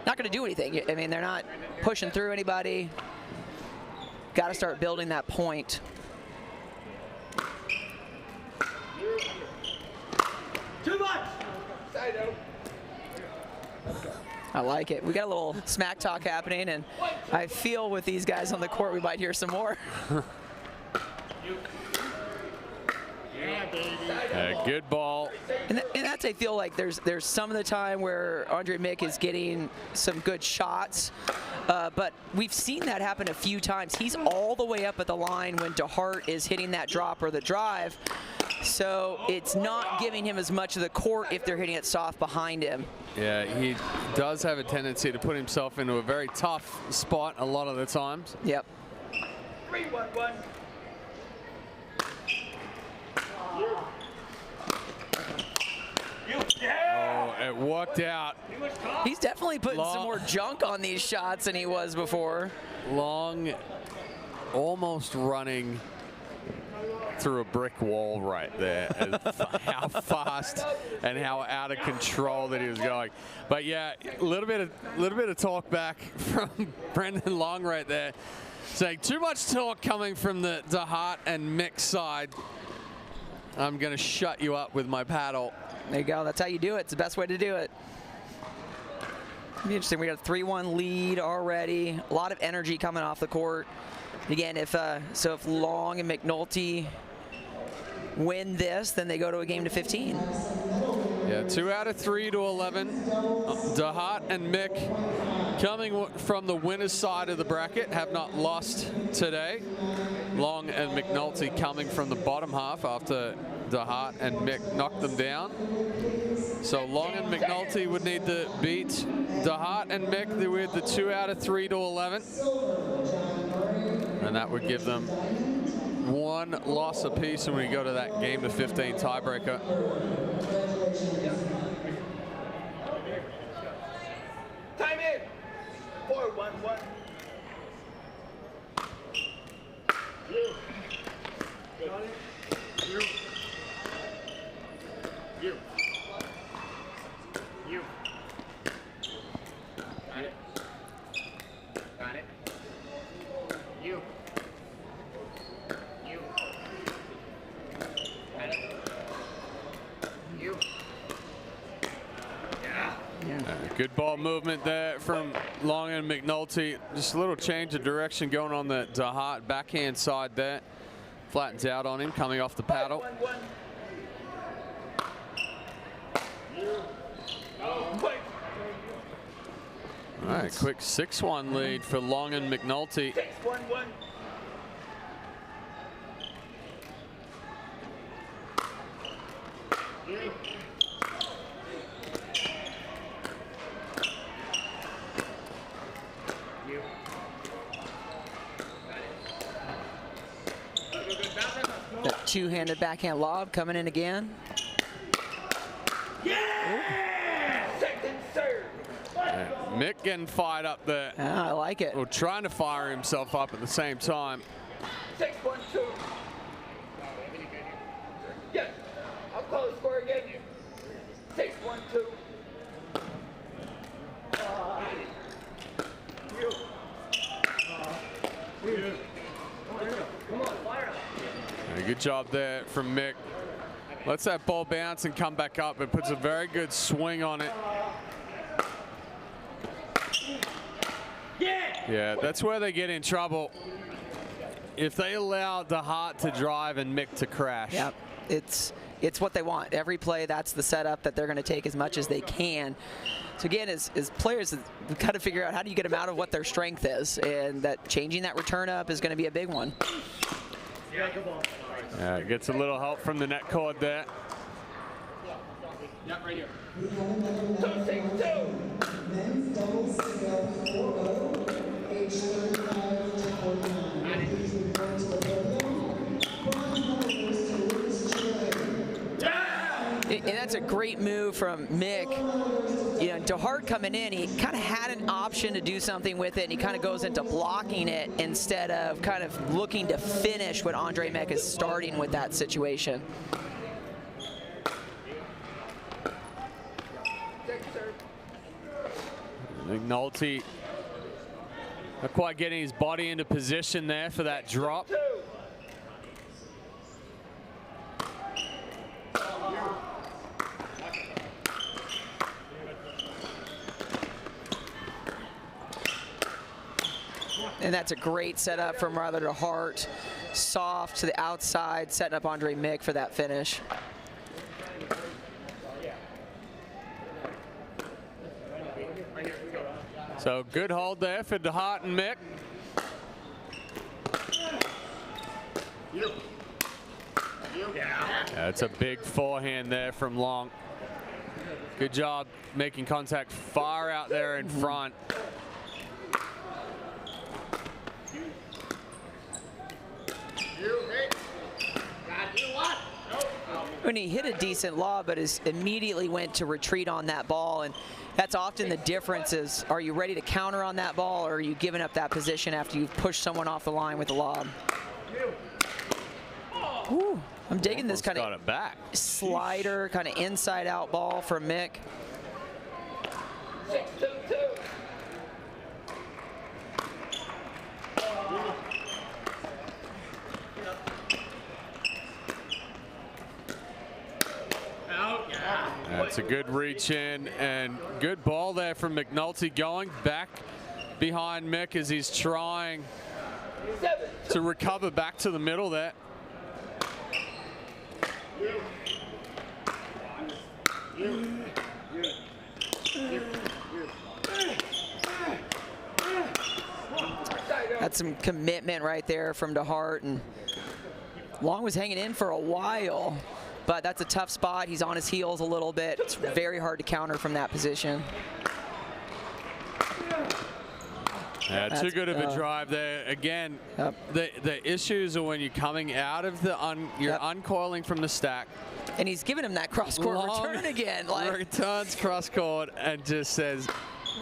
not going to do anything. I mean, they're not pushing through anybody. Got to start building that point.
Too much.
I like it. We got a little smack talk happening, and I feel with these guys on the court we might hear some more.
Yeah,
Good ball.
And that's, I feel like there's some of the time where Andre Mick is getting some good shots, but we've seen that happen a few times. He's all the way up at the line when DeHart is hitting that drop or the drive, so it's not giving him as much of the court if they're hitting it soft behind him.
Yeah, he does have a tendency to put himself into a very tough spot a lot of the times.
Yep.
3-1-1.
Oh, it worked out.
He's definitely putting some more junk on these shots than he was before.
Long, almost running through a brick wall right there. How fast and how out of control that he was going. But yeah, a little bit of talk back from Brendan Long right there, saying too much talk coming from the DeHart and Mick side. I'm gonna shut you up with my paddle.
There you go. That's how you do it. It's the best way to do it. It'll be interesting. We got a 3-1 lead already. A lot of energy coming off the court. Again, if Long and McNulty win this, then they go to a game to 15.
Yeah, 2 out of 3 to 11. DeHart and Mick coming from the winner's side of the bracket have not lost today. Long and McNulty coming from the bottom half after DeHart and Mick knocked them down. So Long and McNulty would need to beat DeHart and Mick with the 2 out of 3 to 11. And that would give them 1 loss apiece when we go to that game to 15 tiebreaker.
Time in. 4-1-1. You. Got it. Got it. You. You. Got it. You.
Good ball movement there from Long and McNulty. Just a little change of direction going on the DeHart backhand side there. Flattens out on him coming off the paddle. All right, quick 6-1 lead for Long and McNulty.
6-1-1.
That two-handed backhand lob coming in again.
Mick getting fired up there.
I like it.
Well, trying to fire himself up at the same time.
6-1-2. Yes, I'll call the score again. 6-1-2.
Come on, fire up.
Good job there from Mick. Lets that ball bounce and come back up and puts a very good swing on it. Yeah, that's where they get in trouble. If they allow DeHart to drive and Mick to crash.
Yep, it's what they want. Every play, that's the setup that they're going to take as much as they can. So again, as players, we've got to figure out how do you get them out of what their strength is, and that changing that return up is going to be a big one.
Yeah, good ball.
Gets a little help from the net cord there.
Yeah, right here.
2-6-2.
Men's doubles scale 4-0, age 35 to 49. Please report to the podium. Bronze medalist to Lucas Chile.
And that's a great move from Mick. You know, DeHart coming in, he kind of had an option to do something with it, and he kind of goes into blocking it instead of kind of looking to finish what Andre Mick is starting with that situation.
McNulty not quite getting his body into position there for that drop.
And that's a great setup from rather DeHart. soft to the outside, setting up Andre Mick for that finish.
So good hold there for DeHart and Mick. Yeah, it's a big forehand there from Long. Good job making contact far out there in front.
When he hit a decent lob, but immediately went to retreat on that ball, and that's often the difference is, are you ready to counter on that ball, or are you giving up that position after you've pushed someone off the line with the lob? Ooh, I'm digging this kind of slider, kind of inside-out ball from Mick.
6-2-2.
That's a good reach in and good ball there from McNulty, going back behind Mick as he's trying to recover back to the middle there.
That's some commitment right there from DeHart, and Long was hanging in for a while, but that's a tough spot. He's on his heels a little bit. It's very hard to counter from that position.
Yeah, too good of a drive there. Again, the issues are when you're coming out of the you're uncoiling from the stack.
And he's giving him that cross-court return again.
Returns cross-court and just says,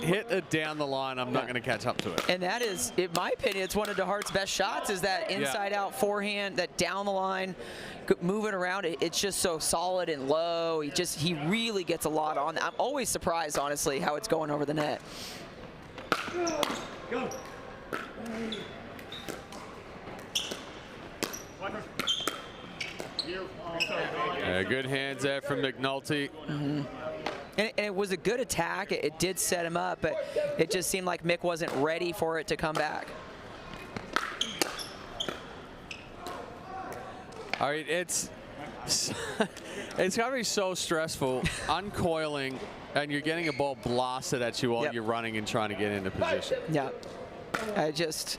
hit it down the line. I'm not going to catch up to it.
And that is, in my opinion, it's one of DeHart's best shots, is that inside-out forehand, that down the line, moving around. It's just so solid and low. He really gets a lot on. I'm always surprised, honestly, how it's going over the net.
Go.
Good hands there from McNulty.
Mm-hmm. And it was a good attack. It did set him up, but it just seemed like Mick wasn't ready for it to come back.
All right, it's got to be so stressful uncoiling, and you're getting a ball blasted at you while you're running and trying to get into position.
Yeah, I just.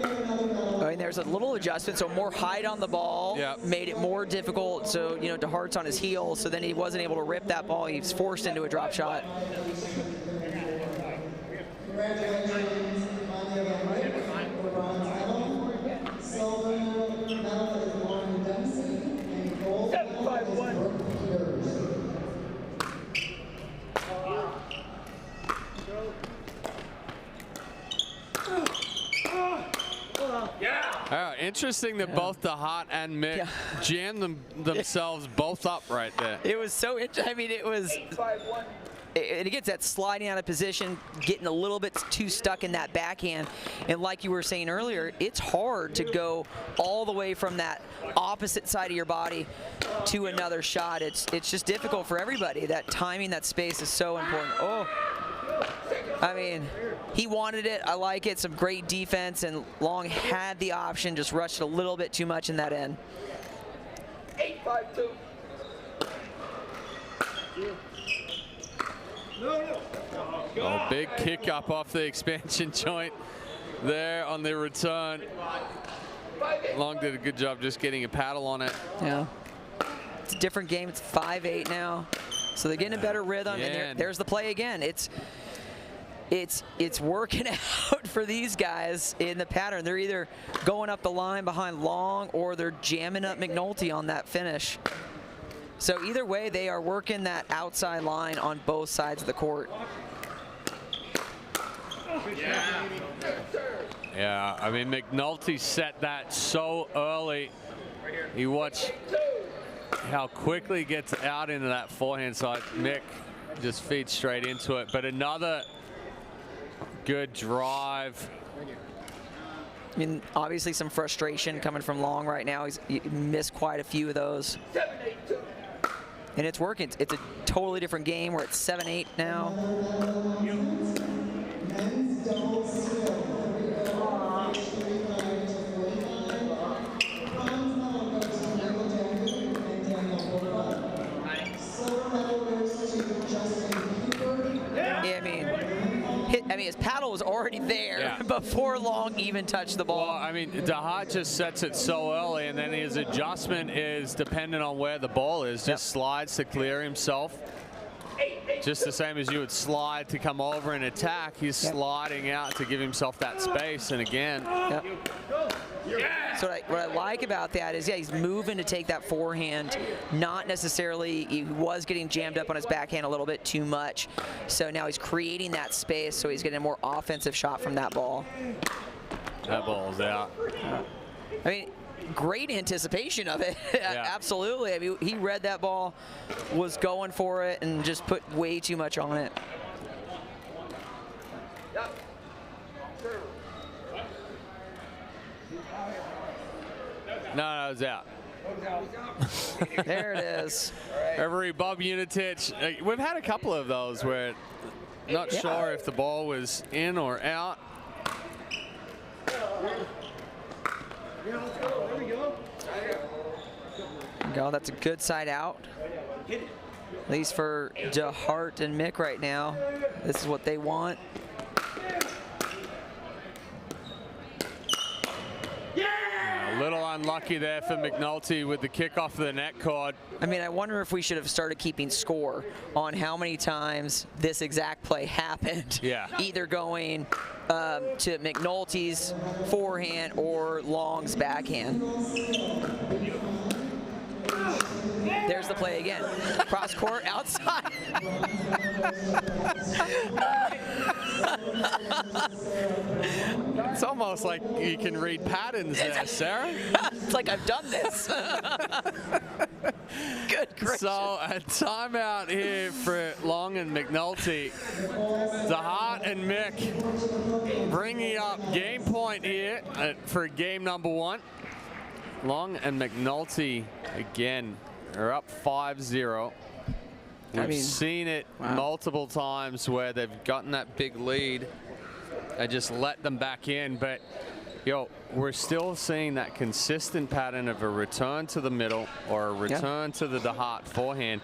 I mean, there's a little adjustment, so more height on the ball made it more difficult. So, you know, DeHart's on his heels, so then he wasn't able to rip that ball. He was forced into a drop shot.
Congratulations, silver medal is Lauren Dempsey, and gold medal is Brooke Peters.
Interesting that both DeHart and Mick jammed themselves both up right there.
It was so interesting. I mean, it was. And it gets that sliding out of position, getting a little bit too stuck in that backhand. And like you were saying earlier, it's hard to go all the way from that opposite side of your body to another shot. It's just difficult for everybody. That timing, that space is so important. Oh, I mean, he wanted it. I like it. Some great defense, and Long had the option, just rushed a little bit too much in that end.
8-5-2.
Oh, big kick up off the expansion joint there on the return. Long did a good job just getting a paddle on it.
Yeah. It's a different game. It's 5-8 now. So they're getting a better rhythm, and there's the play again. It's working out for these guys in the pattern. They're either going up the line behind Long, or they're jamming up McNulty on that finish. So either way, they are working that outside line on both sides of the court.
Yeah, I mean, McNulty set that so early. You watch how quickly he gets out into that forehand side. Mick just feeds straight into it. But another good drive.
I mean, obviously some frustration coming from Long right now. He missed quite a few of those.
7-8-2.
And it's working. It's a totally different game. We're at 7-8 now.
Men's doubles
there before Long even touched the ball.
Well, I mean, DeHart just sets it so early, and then his adjustment is dependent on where the ball is. Just slides to clear himself. Just the same as you would slide to come over and attack. He's sliding out to give himself that space. And again.
So what I like about that is, he's moving to take that forehand. Not necessarily, he was getting jammed up on his backhand a little bit too much. So now he's creating that space, so he's getting a more offensive shot from that ball.
That ball's out.
I mean, great anticipation of it. Absolutely. I mean, he read that ball, was going for it, and just put way too much on it.
No, it's out.
There it is.
Referee Bob Unitich. We've had a couple of those where not sure if the ball was in or out.
Go. That's a good side out. At least for DeHart and Mick right now. This is what they want.
A little unlucky there for McNulty with the kick off the net cord.
I mean, I wonder if we should have started keeping score on how many times this exact play happened.
Yeah.
Either going to McNulty's forehand or Long's backhand. There's the play again. Cross court, outside.
It's almost like you can read patterns there, Sarah.
It's like I've done this. Good gracious.
So a timeout here for Long and McNulty. DeHart and Mick bringing up game point here for game number 1. Long and McNulty again are up 5-0. We've seen it multiple times where they've gotten that big lead and just let them back in, but we're still seeing that consistent pattern of a return to the middle or a return to the DeHart forehand.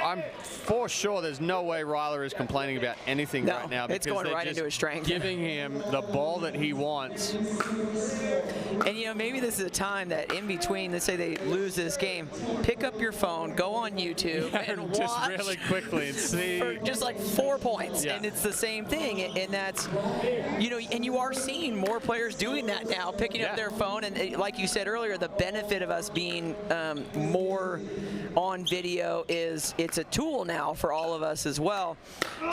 I'm for sure there's no way Ryler is complaining about anything right now, because
it's going right into his strength.
Giving him the ball that he wants.
And maybe this is a time that in between, let's say they lose this game, pick up your phone, go on YouTube and watch
just really quickly and see
for just like 4 points, and it's the same thing. And that's, and you are seeing more players doing that now, picking up their phone, and like you said earlier, the benefit of us being more on video is it's a tool now for all of us as well.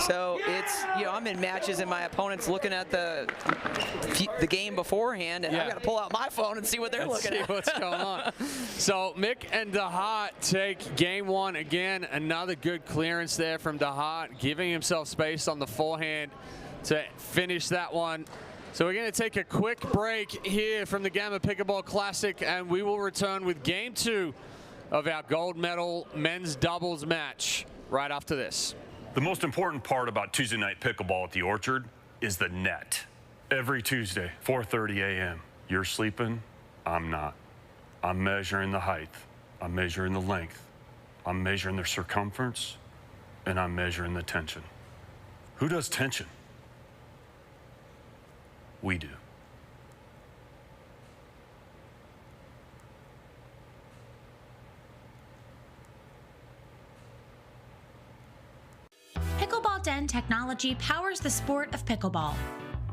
So it's, I'm in matches and my opponent's looking at the game beforehand, and I've got to pull out my phone and see what they're looking at.
What's going on. So Mick and DeHart take game 1 again. Another good clearance there from DeHart, giving himself space on the forehand to finish that one. So we're going to take a quick break here from the Gamma Pickleball Classic, and we will return with game 2 of our gold medal men's doubles match right after this.
The most important part about Tuesday night pickleball at the Orchard is the net. Every Tuesday, 4:30 a.m. You're sleeping, I'm not. I'm measuring the height, I'm measuring the length, I'm measuring the circumference, and I'm measuring the tension. Who does tension? We do.
Pickleball Den technology powers the sport of pickleball.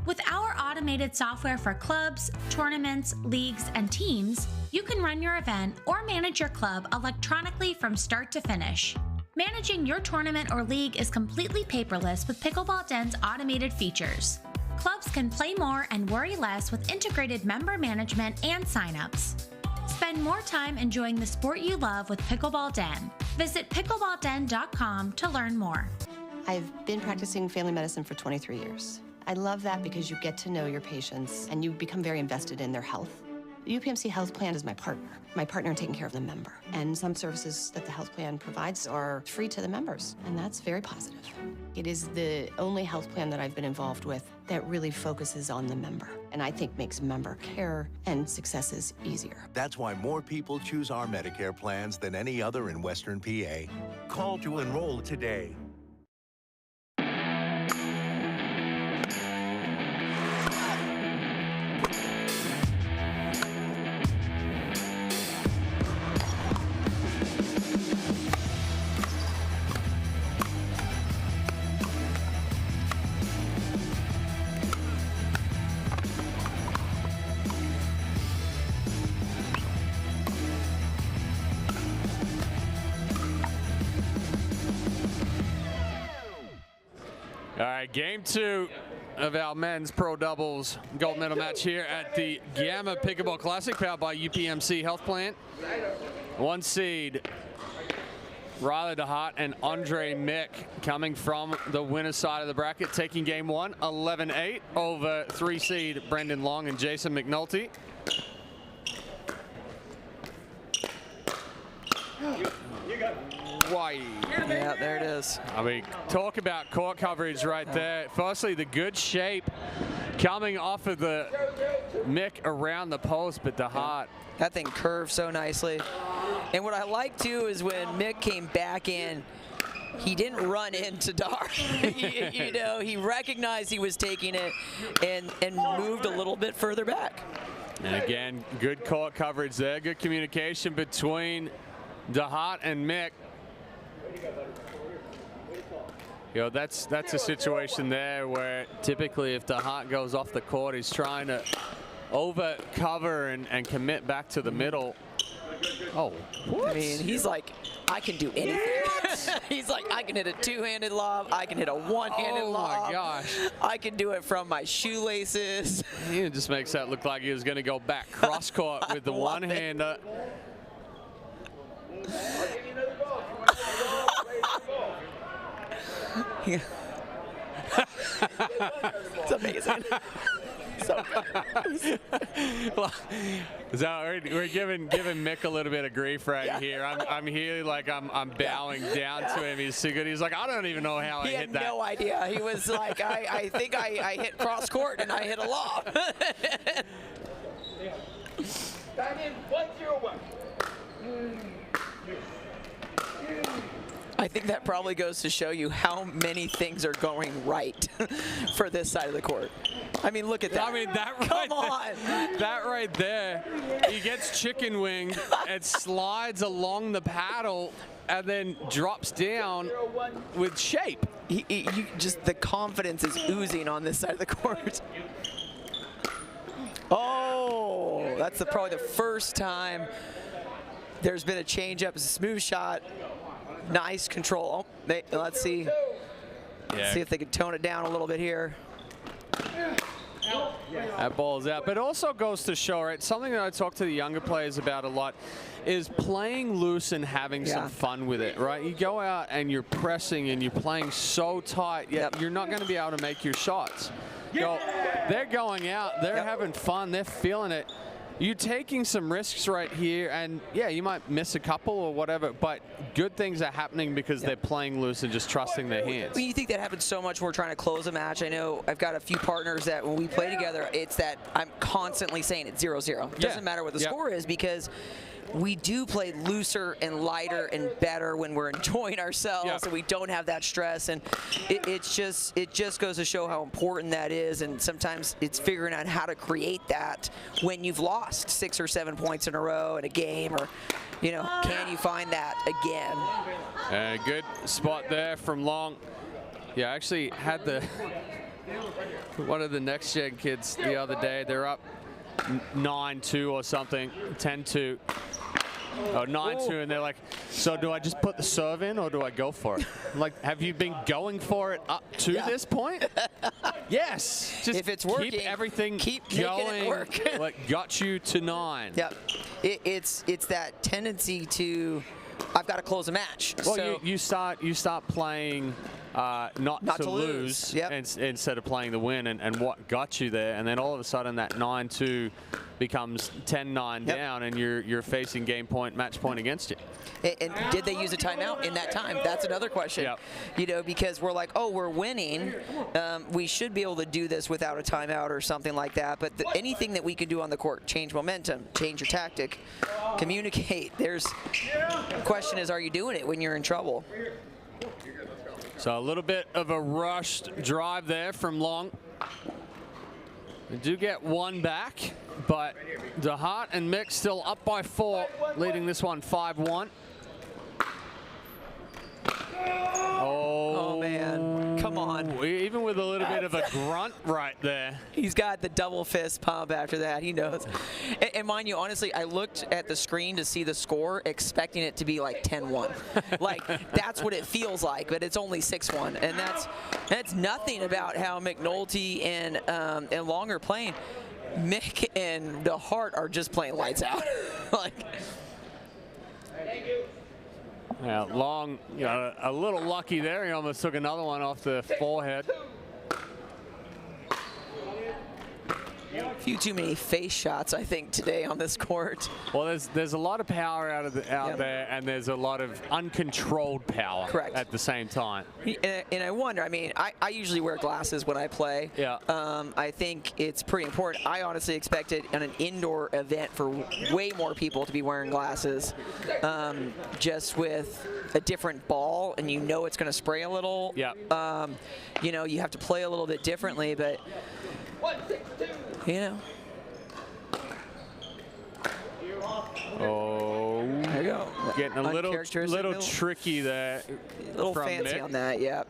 With our automated software for clubs, tournaments, leagues, and teams, you can run your event or manage your club electronically from start to finish. Managing your tournament or league is completely paperless with Pickleball Den's automated features. Clubs can play more and worry less with integrated member management and signups. Spend more time enjoying the sport you love with Pickleball Den. Visit pickleballden.com to learn more.
I've been practicing family medicine for 23 years. I love that because you get to know your patients and you become very invested in their health. The UPMC Health Plan is my partner in taking care of the member. And some services that the health plan provides are free to the members, and that's very positive. It is the only health plan that I've been involved with that really focuses on the member, and I think makes member care and successes easier.
That's why more people choose our Medicare plans than any other in Western PA. Call to enroll today.
All right, game 2 of our men's pro doubles gold medal match here at the Gamma Pickleball Classic, powered by UPMC Health Plan. 1 seed Riley DeHart and Andre Mick coming from the winner's side of the bracket, taking game 1, 11-8 over 3 seed Brendan Long and Jason McNulty. Why?
Yeah, there it is.
I mean, talk about court coverage right there. Firstly, the good shape coming off of the Mick around the post, but DeHart.
That thing curved so nicely. And what I like too is when Mick came back in, he didn't run into Dar. You know, he recognized he was taking it and moved a little bit further back.
And again, good court coverage there. Good communication between DeHart and Mick. You know, that's a situation there where typically if DeHart goes off the court, he's trying to over cover and commit back to the middle. Oh, what?
I mean, he's like, I can do anything. He's like, I can hit a 2-handed lob. I can hit a 1-handed lob.
Oh my gosh.
I can do it from my shoelaces.
He just makes that look like he was going to go back cross court with the one-hander.
It's amazing. So
well, so we're giving Mick a little bit of grief right here. I'm here like I'm bowing down to him. He's so good. He's like, I don't even know how I hit that.
He had no idea. He was like, I think I hit cross court and I hit a lob.
Time in 1-0-1.
I think that probably goes to show you how many things are going right for this side of the court. I mean, look at that.
I mean, that right there, he gets chicken winged and slides along the paddle and then drops down with shape.
Just the confidence is oozing on this side of the court. Oh, that's probably the first time there's been a change up. It's a smooth shot. Nice control. Oh, let's see.
Yeah.
Let's see if they can tone it down a little bit here.
That ball's out. But it also goes to show, right, something that I talk to the younger players about a lot is playing loose and having some fun with it, right? You go out and you're pressing and you're playing so tight, yet you're not going to be able to make your shots. They're going out, they're having fun, they're feeling it. You're taking some risks right here, and yeah, you might miss a couple or whatever, but good things are happening because they're playing loose and just trusting their hands.
I mean, you think that happens so much when we're trying to close a match. I know I've got a few partners that when we play together, it's that I'm constantly saying it's 0-0. It doesn't matter what the score is because we do play looser and lighter and better when we're enjoying ourselves and we don't have that stress. And it just goes to show how important that is. And sometimes it's figuring out how to create that when you've lost 6 or 7 points in a row in a game, or, you know, can you find that again?
Good spot there from Long. Yeah, I actually had one of the next gen kids the other day. They're up 9-2 or something, 10-2. Oh, 9-2, and they're like, so do I just put the serve in or do I go for it? I'm like, have you been going for it up to this point? Yes. Just
if it's working,
keep everything going.
Making it work.
Like, got you to 9.
Yep. It's that tendency to, I've got to close a match.
Well,
so
you start playing not to lose instead of playing the win, and what got you there, and then all of a sudden that 9-2 becomes 10-9 down, and you're facing match point against you.
And did they use a timeout in that time? That's another question. You know, because we're like, oh, we're winning. We should be able to do this without a timeout or something like that. But anything that we can do on the court, change momentum, change your tactic, communicate. The question is, are you doing it when you're in trouble?
So a little bit of a rushed drive there from Long. We do get one back, but DeHart and Mick still up by 4, leading this one 5-1.
Oh man, come on. on.
Even with a little bit of a grunt right there.
He's got the double fist pump after that. He knows. And mind you, honestly, I looked at the screen to see the score, expecting it to be like 10-1. Like, that's what it feels like, but it's only 6-1. And that's nothing about how McNulty and Long are playing. Mick and the Hart are just playing lights out. Like.
Yeah, Long, a little lucky there. He almost took another one off the forehead.
A few too many face shots, I think, today on this court.
Well, there's a lot of power out there, and there's a lot of uncontrolled power.
Correct.
At the same time.
And I wonder, I mean, I usually wear glasses when I play.
Yeah.
I think it's pretty important. I honestly expected on an indoor event for way more people to be wearing glasses, just with a different ball, and you know it's going to spray a little.
Yeah.
You have to play a little bit differently, but
Oh,
there you go.
Getting a little tricky there.
A little fancy
Mick.
on that, yeah.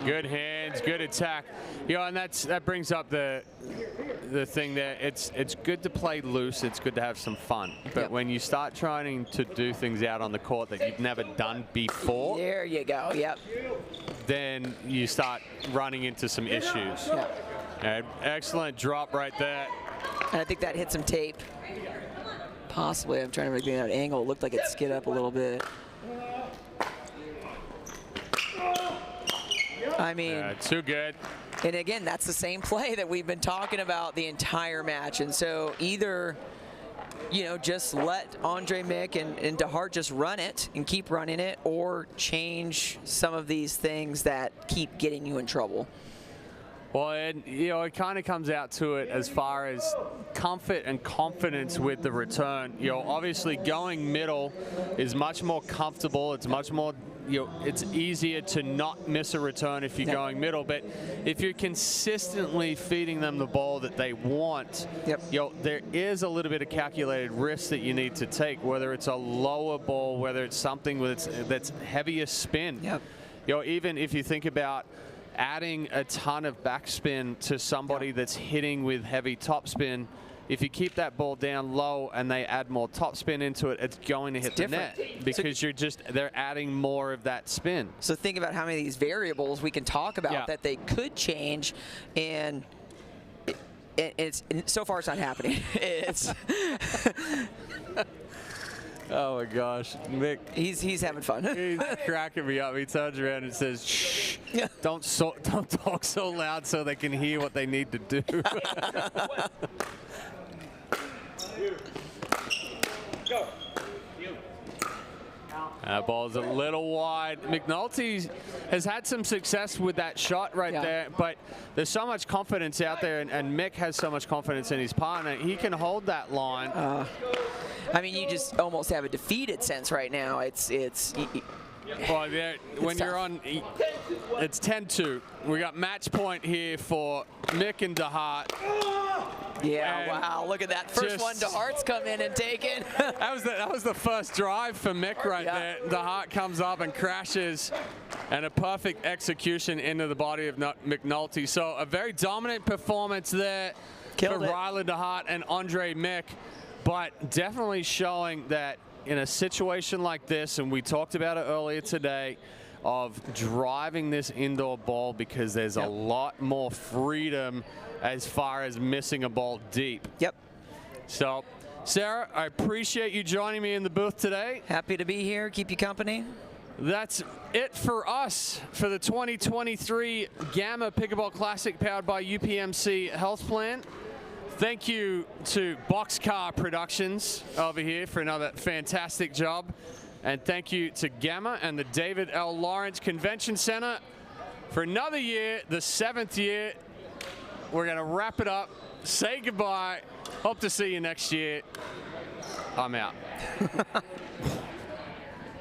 Good hands, good attack. And that brings up the thing there. It's good to play loose. It's good to have some fun. But when you start trying to do things out on the court that you've never done before,
there you go. Yep.
Then you start running into some issues. Excellent drop right there.
And I think that hit some tape. Possibly. I'm trying to make that angle. It looked like it skid up a little bit. I mean,
too good.
And again, that's the same play that we've been talking about the entire match. And so either, just let Andre, Mick, and DeHart just run it and keep running it, or change some of these things that keep getting you in trouble.
Well, it kind of comes out to it as far as comfort and confidence with the return. Obviously going middle is much more comfortable. It's much more, it's easier to not miss a return if you're going middle. But if you're consistently feeding them the ball that they want, there is a little bit of calculated risk that you need to take, whether it's a lower ball, whether it's something that's heavier spin. Even if you think about adding a ton of backspin to somebody that's hitting with heavy topspin, if you keep that ball down low and they add more topspin into it, it's going to hit the net because they're adding more of that spin.
So think about how many of these variables we can talk about that they could change, and so far it's not happening. It's
oh my gosh, Mick.
He's having fun.
He's cracking me up. He turns around and says, "Shh, don't talk so loud so they can hear what they need to do." That ball's a little wide. McNulty has had some success with that shot right there, but there's so much confidence out there, and Mick has so much confidence in his partner. He can hold that line.
I mean, you just almost have a defeated sense right now.
Well, when you're on, it's 10-2. We got match point here for Mick and DeHart.
Yeah, wow, look at that. First one, DeHart's come in and taken.
that was the first drive for Mick right there. DeHart comes up and crashes, and a perfect execution into the body of McNulty. So a very dominant performance there for Ryland DeHart and Andre Mick, but definitely showing that in a situation like this, and we talked about it earlier today, of driving this indoor ball because there's a lot more freedom as far as missing a ball deep. So, Sarah, I appreciate you joining me in the booth today.
Happy to be here, keep you company.
That's it for us for the 2023 Gamma Pickleball Classic powered by UPMC Health Plan. Thank you to Boxcar Productions over here for another fantastic job. And thank you to Gamma and the David L. Lawrence Convention Center for another year, the 7th year. We're going to wrap it up, say goodbye. Hope to see you next year. I'm out.